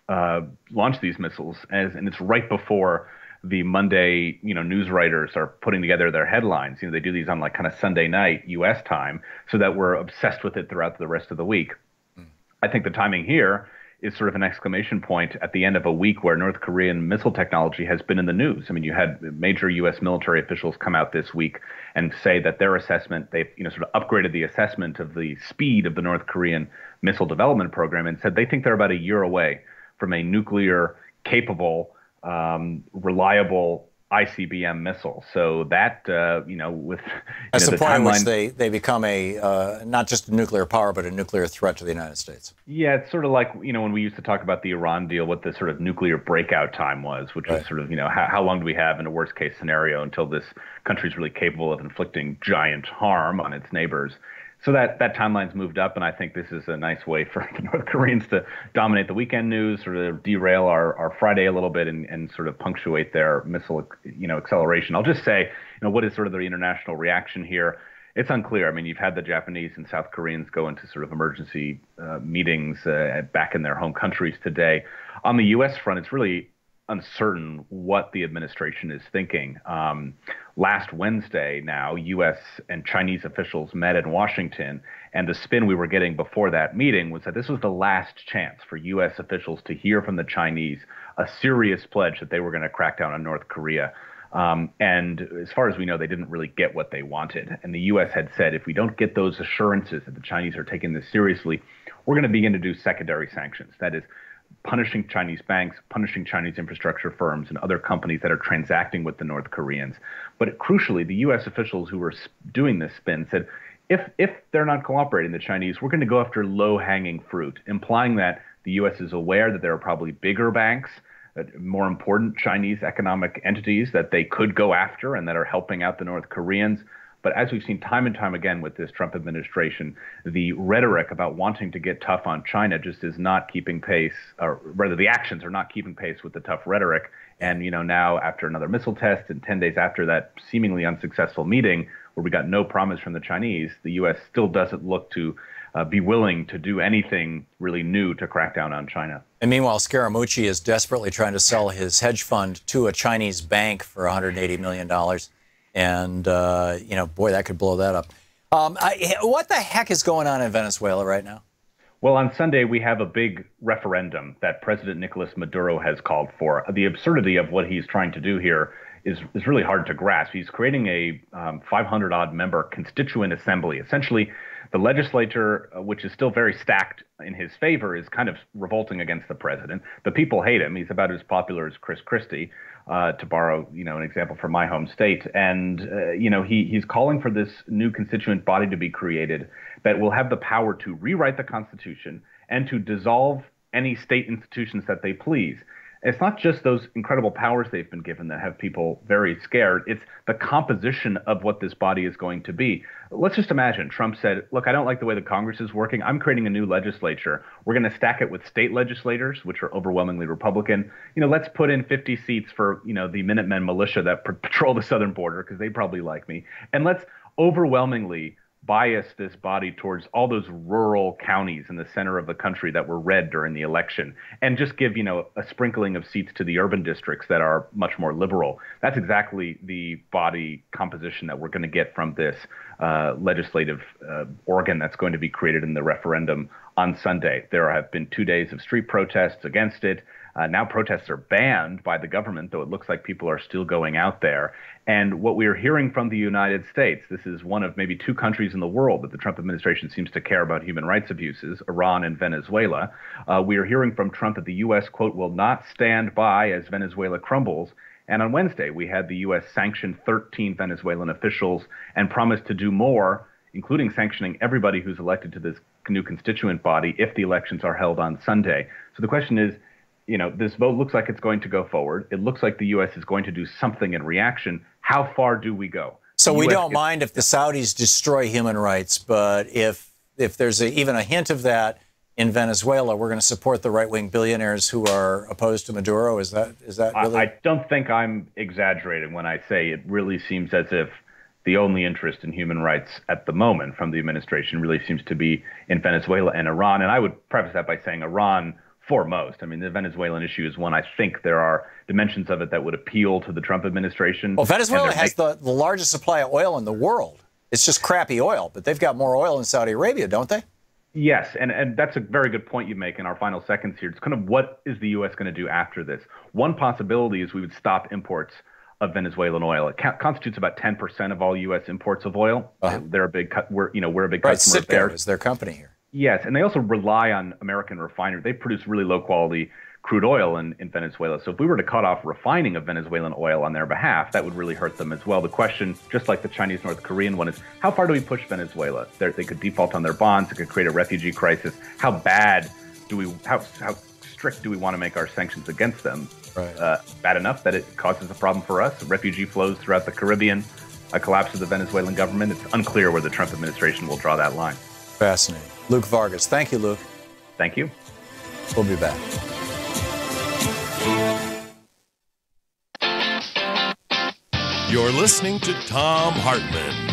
launch these missiles, and it's right before the Monday, news writers are putting together their headlines. They do these on like kind of Sunday night U.S. time, so that we're obsessed with it throughout the rest of the week. I think the timing here is sort of an exclamation point at the end of a week where North Korean missile technology has been in the news. I mean, you had major U.S. military officials come out this week and say that their assessment, they've sort of upgraded the assessment of the speed of the North Korean missile development program, and said they think they're about a year away from a nuclear capable, reliable ICBM missile. So that, with that's the point timeline, at which they become a not just a nuclear power, but a nuclear threat to the United States. Yeah, it's sort of like, when we used to talk about the Iran deal, what the sort of nuclear breakout time was, which was sort of, how long do we have in a worst case scenario until this country is really capable of inflicting giant harm on its neighbors. So that timeline's moved up, and I think this is a nice way for the North Koreans to dominate the weekend news, sort of derail our Friday a little bit, and sort of punctuate their missile, acceleration. I'll just say, what is sort of the international reaction here? It's unclear. I mean, you've had the Japanese and South Koreans go into sort of emergency meetings back in their home countries today. On the U.S. front, it's really uncertain what the administration is thinking. Last Wednesday now, U.S. and Chinese officials met in Washington, and the spin we were getting before that meeting was that this was the last chance for U.S. officials to hear from the Chinese a serious pledge that they were going to crack down on North Korea. And as far as we know, they didn't really get what they wanted. And the U.S. had said, if we don't get those assurances that the Chinese are taking this seriously, we're going to begin to do secondary sanctions. That is, punishing Chinese banks, punishing Chinese infrastructure firms, and other companies that are transacting with the North Koreans. But crucially, the U.S. officials who were doing this spin said, if they're not cooperating, the Chinese, we're going to go after low-hanging fruit, implying that the U.S. is aware that there are probably bigger banks, more important Chinese economic entities that they could go after and that are helping out the North Koreans. But as we've seen time and time again with this Trump administration, the rhetoric about wanting to get tough on China just is not keeping pace, or rather the actions are not keeping pace with the tough rhetoric. And, now after another missile test and 10 days after that seemingly unsuccessful meeting where we got no promise from the Chinese, the U.S. still doesn't look to be willing to do anything really new to crack down on China. And meanwhile, Scaramucci is desperately trying to sell his hedge fund to a Chinese bank for $180 million. And, boy, that could blow that up. What the heck is going on in Venezuela right now? Well, on Sunday, we have a big referendum that President Nicolas Maduro has called for. The absurdity of what he's trying to do here is really hard to grasp. He's creating a 500-odd member constituent assembly. Essentially, the legislature, which is still very stacked in his favor, is kind of revolting against the president. The people hate him. He's about as popular as Chris Christie, to borrow, an example from my home state. And, he's calling for this new constituent body to be created that will have the power to rewrite the Constitution and to dissolve any state institutions that they please. It's not just those incredible powers they've been given that have people very scared. It's the composition of what this body is going to be. Let's just imagine Trump said, look, I don't like the way the Congress is working. I'm creating a new legislature. We're going to stack it with state legislators, which are overwhelmingly Republican. Let's put in 50 seats for, the Minutemen militia that patrol the southern border because they probably like me. And let's overwhelmingly bias this body towards all those rural counties in the center of the country that were red during the election, and just give, a sprinkling of seats to the urban districts that are much more liberal. That's exactly the body composition that we're going to get from this legislative organ that's going to be created in the referendum on Sunday. There have been 2 days of street protests against it. Now protests are banned by the government, though it looks like people are still going out there. And what we are hearing from the United States, this is one of maybe 2 countries in the world that the Trump administration seems to care about human rights abuses, Iran and Venezuela. We are hearing from Trump that the U.S., quote, will not stand by as Venezuela crumbles. And on Wednesday, we had the U.S. sanction 13 Venezuelan officials and promised to do more, including sanctioning everybody who's elected to this new constituent body if the elections are held on Sunday. So the question is, this vote looks like it's going to go forward. It looks like the U.S. is going to do something in reaction. How far do we go? So we don't mind if the Saudis destroy human rights, but if there's even a hint of that in Venezuela, we're going to support the right-wing billionaires who are opposed to Maduro? Is that really? I don't think I'm exaggerating when I say it really seems as if the only interest in human rights at the moment from the administration really seems to be in Venezuela and Iran. And I would preface that by saying Iran foremost. I mean, the Venezuelan issue is one I think there are dimensions of it that would appeal to the Trump administration. Well, Venezuela has the largest supply of oil in the world. It's just crappy oil, but they've got more oil in Saudi Arabia, don't they? Yes, and that's a very good point you make in our final seconds here. It's kind of what is the U.S. going to do after this? One possibility is we would stop imports of Venezuelan oil. It constitutes about 10% of all U.S. imports of oil. They're a big, we're a big customer there. Citgo is their company here. Yes, and they also rely on American refineries. They produce really low-quality crude oil in Venezuela. So if we were to cut off refining of Venezuelan oil on their behalf, that would really hurt them as well. The question, just like the Chinese-North Korean one, is how far do we push Venezuela? They could default on their bonds. It could create a refugee crisis. How bad do we? How strict do we want to make our sanctions against them? Right. Bad enough that it causes a problem for us. Refugee flows throughout the Caribbean. A collapse of the Venezuelan government. It's unclear where the Trump administration will draw that line. Fascinating. Luke Vargas. Thank you, Luke. Thank you. We'll be back. You're listening to Thom Hartmann.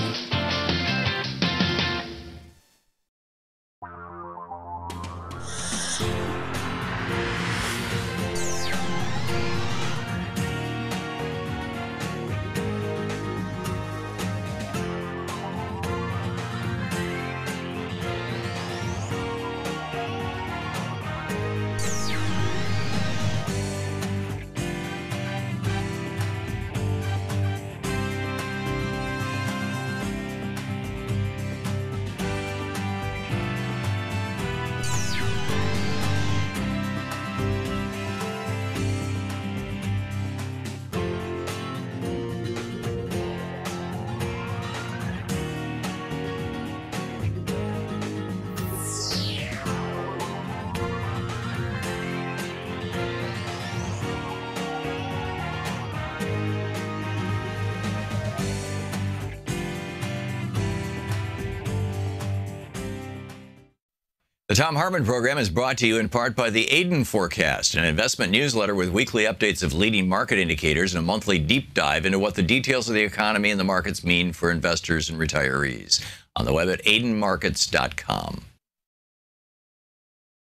The Thom Hartmann Program is brought to you in part by the Aiden Forecast, an investment newsletter with weekly updates of leading market indicators and a monthly deep dive into what the details of the economy and the markets mean for investors and retirees. On the web at aidenmarkets.com.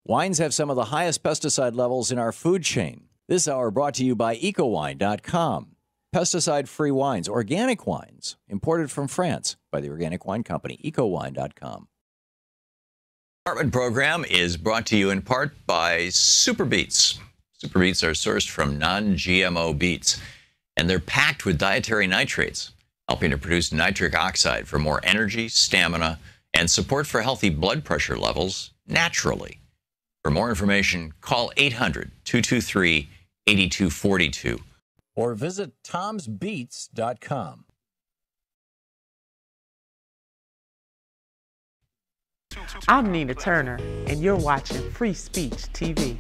Wines have some of the highest pesticide levels in our food chain. This hour brought to you by ecowine.com. Pesticide-free wines, organic wines, imported from France by the Organic Wine Company, ecowine.com. Hartmann Program is brought to you in part by Super Beets. Super Beets are sourced from non-GMO beets, and they're packed with dietary nitrates, helping to produce nitric oxide for more energy, stamina, and support for healthy blood pressure levels naturally. For more information, call 800-223-8242 or visit tomsbeets.com. I'm Nina Turner, and you're watching Free Speech TV.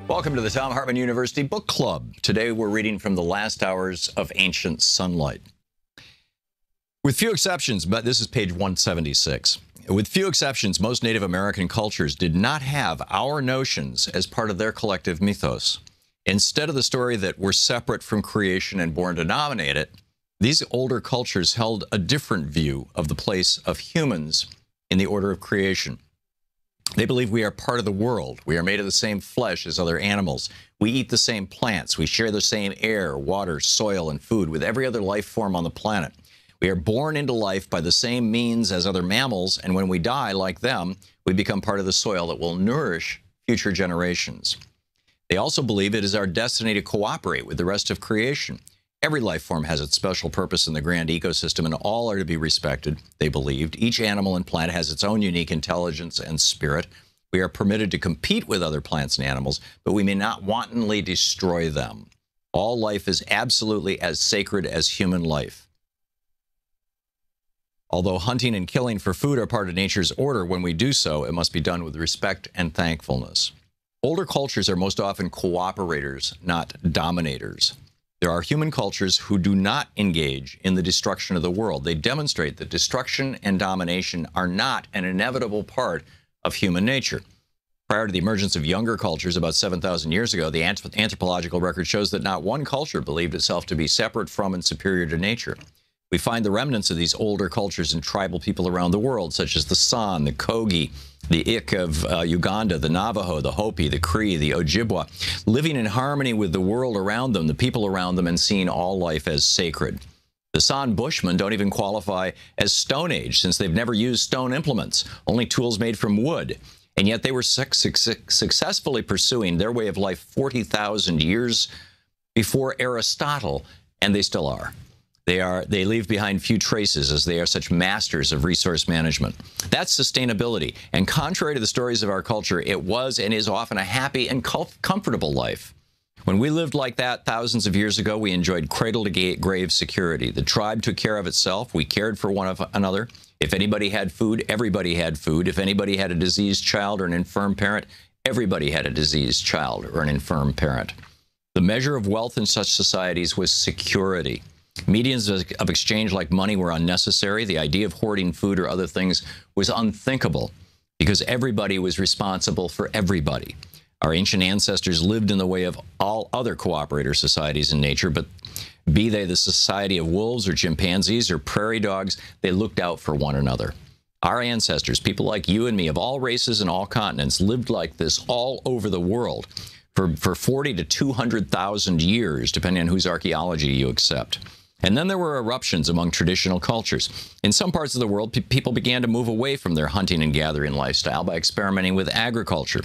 Welcome to the Thom Hartmann University Book Club. Today we're reading from The Last Hours of Ancient Sunlight. With few exceptions, but this is page 176. With few exceptions, most Native American cultures did not have our notions as part of their collective mythos. Instead of the story that we're separate from creation and born to dominate it, these older cultures held a different view of the place of humans in the order of creation. They believe we are part of the world. We are made of the same flesh as other animals. We eat the same plants. We share the same air, water, soil, and food with every other life form on the planet. We are born into life by the same means as other mammals, and when we die, like them, we become part of the soil that will nourish future generations. They also believe it is our destiny to cooperate with the rest of creation. Every life form has its special purpose in the grand ecosystem, and all are to be respected, they believed. Each animal and plant has its own unique intelligence and spirit. We are permitted to compete with other plants and animals, but we may not wantonly destroy them. All life is absolutely as sacred as human life. Although hunting and killing for food are part of nature's order, when we do so, it must be done with respect and thankfulness. Older cultures are most often cooperators, not dominators. There are human cultures who do not engage in the destruction of the world. They demonstrate that destruction and domination are not an inevitable part of human nature. Prior to the emergence of younger cultures about 7,000 years ago, the anthropological record shows that not one culture believed itself to be separate from and superior to nature. We find the remnants of these older cultures in tribal people around the world, such as the San, the Kogi, the Ik of Uganda, the Navajo, the Hopi, the Cree, the Ojibwa, living in harmony with the world around them, the people around them, and seeing all life as sacred. The San Bushmen don't even qualify as Stone Age, since they've never used stone implements, only tools made from wood. And yet they were successfully pursuing their way of life 40,000 years before Aristotle, and they still are. They leave behind few traces, as they are such masters of resource management. That's sustainability. And contrary to the stories of our culture, it was and is often a happy and comfortable life. When we lived like that thousands of years ago, we enjoyed cradle-to-grave security. The tribe took care of itself. We cared for one another. If anybody had food, everybody had food. If anybody had a diseased child or an infirm parent, everybody had a diseased child or an infirm parent. The measure of wealth in such societies was security. Mediums of exchange like money were unnecessary. The idea of hoarding food or other things was unthinkable because everybody was responsible for everybody. Our ancient ancestors lived in the way of all other cooperator societies in nature, but be they the society of wolves or chimpanzees or prairie dogs, they looked out for one another. Our ancestors, people like you and me of all races and all continents, lived like this all over the world for 40 to 200,000 years, depending on whose archaeology you accept. And then there were eruptions among traditional cultures. In some parts of the world, people began to move away from their hunting and gathering lifestyle by experimenting with agriculture.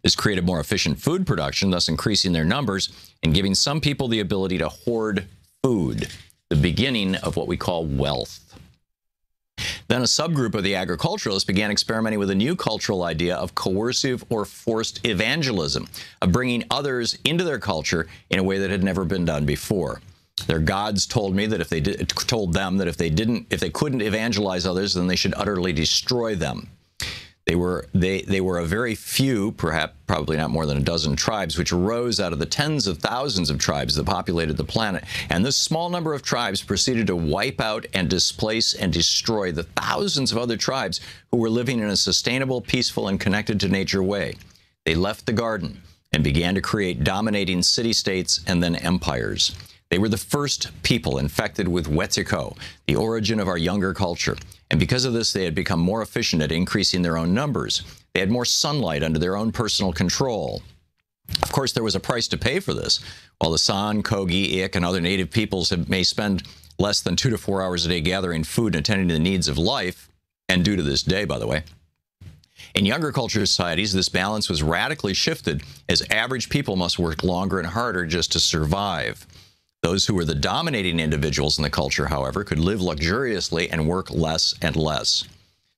This created more efficient food production, thus increasing their numbers and giving some people the ability to hoard food, the beginning of what we call wealth. Then a subgroup of the agriculturalists began experimenting with a new cultural idea of coercive or forced evangelism, of bringing others into their culture in a way that had never been done before. Their gods told them that if they couldn't evangelize others, then they should utterly destroy them. They were a very few, probably not more than a dozen tribes, which arose out of the tens of thousands of tribes that populated the planet. And this small number of tribes proceeded to wipe out and displace and destroy the thousands of other tribes who were living in a sustainable, peaceful, and connected to nature way. They left the garden and began to create dominating city-states and then empires. They were the first people infected with Wetiko, the origin of our younger culture. And because of this, they had become more efficient at increasing their own numbers. They had more sunlight under their own personal control. Of course, there was a price to pay for this. While the San, Kogi, Ik, and other native peoples may spend less than 2 to 4 hours a day gathering food and attending to the needs of life, and do to this day, by the way, in younger culture societies, this balance was radically shifted as average people must work longer and harder just to survive. Those who were the dominating individuals in the culture, however, could live luxuriously and work less and less.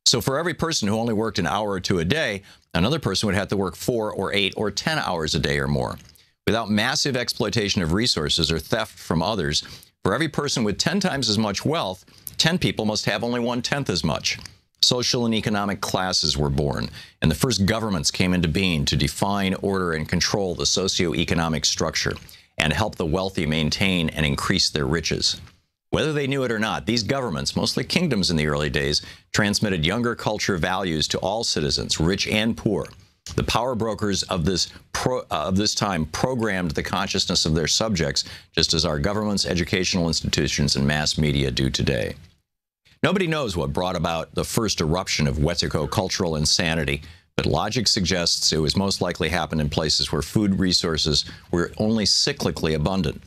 So for every person who only worked an hour or two a day, another person would have to work 4 or 8 or 10 hours a day or more. Without massive exploitation of resources or theft from others, for every person with 10 times as much wealth, 10 people must have only 1/10 as much. Social and economic classes were born, and the first governments came into being to define, order, and control the socio-economic structure, and help the wealthy maintain and increase their riches. Whether they knew it or not, these governments, mostly kingdoms in the early days, transmitted younger culture values to all citizens, rich and poor. The power brokers of this time programmed the consciousness of their subjects, just as our governments, educational institutions, and mass media do today. Nobody knows what brought about the first eruption of Wetiko cultural insanity, but logic suggests it was most likely happened in places where food resources were only cyclically abundant.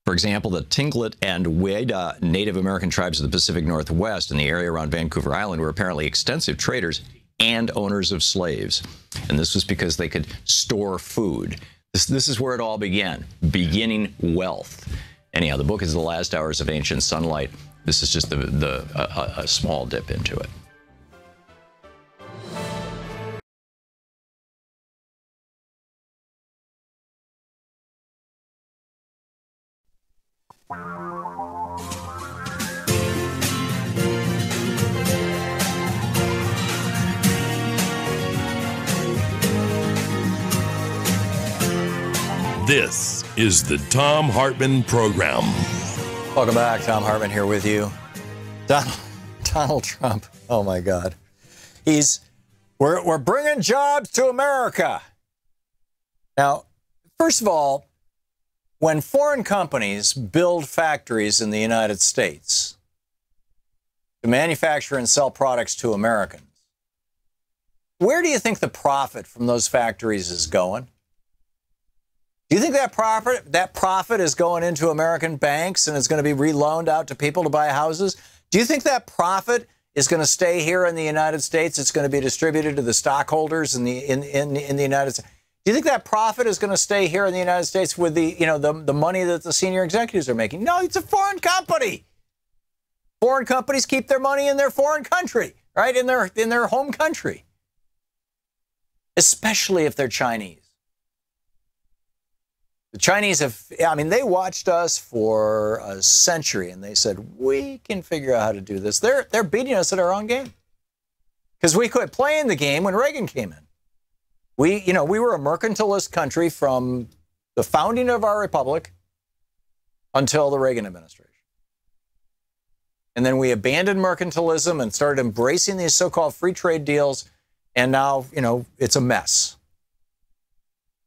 For example, the Tlingit and Weda Native American tribes of the Pacific Northwest and the area around Vancouver Island were apparently extensive traders and owners of slaves. And this was because they could store food. This is where it all began, beginning wealth. Anyhow, the book is The Last Hours of Ancient Sunlight. This is just a small dip into it. This is the Thom Hartmann Program. Welcome back. Thom Hartmann here with you. Donald Trump. Oh my God. We're bringing jobs to America. Now, first of all, when foreign companies build factories in the United States to manufacture and sell products to Americans, where do you think the profit from those factories is going? Do you think that profit is going into American banks and is going to be reloaned out to people to buy houses? Do you think that profit is going to stay here in the United States? It's going to be distributed to the stockholders in the United States. Do you think that profit is going to stay here in the United States with the money that the senior executives are making? No, it's a foreign company. Foreign companies keep their money in their foreign country, right? In their home country. Especially if they're Chinese. The Chinese they watched us for a century and they said, we can figure out how to do this. They're beating us at our own game. Because we quit playing the game when Reagan came in. We were a mercantilist country from the founding of our republic until the Reagan administration. And then we abandoned mercantilism and started embracing these so-called free trade deals. And now, it's a mess.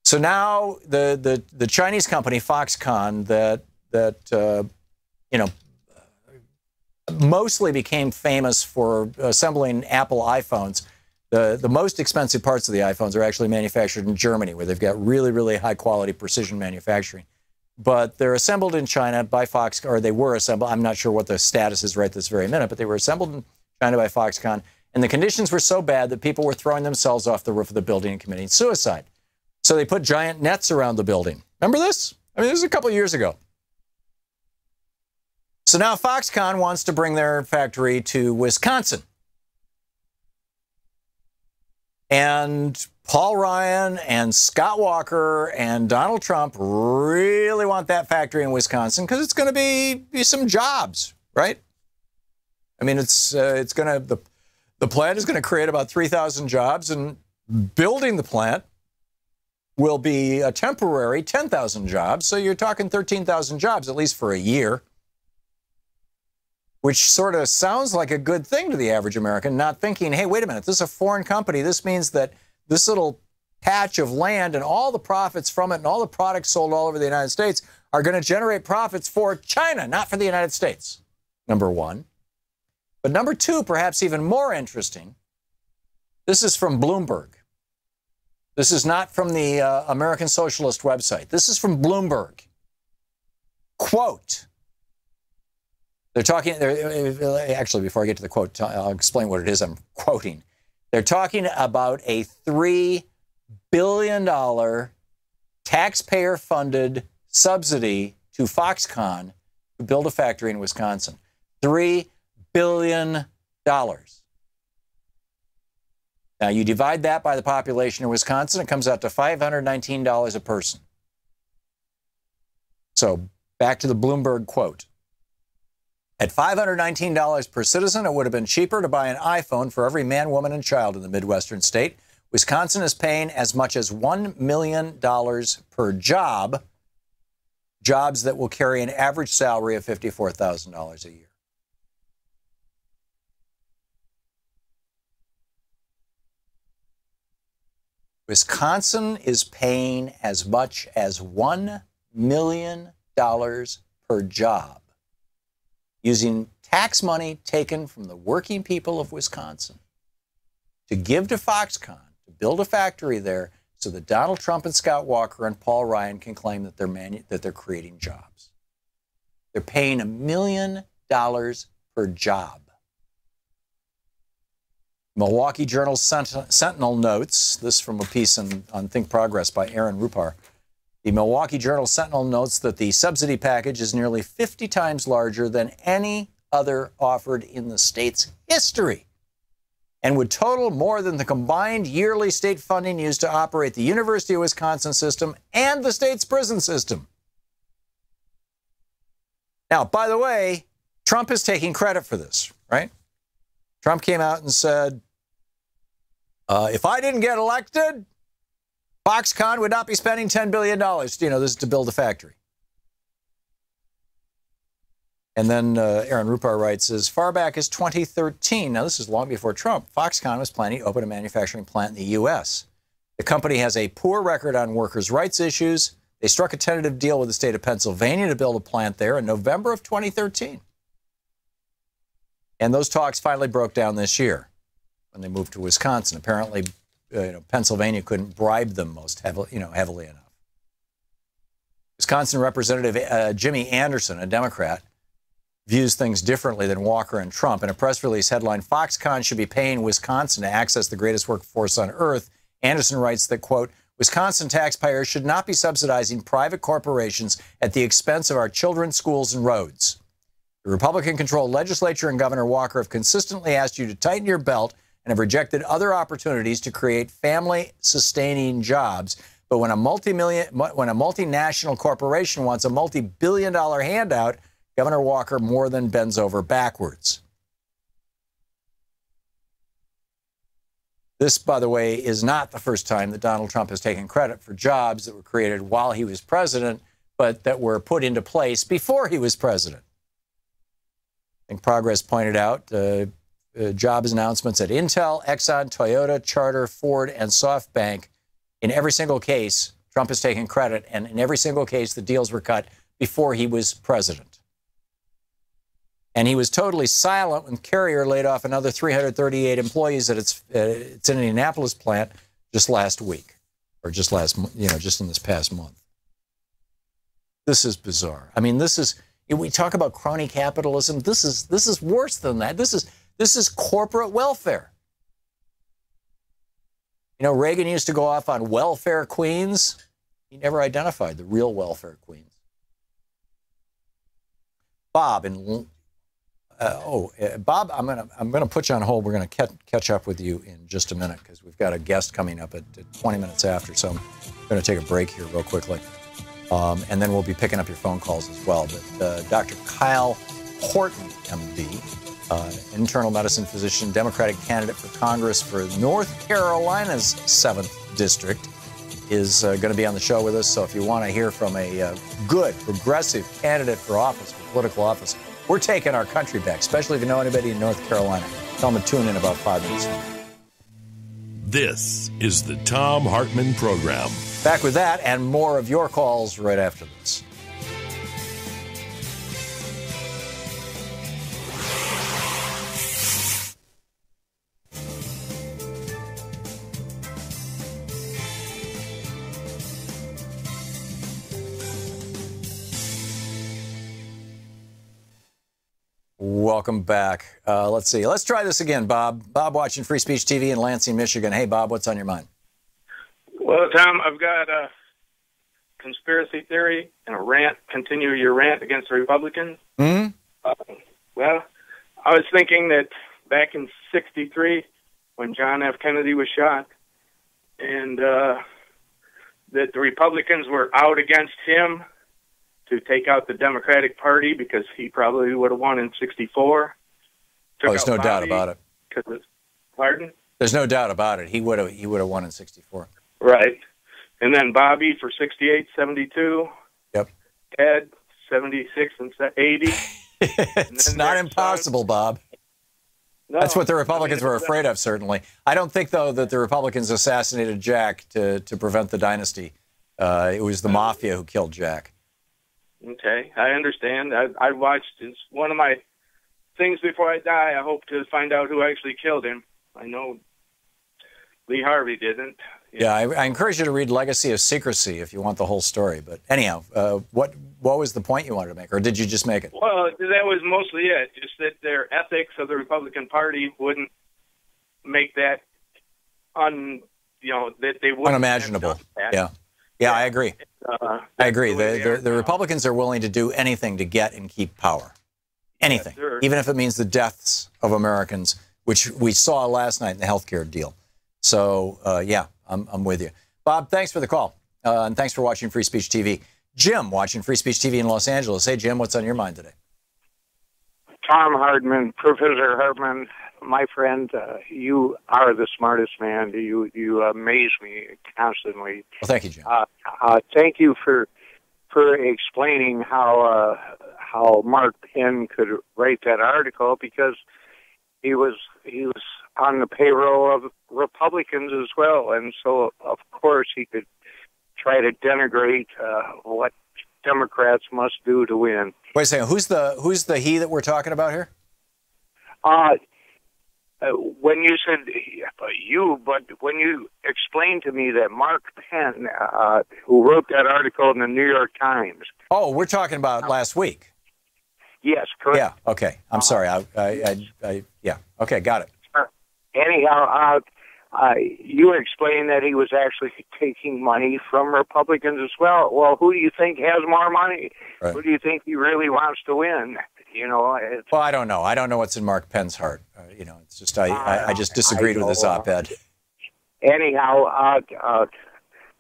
So now the Chinese company Foxconn that mostly became famous for assembling Apple iPhones. The most expensive parts of the iPhones are actually manufactured in Germany, where they've got really, really high quality precision manufacturing. But they're assembled in China by Foxconn, or they were assembled. I'm not sure what the status is right this very minute, but they were assembled in China by Foxconn. And the conditions were so bad that people were throwing themselves off the roof of the building and committing suicide. So they put giant nets around the building. Remember this? This was a couple of years ago. So now Foxconn wants to bring their factory to Wisconsin. And Paul Ryan and Scott Walker and Donald Trump really want that factory in Wisconsin because it's going to be some jobs, right? It's going to The plant is going to create about 3,000 jobs, and building the plant will be a temporary 10,000 jobs. So you're talking 13,000 jobs, at least for a year, which sort of sounds like a good thing to the average American, not thinking, hey, wait a minute, this is a foreign company. This means that this little patch of land and all the profits from it and all the products sold all over the United States are going to generate profits for China, not for the United States, number one. But number two, perhaps even more interesting, this is from Bloomberg. This is not from the American Socialist website. This is from Bloomberg. Quote, actually, before I get to the quote, I'll explain what it is I'm quoting. They're talking about a $3 billion taxpayer-funded subsidy to Foxconn to build a factory in Wisconsin. $3 billion. Now, you divide that by the population of Wisconsin, it comes out to $519 a person. So, back to the Bloomberg quote. At $519 per citizen, it would have been cheaper to buy an iPhone for every man, woman, and child in the Midwestern state. Wisconsin is paying as much as $1 million per job, jobs that will carry an average salary of $54,000 a year. Wisconsin is paying as much as $1 million per job, using tax money taken from the working people of Wisconsin to give to Foxconn to build a factory there so that Donald Trump and Scott Walker and Paul Ryan can claim that they're creating jobs. They're paying $1 million per job. Milwaukee Journal Sentinel notes, this from a piece on Think Progress by Aaron Rupar. The Milwaukee Journal Sentinel notes that the subsidy package is nearly 50 times larger than any other offered in the state's history and would total more than the combined yearly state funding used to operate the University of Wisconsin system and the state's prison system. Now, by the way, Trump is taking credit for this, right? Trump came out and said, if I didn't get elected, Foxconn would not be spending $10 billion, this is to build a factory. And then Aaron Rupar writes, as far back as 2013, now this is long before Trump, Foxconn was planning to open a manufacturing plant in the U.S. The company has a poor record on workers' rights issues. They struck a tentative deal with the state of Pennsylvania to build a plant there in November of 2013. And those talks finally broke down this year when they moved to Wisconsin. Apparently, Pennsylvania couldn't bribe them heavily enough. Wisconsin Representative Jimmy Anderson, a Democrat, views things differently than Walker and Trump. In a press release headline, Foxconn should be paying Wisconsin to access the greatest workforce on earth. Anderson writes that, quote, Wisconsin taxpayers should not be subsidizing private corporations at the expense of our children's schools and roads. The Republican-controlled legislature and Governor Walker have consistently asked you to tighten your belt and have rejected other opportunities to create family-sustaining jobs. But when a multinational corporation wants a multi-billion-dollar handout, Governor Walker more than bends over backwards. This, by the way, is not the first time that Donald Trump has taken credit for jobs that were created while he was president, but that were put into place before he was president. I think Progress pointed out jobs announcements at Intel, Exxon, Toyota, Charter, Ford, and SoftBank. In every single case, Trump has taken credit, and in every single case, the deals were cut before he was president. And he was totally silent when Carrier laid off another 338 employees at its Indianapolis plant just last week, or just in this past month. This is bizarre. I mean, we talk about crony capitalism. This is worse than that. This is corporate welfare. Reagan used to go off on welfare queens. He never identified the real welfare queens. Bob, Bob, I'm gonna put you on hold. We're gonna catch up with you in just a minute because we've got a guest coming up at 20 minutes after. So I'm gonna take a break here real quickly, and then we'll be picking up your phone calls as well. But Dr. Kyle Horton, MD, internal medicine physician, Democratic candidate for Congress for North Carolina's 7th District, is going to be on the show with us. So if you want to hear from a good, progressive candidate for office, for political office, we're taking our country back, especially if you know anybody in North Carolina. Tell them to tune in about 5 minutes. This is the Thom Hartmann Program. Back with that and more of your calls right after this. Welcome back. Let's see. Let's try this again, Bob. Bob watching Free Speech TV in Lansing, Michigan. Hey, Bob, what's on your mind? Well, Tom, I've got a conspiracy theory and a rant. Continue your rant against the Republicans. Hmm? Well, I was thinking that back in '63, when John F. Kennedy was shot, and that the Republicans were out against him to take out the Democratic Party because he probably would have won in '64. Oh, there's no doubt about it. Pardon? There's no doubt about it. He would have won in '64. Right. And then Bobby for 68, 72. Yep. Ted, 76 and 80. It's not impossible, Bob. No, That's what the Republicans were afraid of, certainly. I don't think, though, that the Republicans assassinated Jack to prevent the dynasty. It was the mafia who killed Jack. Okay, I understand. I watched, it's one of my things before I die. I hope to find out who actually killed him. I know Lee Harvey didn't. Yeah, I encourage you to read Legacy of Secrecy if you want the whole story. But anyhow, what was the point you wanted to make, or did you just make it? Well, that was mostly it. Just that their ethics of the Republican Party wouldn't make that that they wouldn't unimaginable. Yeah, I agree. I agree. The Republicans are willing to do anything to get and keep power. Anything, yes, even if it means the deaths of Americans, which we saw last night in the healthcare deal. So, yeah, I'm with you. Bob, thanks for the call. And thanks for watching Free Speech TV. Jim, watching Free Speech TV in Los Angeles. Hey, Jim, what's on your mind today? Thom Hartmann, Professor Hartmann, my friend, you are the smartest man. You amaze me constantly. Well, thank you, Jim. Thank you for explaining how Mark Penn could write that article, because he was on the payroll of Republicans as well, and so of course he could try to denigrate what Democrats must do to win. Wait a second. Who's the he that we're talking about here? When you said you, but when you explained to me that Mark Penn, who wrote that article in the New York Times. Oh, we're talking about last week. Yes, correct. Yeah. Okay. I'm sorry. Yeah. Okay. Got it. Anyhow, you explained that he was actually taking money from Republicans as well. Well, who do you think has more money? Right. Who do you think he really wants to win? Well, I don't know. I don't know what's in Mark Penn's heart. It's just I just disagreed with his op-ed. Anyhow,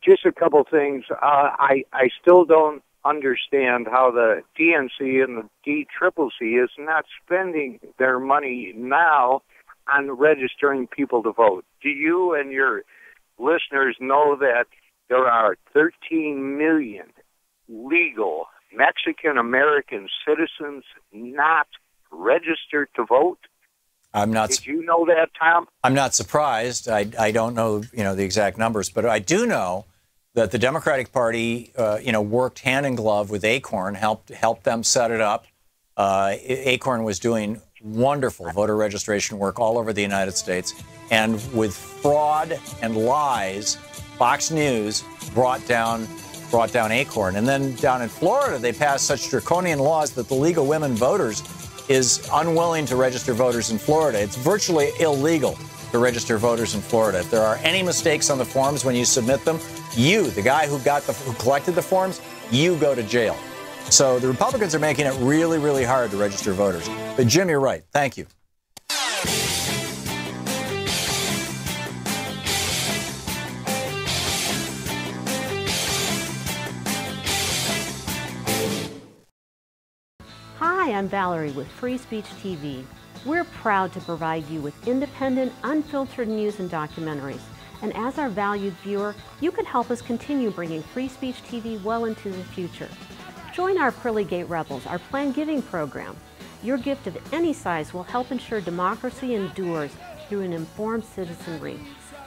just a couple things. I still don't understand how the DNC and the DCCC is not spending their money now on registering people to vote. Do you and your listeners know that there are 13 million legal Mexican-American citizens not registered to vote? Did you know that, Tom? I'm not surprised. I don't know, the exact numbers, but I do know that the Democratic Party, worked hand in glove with Acorn, helped them set it up. Acorn was doing wonderful voter registration work all over the United States, and with fraud and lies, Fox News brought down Acorn. And then down in Florida, they passed such draconian laws that the League of Women Voters is unwilling to register voters in Florida. It's virtually illegal to register voters in Florida. If there are any mistakes on the forms when you submit them, you, the guy who collected the forms, you go to jail. So the Republicans are making it really, really hard to register voters. But Jim, you're right. Thank you. Hi, I'm Valerie with Free Speech TV. We're proud to provide you with independent, unfiltered news and documentaries. And as our valued viewer, you can help us continue bringing free speech TV well into the future. Join our Pearly Gate Rebels, our planned giving program. Your gift of any size will help ensure democracy endures through an informed citizenry.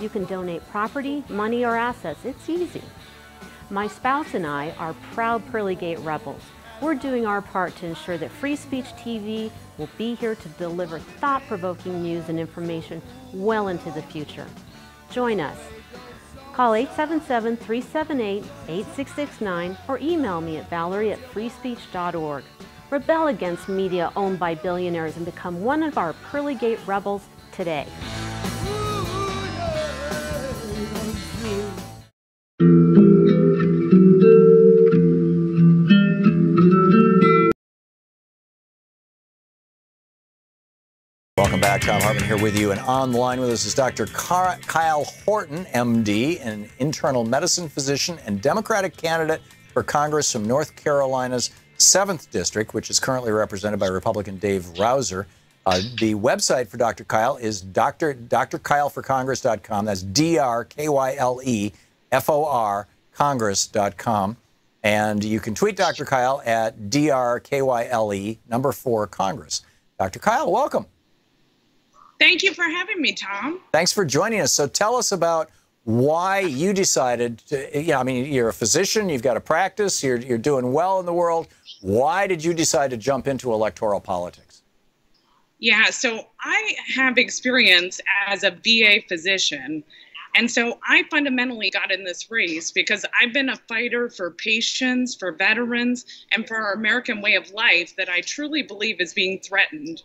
You can donate property, money, or assets. It's easy. My spouse and I are proud Pearly Gate Rebels. We're doing our part to ensure that Free Speech TV will be here to deliver thought-provoking news and information well into the future. Join us. Call 877-378-8669 or email me at valerie@freespeech.org. Rebel against media owned by billionaires and become one of our Pearly Gate Rebels today. Welcome back. Thom Hartmann here with you. And on the line with us is Dr. Kyle Horton, MD, an internal medicine physician and Democratic candidate for Congress from North Carolina's 7th District, which is currently represented by Republican Dave Rouser. The website for Dr. Kyle is drkyleforcongress.com. That's DRKYLEFOR Congress.com. And you can tweet Dr. Kyle at DRKYLE4Congress. Dr. Kyle, welcome. Thank you for having me, Tom. Thanks for joining us. So tell us about why you decided to, I mean, you're a physician, you've got a practice, you're doing well in the world. Why did you decide to jump into electoral politics? Yeah, so I have experience as a VA physician. And so I fundamentally got in this race because I've been a fighter for patients, for veterans, and for our American way of life that I truly believe is being threatened.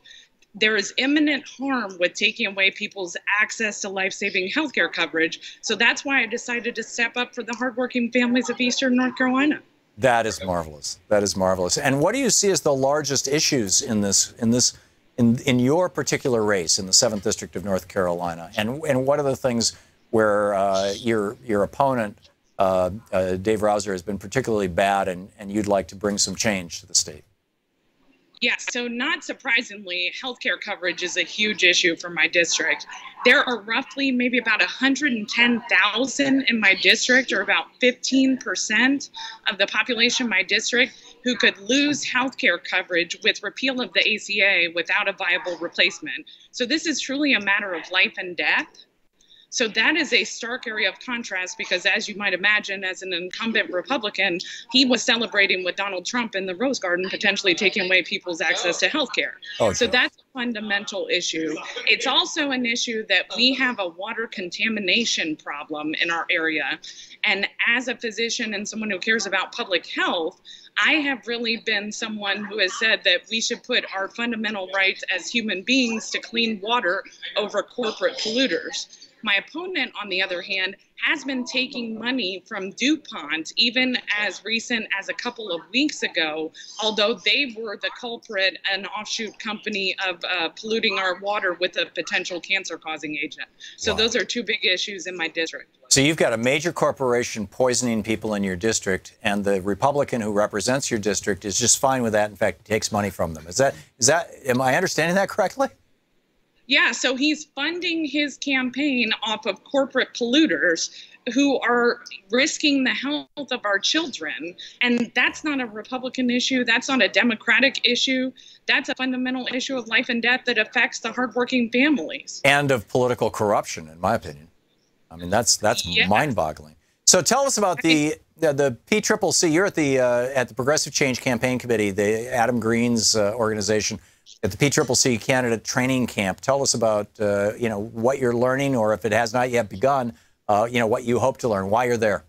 There is imminent harm with taking away people's access to life-saving healthcare coverage. So that's why I decided to step up for the hardworking families of Eastern North Carolina. That is marvelous. That is marvelous. And what do you see as the largest issues in your particular race in the 7th District of North Carolina? And what are the things where your opponent, Dave Rouser, has been particularly bad and you'd like to bring some change to the state? Yeah, so not surprisingly, healthcare coverage is a huge issue for my district. There are roughly maybe about 110,000 in my district, or about 15% of the population in my district, who could lose healthcare coverage with repeal of the ACA without a viable replacement. So this is truly a matter of life and death. So that is a stark area of contrast because, as you might imagine, as an incumbent Republican, he was celebrating with Donald Trump in the Rose Garden, potentially taking away people's access to health care. So that's a fundamental issue. It's also an issue that we have a water contamination problem in our area. And as a physician and someone who cares about public health, I have really been someone who has said that we should put our fundamental rights as human beings to clean water over corporate polluters. My opponent, on the other hand, has been taking money from DuPont, even as recent as a couple of weeks ago, although they were the culprit, an offshoot company of polluting our water with a potential cancer-causing agent. So those are two big issues in my district. So you've got a major corporation poisoning people in your district, and the Republican who represents your district is just fine with that. In fact, takes money from them. Is that? Am I understanding that correctly? Yeah, so he's funding his campaign off of corporate polluters who are risking the health of our children. And that's not a Republican issue. That's not a Democratic issue. That's a fundamental issue of life and death that affects the hardworking families. And of political corruption, in my opinion. I mean, that's mind-boggling. So tell us about the PCCC. You're at the Progressive Change Campaign Committee, the Adam Green's organization, at the PCCC candidate training camp. Tell us about what you're learning, or if it has not yet begun, what you hope to learn, why you're there.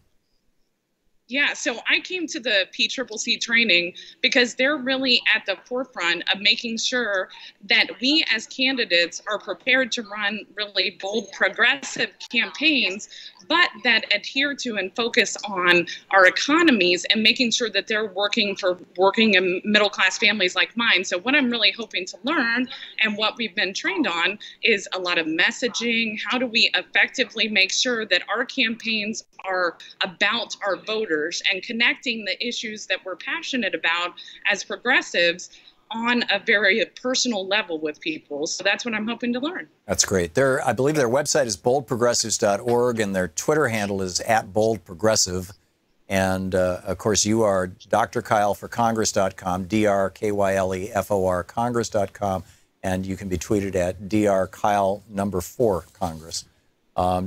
Yeah, so I came to the PCCC training because they're really at the forefront of making sure that we as candidates are prepared to run really bold, progressive campaigns, but that adhere to and focus on our economies and making sure that they're working for working and middle-class families like mine. So what I'm really hoping to learn and what we've been trained on is a lot of messaging. How do we effectively make sure that our campaigns are about our voters and connecting the issues that we're passionate about as progressives on a very personal level with people. So that's what I'm hoping to learn. That's great. I believe their website is boldprogressives.org, and their Twitter handle is @boldprogressive. And, of course, you are drkyleforcongress.com, DRKYLEFOR Congress.com, and you can be tweeted at drkyle4Congress.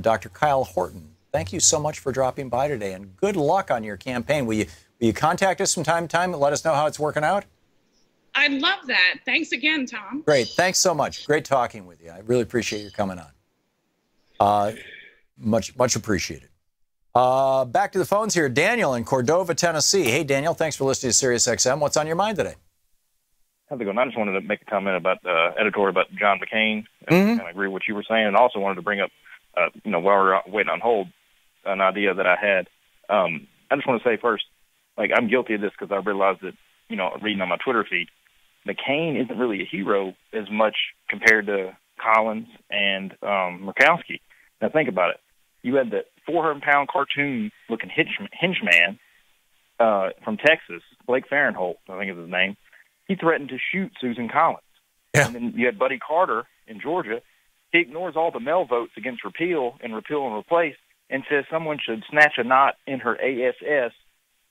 Dr. Kyle Horton, thank you so much for dropping by today, and good luck on your campaign. Will you contact us from time to time and let us know how it's working out? I love that. Thanks again, Tom. Great. Thanks so much. Great talking with you. I really appreciate you coming on. Much appreciated. Back to the phones here. Daniel in Cordova, Tennessee. Hey, Daniel, thanks for listening to SiriusXM. What's on your mind today? How's it going? I just wanted to make a comment about the editorial about John McCain. And I agree with what you were saying, and also wanted to bring up, while we're waiting on hold, an idea that I had. I just want to say first, I'm guilty of this because I realized that, reading on my Twitter feed, McCain isn't really a hero as much compared to Collins and Murkowski. Now think about it. You had the 400-pound cartoon-looking henchman from Texas, Blake Farenthold, I think is his name. He threatened to shoot Susan Collins. Yeah. And then you had Buddy Carter in Georgia. He ignores all the mail votes against repeal and replace and says someone should snatch a knot in her ASS,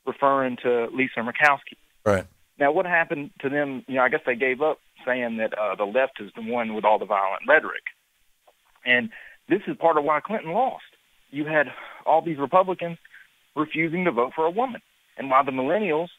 referring to Lisa Murkowski. Right. Now, what happened to them? I guess they gave up, saying that the left is the one with all the violent rhetoric. And this is part of why Clinton lost. You had all these Republicans refusing to vote for a woman. And while the millennials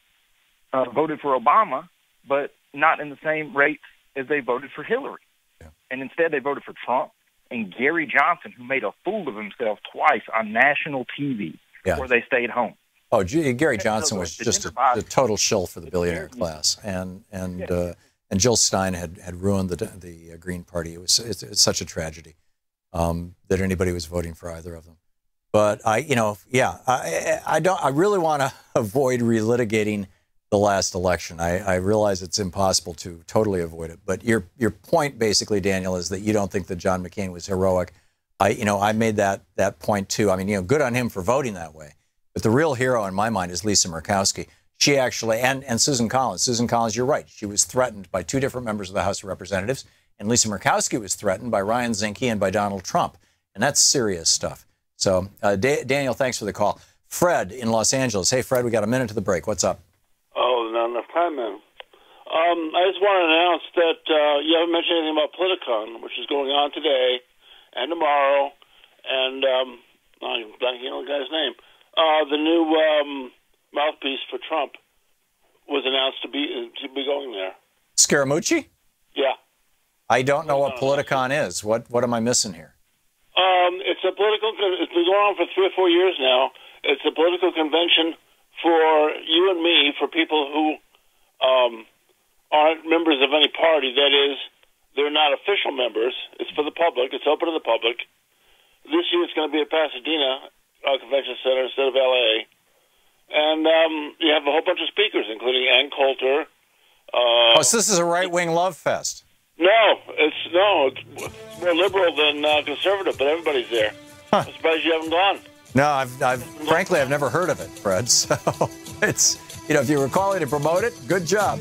voted for Obama, but not in the same rate as they voted for Hillary. Yeah. And instead they voted for Trump and Gary Johnson, who made a fool of himself twice on national TV before they stayed home. Oh, Gary Johnson was just a total shill for the billionaire class, and Jill Stein had ruined the Green Party. It's such a tragedy that anybody was voting for either of them. But I really want to avoid relitigating the last election. I realize it's impossible to totally avoid it. But your point, basically, Daniel, is that you don't think that John McCain was heroic. I made that point too. I mean, good on him for voting that way. But the real hero in my mind is Lisa Murkowski. She actually, and Susan Collins. Susan Collins, you're right. She was threatened by two different members of the House of Representatives. And Lisa Murkowski was threatened by Ryan Zinke and by Donald Trump. And that's serious stuff. So, Daniel, thanks for the call. Fred in Los Angeles. Hey, Fred, we got a minute to the break. What's up? Oh, not enough time, man. I just want to announce that you haven't mentioned anything about Politicon, which is going on today and tomorrow. And I'm blanking on the guy's name. The new mouthpiece for Trump was announced to be going there. Scaramucci? Yeah. I don't know what Politicon is. What am I missing here? It's a political. It's been going on for 3 or 4 years now. It's a political convention for you and me, for people who aren't members of any party. That is, they're not official members. It's for the public. It's open to the public. This year it's going to be at Pasadena Convention Center instead of L.A. And you have a whole bunch of speakers, including Ann Coulter. So this is a right-wing love fest. No, it's more liberal than conservative, but everybody's there. Huh. I'm surprised you haven't gone. No, frankly, I've never heard of it, Fred. So it's, if you were calling to promote it, good job.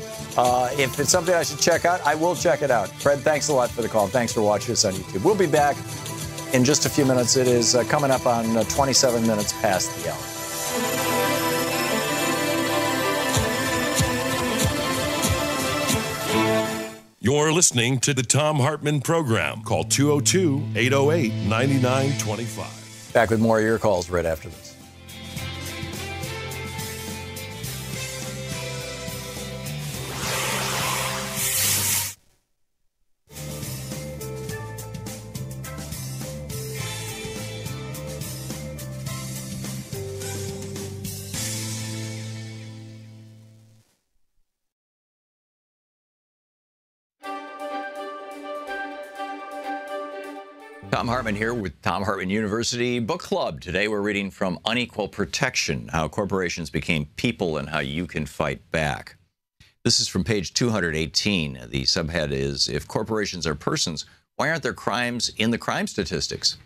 If it's something I should check out, I will check it out. Fred, thanks a lot for the call. Thanks for watching us on YouTube. We'll be back in just a few minutes. It is coming up on 27 minutes past the hour. You're listening to the Thom Hartmann Program. Call 202-808-9925. Back with more of your calls right after this. Thom Hartmann here with Thom Hartmann University Book Club. Today we're reading from Unequal Protection, How Corporations Became People and How You Can Fight Back. This is from page 218. The subhead is, If Corporations Are Persons, Why Aren't There Crimes in the Crime Statistics?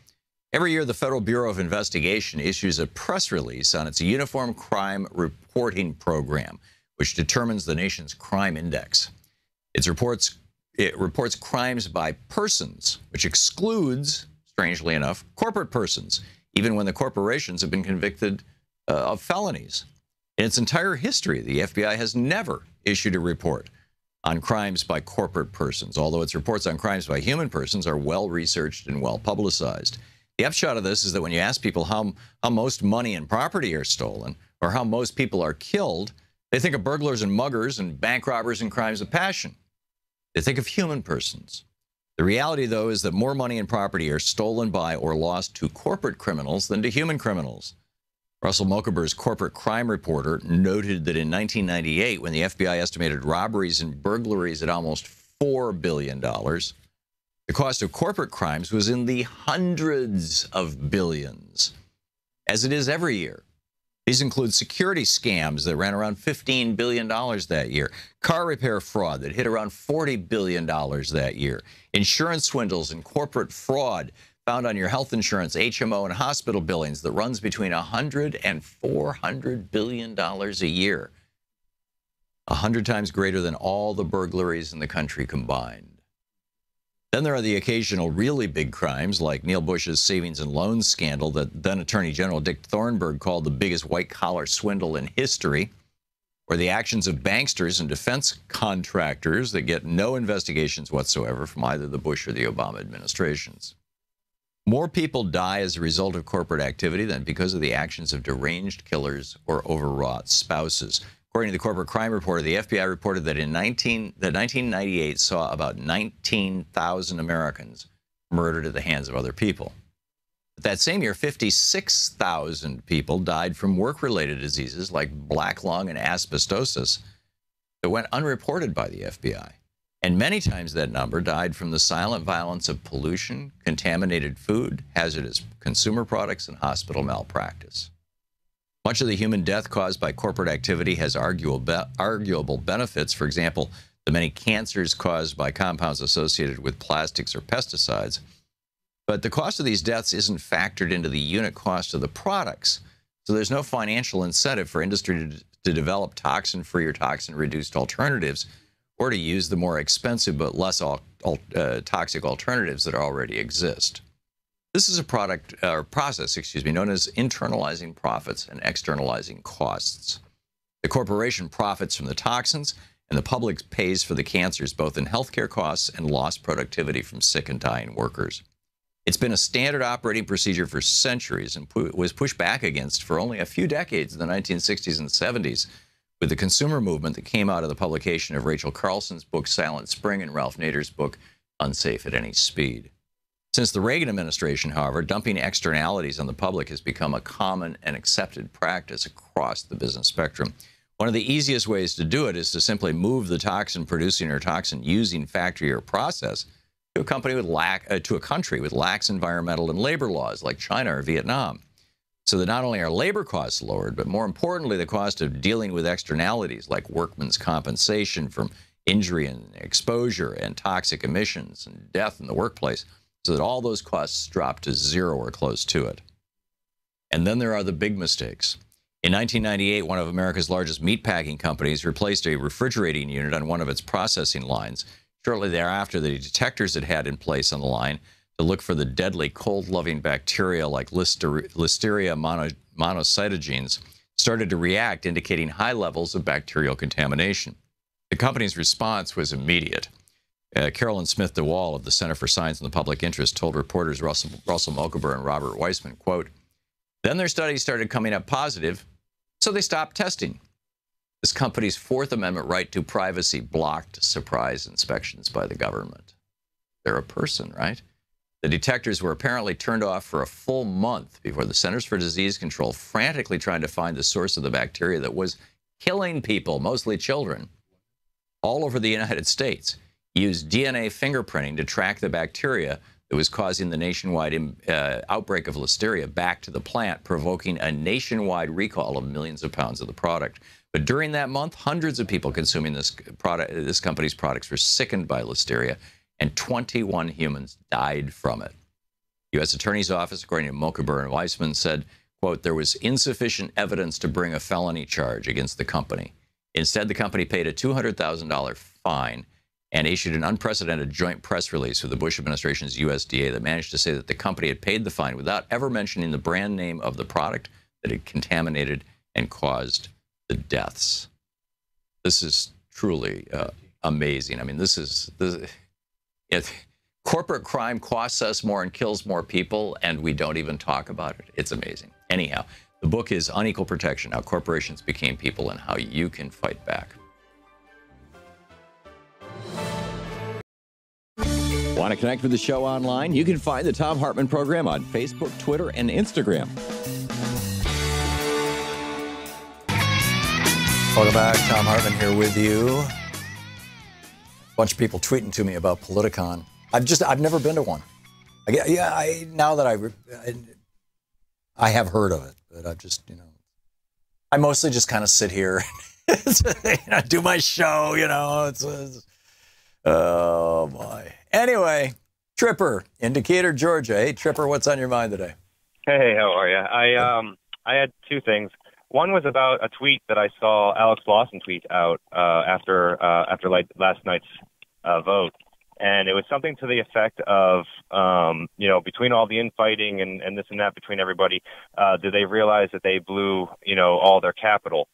Every year, the Federal Bureau of Investigation issues a press release on its Uniform Crime Reporting Program, which determines the nation's crime index. It reports crimes by persons, which excludes, strangely enough, corporate persons, even when the corporations have been convicted of felonies. In its entire history, the FBI has never issued a report on crimes by corporate persons, although its reports on crimes by human persons are well-researched and well-publicized. The upshot of this is that when you ask people how most money and property are stolen, or how most people are killed, they think of burglars and muggers and bank robbers and crimes of passion. They think of human persons. The reality, though, is that more money and property are stolen by or lost to corporate criminals than to human criminals. Russell Mochaber's corporate crime reporter noted that in 1998, when the FBI estimated robberies and burglaries at almost $4 billion, the cost of corporate crimes was in the hundreds of billions, as it is every year. These include security scams that ran around $15 billion that year, car repair fraud that hit around $40 billion that year, insurance swindles and corporate fraud found on your health insurance, HMO, and hospital billings that runs between $100 and $400 billion a year, 100 times greater than all the burglaries in the country combined. Then there are the occasional really big crimes like Neil Bush's savings and loans scandal that then Attorney General Dick Thornburgh called the biggest white-collar swindle in history, or the actions of banksters and defense contractors that get no investigations whatsoever from either the Bush or the Obama administrations. More people die as a result of corporate activity than because of the actions of deranged killers or overwrought spouses. According to the corporate crime reporter, the FBI reported that 1998 saw about 19,000 Americans murdered at the hands of other people. But that same year, 56,000 people died from work-related diseases like black lung and asbestosis that went unreported by the FBI. And many times that number died from the silent violence of pollution, contaminated food, hazardous consumer products, and hospital malpractice. Much of the human death caused by corporate activity has arguable benefits. For example, the many cancers caused by compounds associated with plastics or pesticides. But the cost of these deaths isn't factored into the unit cost of the products. So there's no financial incentive for industry to develop toxin-free or toxin-reduced alternatives, or to use the more expensive but less toxic alternatives that already exist. This is a process known as internalizing profits and externalizing costs. The corporation profits from the toxins, and the public pays for the cancers, both in healthcare costs and lost productivity from sick and dying workers. It's been a standard operating procedure for centuries and was pushed back against for only a few decades in the 1960s and 70s, with the consumer movement that came out of the publication of Rachel Carlson's book Silent Spring and Ralph Nader's book Unsafe at Any Speed. Since the Reagan administration, however, dumping externalities on the public has become a common and accepted practice across the business spectrum. One of the easiest ways to do it is to simply move the toxin-producing or toxin-using factory or process to a country with lax environmental and labor laws like China or Vietnam, so that not only are labor costs lowered, but more importantly, the cost of dealing with externalities like workman's compensation from injury and exposure and toxic emissions and death in the workplace, so that all those costs drop to zero or close to it. And then there are the big mistakes. In 1998, one of America's largest meatpacking companies replaced a refrigerating unit on one of its processing lines. Shortly thereafter, the detectors it had in place on the line to look for the deadly cold-loving bacteria like Listeria monocytogenes started to react, indicating high levels of bacterial contamination. The company's response was immediate. Carolyn Smith DeWall of the Center for Science and the Public Interest told reporters Russell Mochaber and Robert Weissman, quote, "Then their studies started coming up positive, so they stopped testing. This company's Fourth Amendment right to privacy blocked surprise inspections by the government." They're a person, right? The detectors were apparently turned off for a full month before the Centers for Disease Control frantically tried to find the source of the bacteria that was killing people, mostly children, all over the United States. Used DNA fingerprinting to track the bacteria that was causing the nationwide outbreak of Listeria back to the plant, provoking a nationwide recall of millions of pounds of the product. But during that month, hundreds of people consuming this company's products were sickened by Listeria, and 21 humans died from it. The U.S. Attorney's Office, according to Mochaber and Weissman, said, quote, "There was insufficient evidence to bring a felony charge against the company. Instead, the company paid a $200,000 fine and issued an unprecedented joint press release with the Bush administration's USDA that managed to say that the company had paid the fine without ever mentioning the brand name of the product that had contaminated and caused the deaths. This is truly amazing. I mean, corporate crime costs us more and kills more people, and we don't even talk about it. It's amazing. Anyhow, the book is Unequal Protection, How Corporations Became People and How You Can Fight Back. Want to connect with the show online? You can find the Thom Hartmann Program on Facebook, Twitter, and Instagram. Welcome back. Thom Hartmann here with you. A bunch of people tweeting to me about Politicon. I've never been to one. Now that I have heard of it, but I've just, I mostly just kind of sit here and do my show, oh boy. Anyway, Tripper, in Decatur, Georgia. Hey, Tripper, what's on your mind today? Hey, how are you? I had two things. One was about a tweet that I saw Alex Lawson tweet out after last night's vote, and it was something to the effect of, between all the infighting and this and that between everybody, did they realize that they blew, all their capital?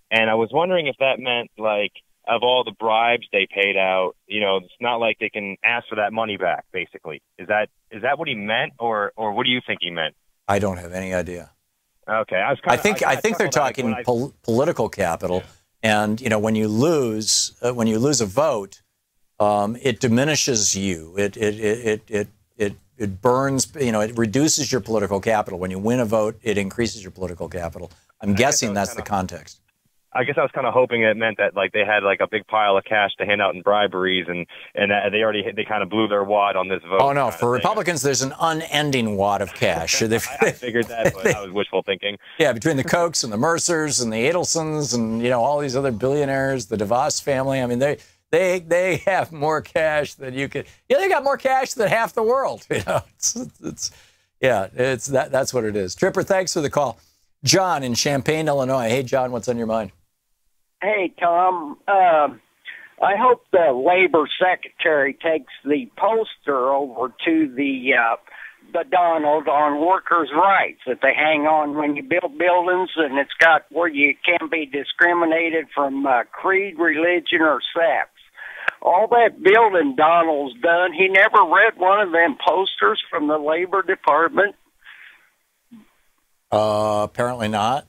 And I was wondering if that meant, like, of all the bribes they paid out, it's not like they can ask for that money back, basically. Is that what he meant, or what do you think he meant? I don't have any idea. Okay, I think they're talking political capital, and when you lose a vote, it diminishes you. It burns. It reduces your political capital. When you win a vote, it increases your political capital. I'm guessing that's the context. I guess I was kind of hoping it meant that, like, they had like a big pile of cash to hand out in briberies, and that they kind of blew their wad on this vote. Oh no, for Republicans, there's an unending wad of cash. I figured that, but that was wishful thinking. Yeah, between the Kochs and the Mercers and the Adelsons and all these other billionaires, the DeVos family. I mean, they have more cash than you could. Yeah, they got more cash than half the world. That's what it is. Tripper, thanks for the call. John in Champaign, Illinois. Hey, John, what's on your mind? Hey, Tom. I hope the Labor Secretary takes the poster over to the Donald on workers' rights that they hang on when you build buildings, and it's got where you can't be discriminated from creed, religion, or sex. All that building Donald's done, he never read one of them posters from the Labor Department. Apparently not.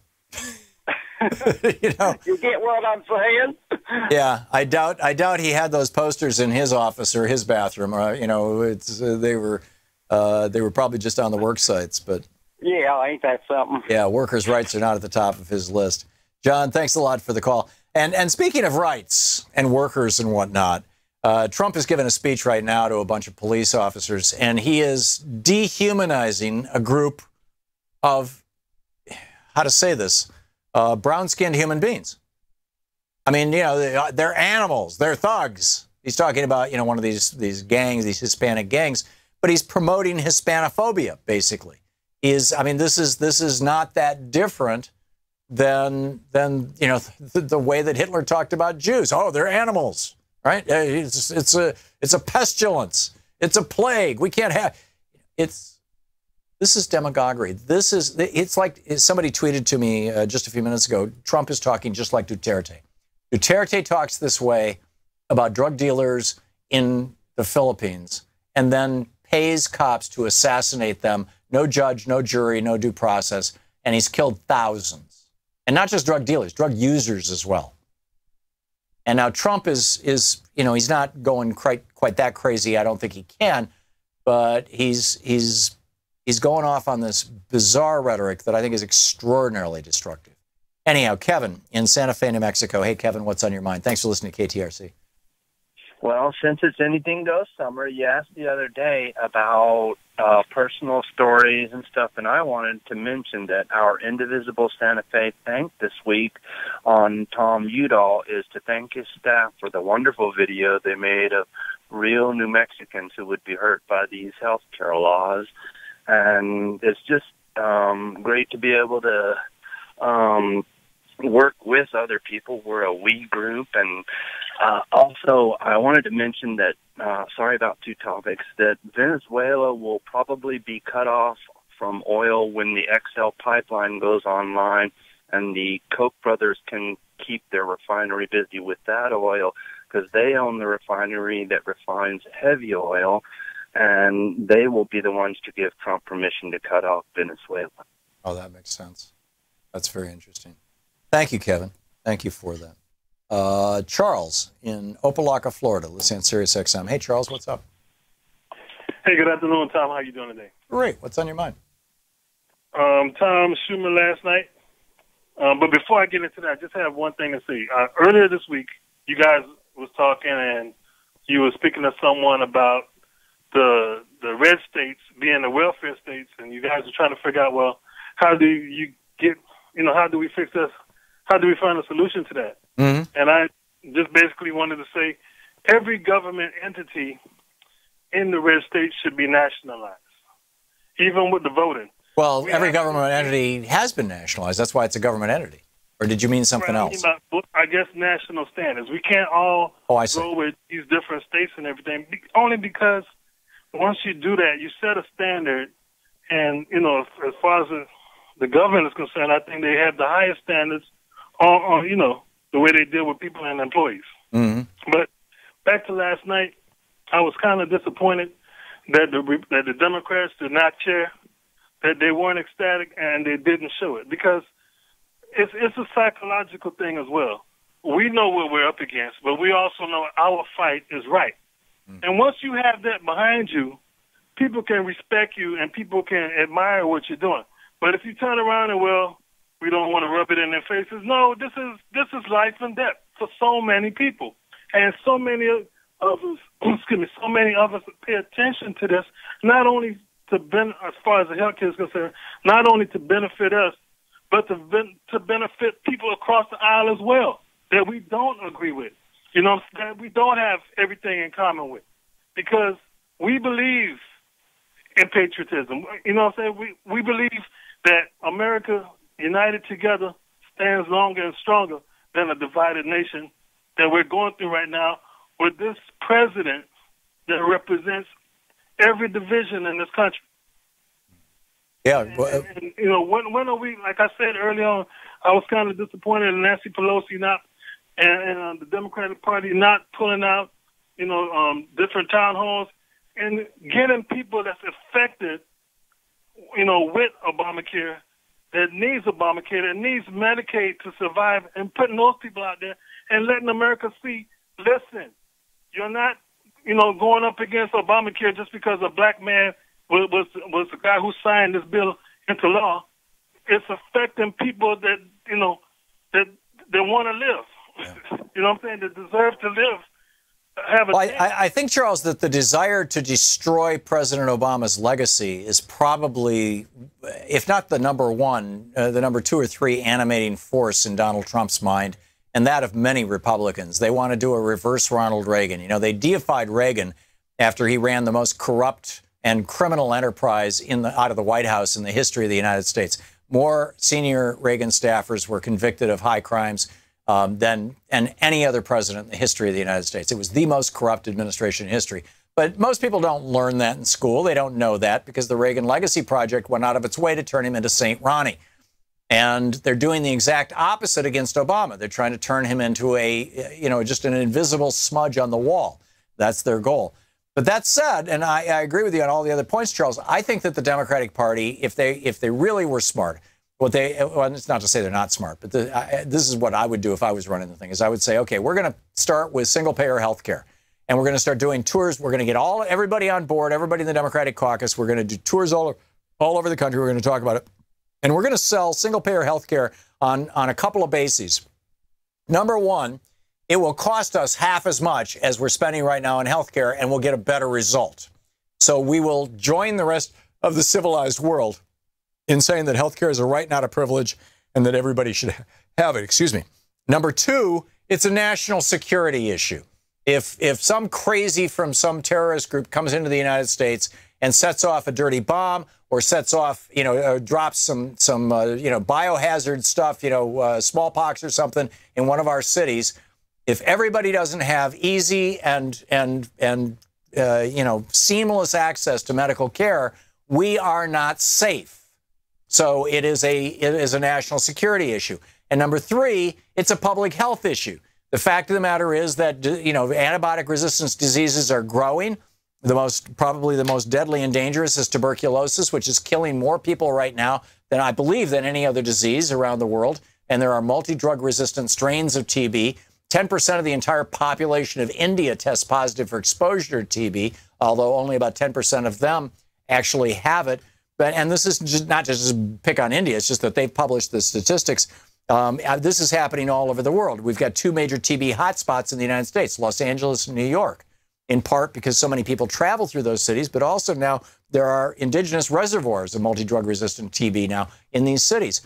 You get what I'm saying? Yeah, I doubt he had those posters in his office or his bathroom. They were probably just on the work sites. But yeah, ain't that something? Yeah, workers' rights are not at the top of his list. John, thanks a lot for the call. And speaking of rights and workers and whatnot, Trump is giving a speech right now to a bunch of police officers, and he is dehumanizing a group of, how to say this, brown-skinned human beings. I mean, they're animals, they're thugs. He's talking about, one of these gangs, these Hispanic gangs, but he's promoting Hispanophobia, basically. This is not that different than the way that Hitler talked about Jews. Oh, they're animals, right? It's a pestilence. It's a plague. We can't have This is demagoguery. It's like somebody tweeted to me just a few minutes ago, Trump is talking just like Duterte. Duterte talks this way about drug dealers in the Philippines and then pays cops to assassinate them. No judge, no jury, no due process. And he's killed thousands. And not just drug dealers, drug users as well. And now Trump is he's not going quite that crazy. I don't think he can, but he's going off on this bizarre rhetoric that I think is extraordinarily destructive. Anyhow, Kevin in Santa Fe, New Mexico. Hey, Kevin, what's on your mind? Thanks for listening to KTRC. Well, since it's anything goes summer, you asked the other day about personal stories and stuff, and I wanted to mention that our Indivisible Santa Fe thank this week on Tom Udall is to thank his staff for the wonderful video they made of real New Mexicans who would be hurt by these health care laws. And it's just great to be able to work with other people. We're a we group, and Also, I wanted to mention that, sorry about two topics, that Venezuela will probably be cut off from oil when the XL pipeline goes online, and the Koch brothers can keep their refinery busy with that oil because they own the refinery that refines heavy oil, and they will be the ones to give Trump permission to cut off Venezuela. Oh, that makes sense. That's very interesting. Thank you, Kevin. Thank you for that. Charles in Opelika, Florida, listening on Sirius XM. Hey, Charles, what's up? Hey, good afternoon, Tom. How you doing today? Great. What's on your mind? Tom Schumer last night. But before I get into that, I just have one thing to say. Earlier this week, you guys was talking and you were speaking to someone about the red states being the welfare states, and you guys are trying to figure out, well, how do you get, how do we fix this? How do we find a solution to that? Mm-hmm. And I just basically wanted to say every government entity in the red states should be nationalized, even with the voting. Well, every government entity has been nationalized. That's why it's a government entity. Or did you mean something else? I guess national standards. We can't all go with these different states and everything, only because once you do that, you set a standard. And, as far as the government is concerned, I think they have the highest standards on the way they deal with people and employees. Mm-hmm. But back to last night, I was kind of disappointed that the Democrats did not care, that they weren't ecstatic, and they didn't show it, because it's a psychological thing as well. We know what we're up against, but we also know our fight is right. Mm-hmm. And once you have that behind you, people can respect you and people can admire what you're doing. But if you turn around and, well, we don't want to rub it in their faces. No, this is life and death for so many people, and so many of us. So many of us pay attention to this, not only as far as the healthcare is concerned, not only to benefit us, but to benefit people across the aisle as well that we don't agree with. That we don't have everything in common with, because we believe in patriotism. We believe that America, united together, stands longer and stronger than a divided nation that we're going through right now with this president that represents every division in this country. Yeah. When are we, like I said early on, I was kind of disappointed in Nancy Pelosi and the Democratic Party not pulling out, different town halls and getting people that's affected, with Obamacare, that needs Obamacare, that needs Medicaid to survive, and putting those people out there and letting America see, listen, you're not, going up against Obamacare just because a black man was the guy who signed this bill into law. It's affecting people that, that want to live. Yeah. You know what I'm saying? That deserve to live. I think, Charles, that the desire to destroy President Obama's legacy is probably, if not the number one, the number 2 or 3 animating force in Donald Trump's mind, and that of many Republicans. They want to do a reverse Ronald Reagan. They deified Reagan after he ran the most corrupt and criminal enterprise out of the White House in the history of the United States. More senior Reagan staffers were convicted of high crimes than any other president in the history of the United States. It was the most corrupt administration in history. But most people don't learn that in school. They don't know that because the Reagan Legacy Project went out of its way to turn him into Saint Ronnie. And they're doing the exact opposite against Obama. They're trying to turn him into just an invisible smudge on the wall. That's their goal. But that said, and I agree with you on all the other points, Charles, I think that the Democratic Party, if they really were smart, it's not to say they're not smart, but this is what I would do if I was running the thing, is I would say, okay, we're going to start with single-payer health care, and we're going to start doing tours. We're going to get everybody on board, everybody in the Democratic caucus. We're going to do tours all over the country. We're going to talk about it. And we're going to sell single-payer health care on a couple of bases. Number one, it will cost us half as much as we're spending right now on health care, and we'll get a better result. So we will join the rest of the civilized world in saying that health care is a right, not a privilege, and that everybody should have it. Excuse me. Number two, it's a national security issue. If some crazy from some terrorist group comes into the United States and sets off a dirty bomb or sets off, drops some biohazard stuff, smallpox or something in one of our cities, if everybody doesn't have easy and seamless access to medical care, we are not safe. So it is a national security issue. And number three, it's a public health issue. The fact of the matter is that, antibiotic resistance diseases are growing. Probably the most deadly and dangerous is tuberculosis, which is killing more people right now than I believe than any other disease around the world. And there are multi-drug resistant strains of TB. 10% of the entire population of India tests positive for exposure to TB, although only about 10% of them actually have it. And this is just not just pick on India. It's just that they've published the statistics. This is happening all over the world. We've got two major TB hotspots in the United States, Los Angeles and New York, in part because so many people travel through those cities, but also now there are indigenous reservoirs of multi-drug resistant TB now in these cities.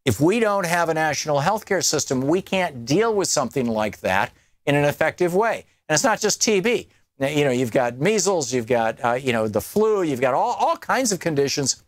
If we don't have a national healthcare system, we can't deal with something like that in an effective way. And it's not just TB. Now, you've got measles, you've got, the flu, you've got all kinds of conditions.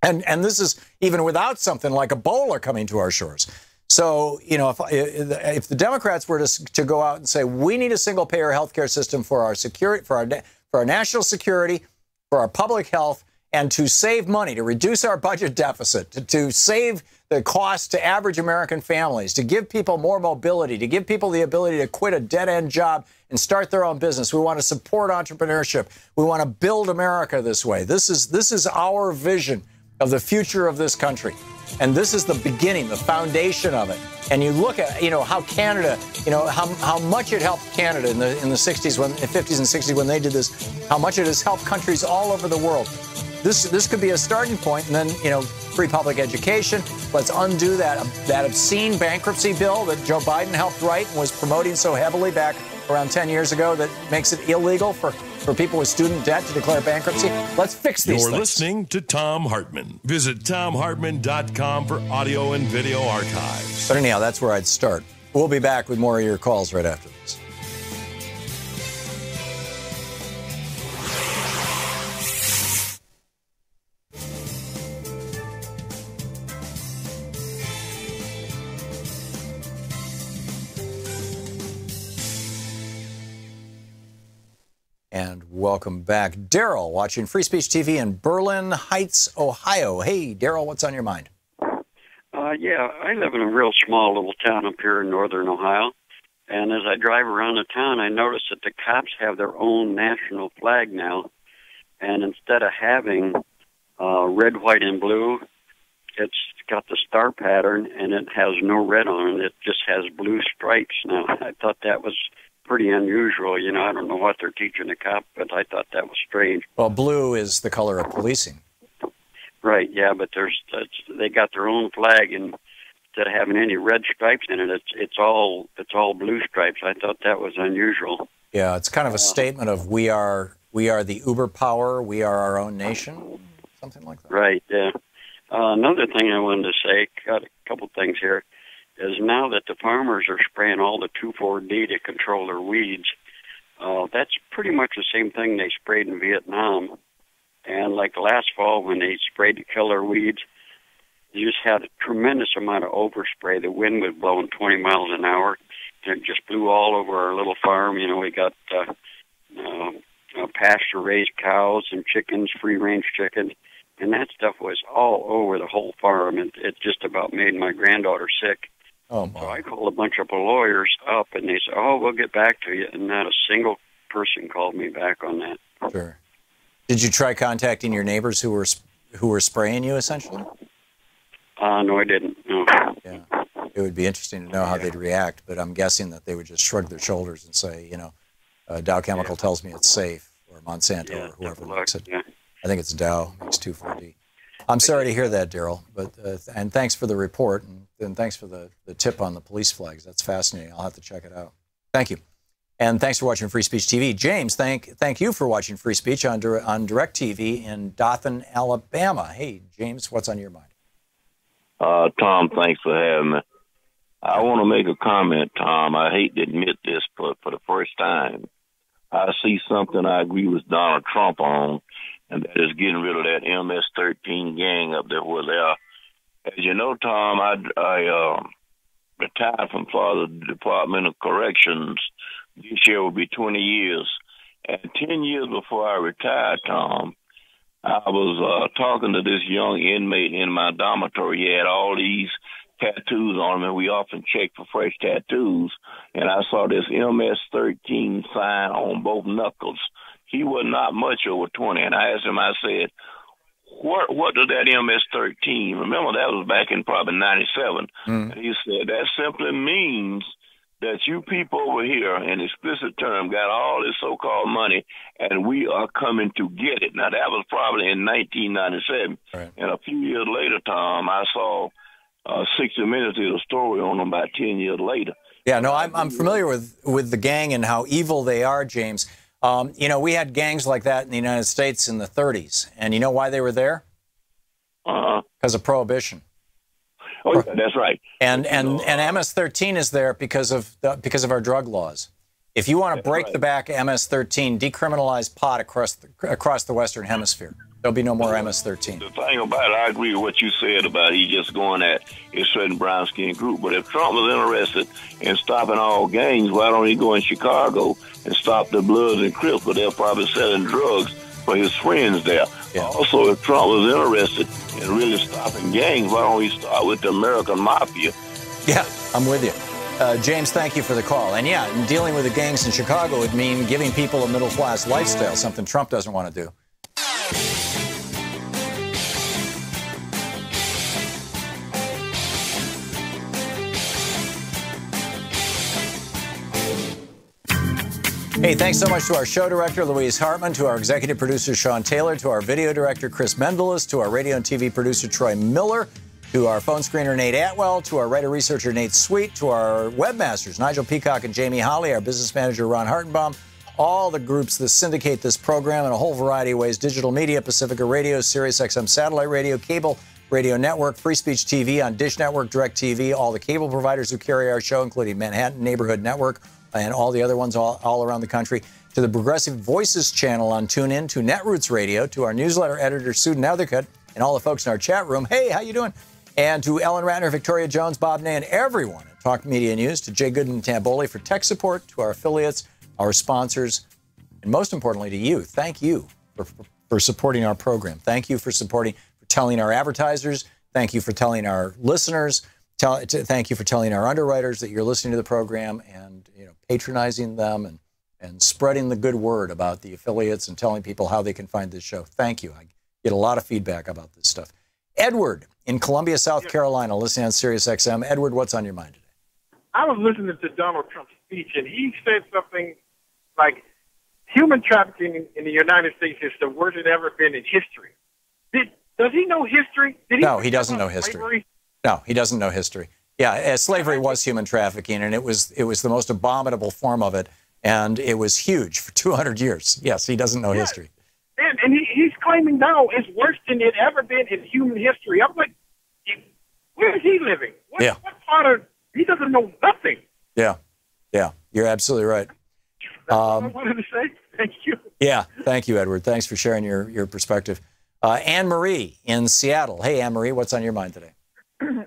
And this is even without something like Ebola coming to our shores. So, if the Democrats were to go out and say, we need a single payer healthcare system for our security, for our national security, for our public health, and to save money, to reduce our budget deficit, to save the cost to average American families, to give people more mobility, to give people the ability to quit a dead-end job and start their own business. We want to support entrepreneurship. We want to build America this way. This is our vision of the future of this country. And this is the beginning, the foundation of it. And you look at, how Canada, how much it helped Canada in the 60s, 50s and 60s when they did this, how much it has helped countries all over the world. This could be a starting point, and then, free public education. Let's undo that obscene bankruptcy bill that Joe Biden helped write and was promoting so heavily back around 10 years ago that makes it illegal for people with student debt to declare bankruptcy. Let's fix these things. You're listening to Thom Hartmann. Visit ThomHartmann.com for audio and video archives. But anyhow, that's where I'd start. We'll be back with more of your calls right after this. And welcome back. Daryl, watching Free Speech TV in Berlin Heights, Ohio. Hey, Daryl, what's on your mind? Yeah, I live in a real small little town up here in northern Ohio. And as I drive around the town, I notice that the cops have their own national flag now. And instead of having red, white, and blue, it's got the star pattern, and it has no red on it. It just has blue stripes now. I thought that was pretty unusual. I don't know what they're teaching the cop, but I thought that was strange. Well, blue is the color of policing. Right, yeah, but they got their own flag, and instead of having any red stripes in it, it's all blue stripes. I thought that was unusual. Yeah, it's kind of a statement of we are the uber power, we are our own nation, something like that. Right, yeah. Another thing I wanted to say, got a couple things here, is now that the farmers are spraying all the 2,4-D to control their weeds, that's pretty much the same thing they sprayed in Vietnam. And like last fall when they sprayed to kill their weeds, you just had a tremendous amount of overspray. The wind was blowing 20 miles an hour, and it just blew all over our little farm. We got pasture-raised cows and chickens, free-range chickens, and that stuff was all over the whole farm, and it just about made my granddaughter sick. Oh, my. So I called a bunch of lawyers up, and they said, we'll get back to you, and not a single person called me back on that. Sure. Did you try contacting your neighbors who were spraying you, essentially? No, I didn't. No. Yeah. It would be interesting to know how they'd react, but I'm guessing that they would just shrug their shoulders and say, Dow Chemical tells me it's safe, or Monsanto, or whoever makes it. Yeah. I think it's Dow, makes 2,4-D. I'm sorry to hear that, Daryl, but and thanks for the report, and thanks for the tip on the police flags. That's fascinating. I'll have to check it out. Thank you. And thanks for watching Free Speech TV. James, thank you for watching Free Speech on DirecTV in Dothan, Alabama. Hey, James, what's on your mind? Tom, thanks for having me. I want to make a comment, Tom. I hate to admit this, but for the first time, I see something I agree with Donald Trump on, and that is getting rid of that MS-13 gang up there where they are. As you know, Tom, retired from Florida Department of Corrections. This year will be 20 years. And 10 years before I retired, Tom, I was talking to this young inmate in my dormitory. He had all these tattoos on him, and we often check for fresh tattoos. And I saw this MS-13 sign on both knuckles. He was not much over 20. And I asked him, I said, what does that MS-13? Remember, that was back in probably 97. And he said, that simply means that you people over here, in explicit term, got all this so-called money, and we are coming to get it. Now, that was probably in 1997. Right. And a few years later, Tom, I saw 60 Minutes did a story on them about 10 years later. Yeah, no, I'm familiar with the gang and how evil they are, James. You know, we had gangs like that in the United States in the 30s. And you know why they were there? Because of Prohibition. Oh, yeah, that's right. And MS-13 is there because of our drug laws. If you want to break the back of MS-13, decriminalize pot across the Western Hemisphere. There'll be no more MS-13. The thing about it, I agree with what you said about he just going at a certain brown-skinned group. But if Trump was interested in stopping all gangs, why don't he go in Chicago and stop the Bloods and Crips? But they're probably selling drugs for his friends there. Yeah. Also, if Trump was interested in really stopping gangs, why don't he start with the American Mafia? Yeah, I'm with you. James, thank you for the call. And yeah, dealing with the gangs in Chicago would mean giving people a middle-class lifestyle, something Trump doesn't want to do. Hey, thanks so much to our show director, Louise Hartman, to our executive producer, Sean Taylor, to our video director, Chris Mendelis, to our radio and TV producer, Troy Miller, to our phone screener, Nate Atwell, to our writer-researcher, Nate Sweet, to our webmasters, Nigel Peacock and Jamie Holly, our business manager, Ron Hartenbaum, all the groups that syndicate this program in a whole variety of ways: digital media, Pacifica Radio, Sirius XM Satellite Radio, Cable Radio Network, Free Speech TV on Dish Network, DirecTV, all the cable providers who carry our show, including Manhattan Neighborhood Network, and all the other ones all around the country, to the Progressive Voices channel on TuneIn, to Netroots Radio, to our newsletter editor, Sue Nethercutt, and all the folks in our chat room. Hey, how you doing? And to Ellen Ratner, Victoria Jones, Bob Ney, and everyone at Talk Media News, to Jay Gooden and Tamboli for tech support, to our affiliates, our sponsors, and most importantly to you. Thank you for supporting our program. Thank you for telling our advertisers. Thank you for telling our listeners. Thank you for telling our underwriters that you're listening to the program and patronizing them and spreading the good word about the affiliates and telling people how they can find this show. Thank you. I get a lot of feedback about this stuff. Edward in Columbia, South Carolina, listening on Sirius XM. Edward, what's on your mind today? I was listening to Donald Trump's speech, and he said something like, human trafficking in the United States is the worst it's ever been in history. Does he know history? No, he doesn't know history. Slavery? No, he doesn't know history. Yeah, slavery was human trafficking, and it was the most abominable form of it, and it was huge for 200 years. Yes, he doesn't know history. And he's claiming now it's worse than it ever been in human history. I'm like, where is he living? What part of, he doesn't know nothing. Yeah, you're absolutely right. That's all I wanted to say. Thank you. Yeah, thank you, Edward. Thanks for sharing your perspective. Anne-Marie in Seattle. Hey, Anne-Marie, what's on your mind today?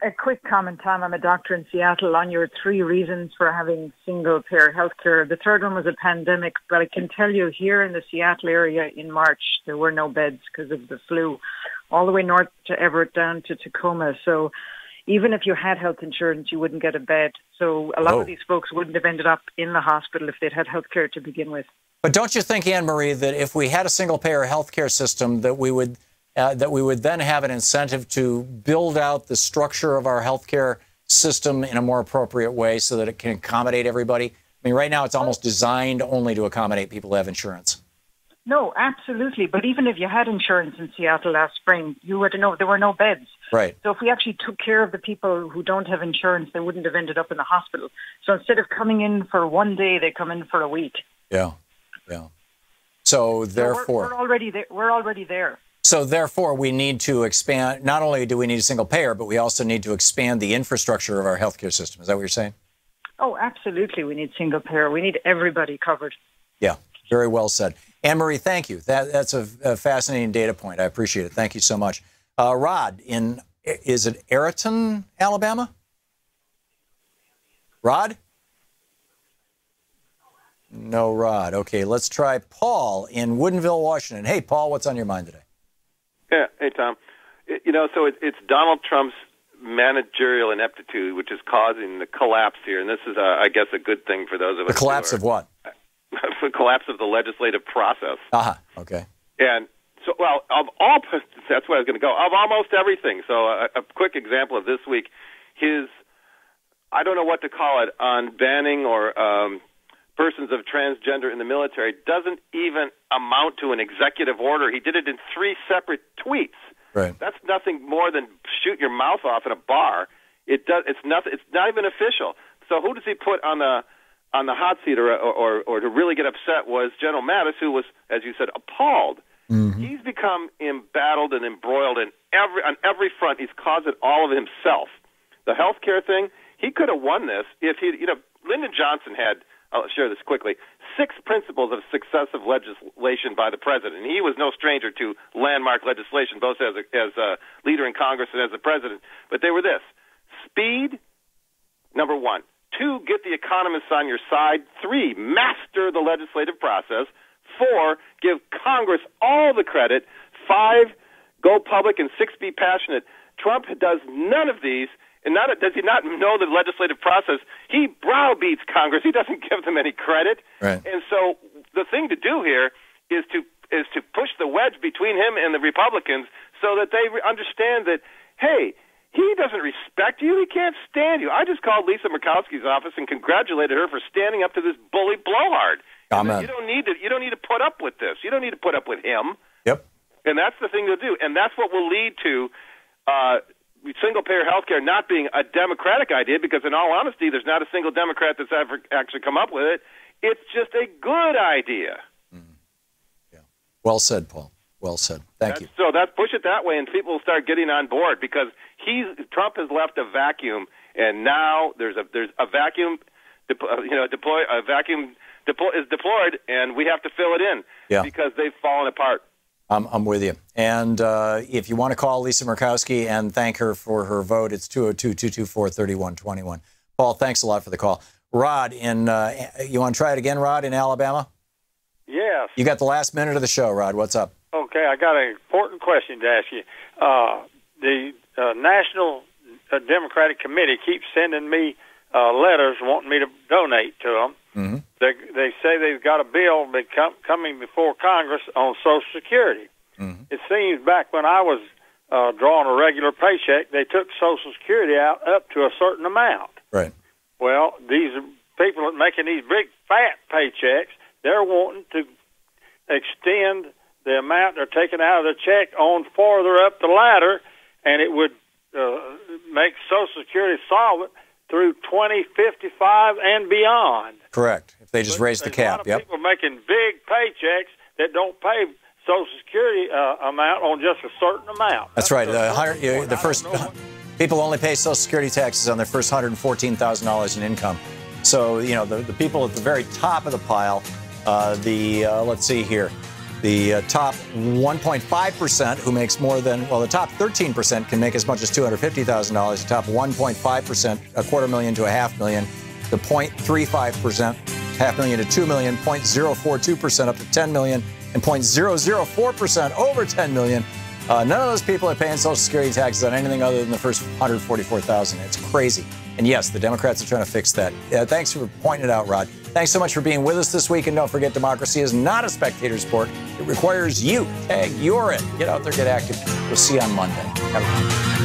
A quick comment, Tom. I'm a doctor in Seattle, on your 3 reasons for having single-payer health care. The third one was a pandemic, but I can tell you here in the Seattle area in March, there were no beds because of the flu, all the way north to Everett down to Tacoma. So even if you had health insurance, you wouldn't get a bed. So a lot of these folks wouldn't have ended up in the hospital if they'd had health care to begin with. But don't you think, Anne-Marie, that if we had a single-payer health care system, that we would then have an incentive to build out the structure of our healthcare system in a more appropriate way so that it can accommodate everybody? I mean, right now it's almost designed only to accommodate people who have insurance. No, absolutely. But even if you had insurance in Seattle last spring, you would know there were no beds. Right. So if we actually took care of the people who don't have insurance, they wouldn't have ended up in the hospital. So instead of coming in for one day, they come in for a week. Yeah. So therefore, we're already there. So therefore, we need to expand. Not only do we need a single payer, but we also need to expand the infrastructure of our healthcare system. Is that what you're saying? Oh, absolutely. We need single payer. We need everybody covered. Yeah, very well said. Anne-Marie, thank you. That's a fascinating data point. I appreciate it. Thank you so much. Rod, is it Ayrton, Alabama? Rod? No Rod. Okay, let's try Paul in Woodinville, Washington. Hey, Paul, what's on your mind today? Yeah. Hey, Tom. So it's Donald Trump's managerial ineptitude which is causing the collapse here, and this is, I guess, a good thing for those of us. The collapse of what? The collapse of the legislative process. Okay. And so, well, of all, that's where I was going to go, of almost everything. So a quick example of this week, I don't know what to call it, on banning or persons of transgender in the military doesn't even amount to an executive order. He did it in 3 separate tweets. Right. That's nothing more than shoot your mouth off in a bar. It's nothing. It's not even official. So who does he put on the hot seat or to really get upset was General Mattis, who was, as you said, appalled. Mm-hmm. He's become embattled and embroiled on every front. He's caused it all of himself. The health care thing, he could have won this if Lyndon Johnson had, I'll share this quickly, 6 principles of successive legislation by the president. And he was no stranger to landmark legislation, both as a leader in Congress and as a president. But they were this: speed, number 1. 2, get the economists on your side. 3, master the legislative process. 4, give Congress all the credit. 5, go public. And 6, be passionate. Trump does none of these. And does he not know the legislative process? He browbeats Congress. He doesn't give them any credit. Right. And so the thing to do here is to push the wedge between him and the Republicans so that they understand that, hey, he doesn't respect you. He can't stand you. I just called Lisa Murkowski's office and congratulated her for standing up to this bully blowhard. Amen. You don't need to put up with this. You don't need to put up with him. Yep. And that's the thing to do. And that's what will lead to single-payer health care not being a Democratic idea, because in all honesty, there's not a single Democrat that's ever actually come up with it. It's just a good idea. Yeah. Well said, Paul. Well said. Thank you. So push it that way, and people will start getting on board, because Trump has left a vacuum, and now there's a vacuum. A vacuum is deployed, and we have to fill it in because they've fallen apart. I'm with you. And if you want to call Lisa Murkowski and thank her for her vote, it's 202-224-3121. Paul, thanks a lot for the call. Rod, you want to try it again, Rod, in Alabama? Yes. You got the last minute of the show, Rod. What's up? Okay, I got an important question to ask you. The National Democratic Committee keeps sending me letters wanting me to donate to them. Mm-hmm. They say they've got a bill coming before Congress on Social Security. Mm-hmm. It seems back when I was drawing a regular paycheck, they took Social Security out up to a certain amount. Right. Well, these people that making these big fat paychecks, they're wanting to extend the amount they're taking out of the check on farther up the ladder, and it would make Social Security solvent through 2055 and beyond. Correct. If they just raise the cap. A lot of people making big paychecks that don't pay Social Security amount on just a certain amount. That's right. The first people only pay Social Security taxes on their first $114,000 in income. So the people at the very top of the pile, let's see here. The top 1.5% who makes more than, the top 13% can make as much as $250,000. The top 1.5%, $250,000 to $500,000. The 0.35%, $500,000 to $2 million. 0.042% up to $10 million, and 0.004% over $10 million. None of those people are paying Social Security taxes on anything other than the first $144,000. It's crazy. And yes, the Democrats are trying to fix that. Thanks for pointing it out, Rod. Thanks so much for being with us this week. And don't forget, democracy is not a spectator sport. It requires you. Tag, you're it. Get out there, get active. We'll see you on Monday.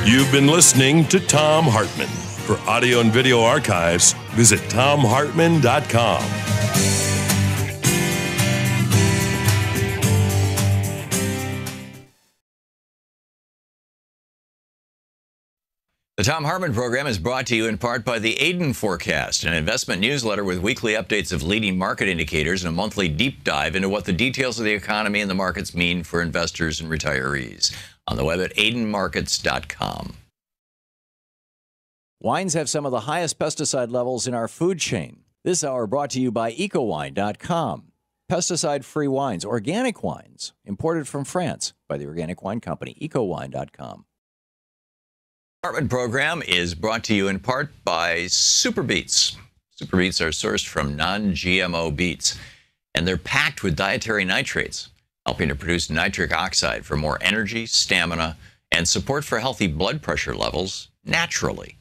You've been listening to Thom Hartmann. For audio and video archives, visit thomhartmann.com. The Thom Hartmann Program is brought to you in part by the Aiden Forecast, an investment newsletter with weekly updates of leading market indicators and a monthly deep dive into what the details of the economy and the markets mean for investors and retirees. On the web at aidenmarkets.com. Wines have some of the highest pesticide levels in our food chain. This hour brought to you by ecowine.com. Pesticide-free wines, organic wines, imported from France by the Organic Wine Company, ecowine.com. Hartmann Program is brought to you in part by Super Beets. Super Beets are sourced from non-GMO beets, and they're packed with dietary nitrates, helping to produce nitric oxide for more energy, stamina, and support for healthy blood pressure levels naturally.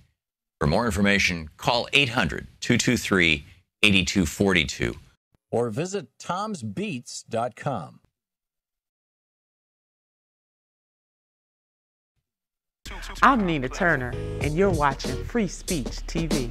For more information, call 800-223-8242 or visit tomsbeets.com. I'm Nina Turner, and you're watching Free Speech TV.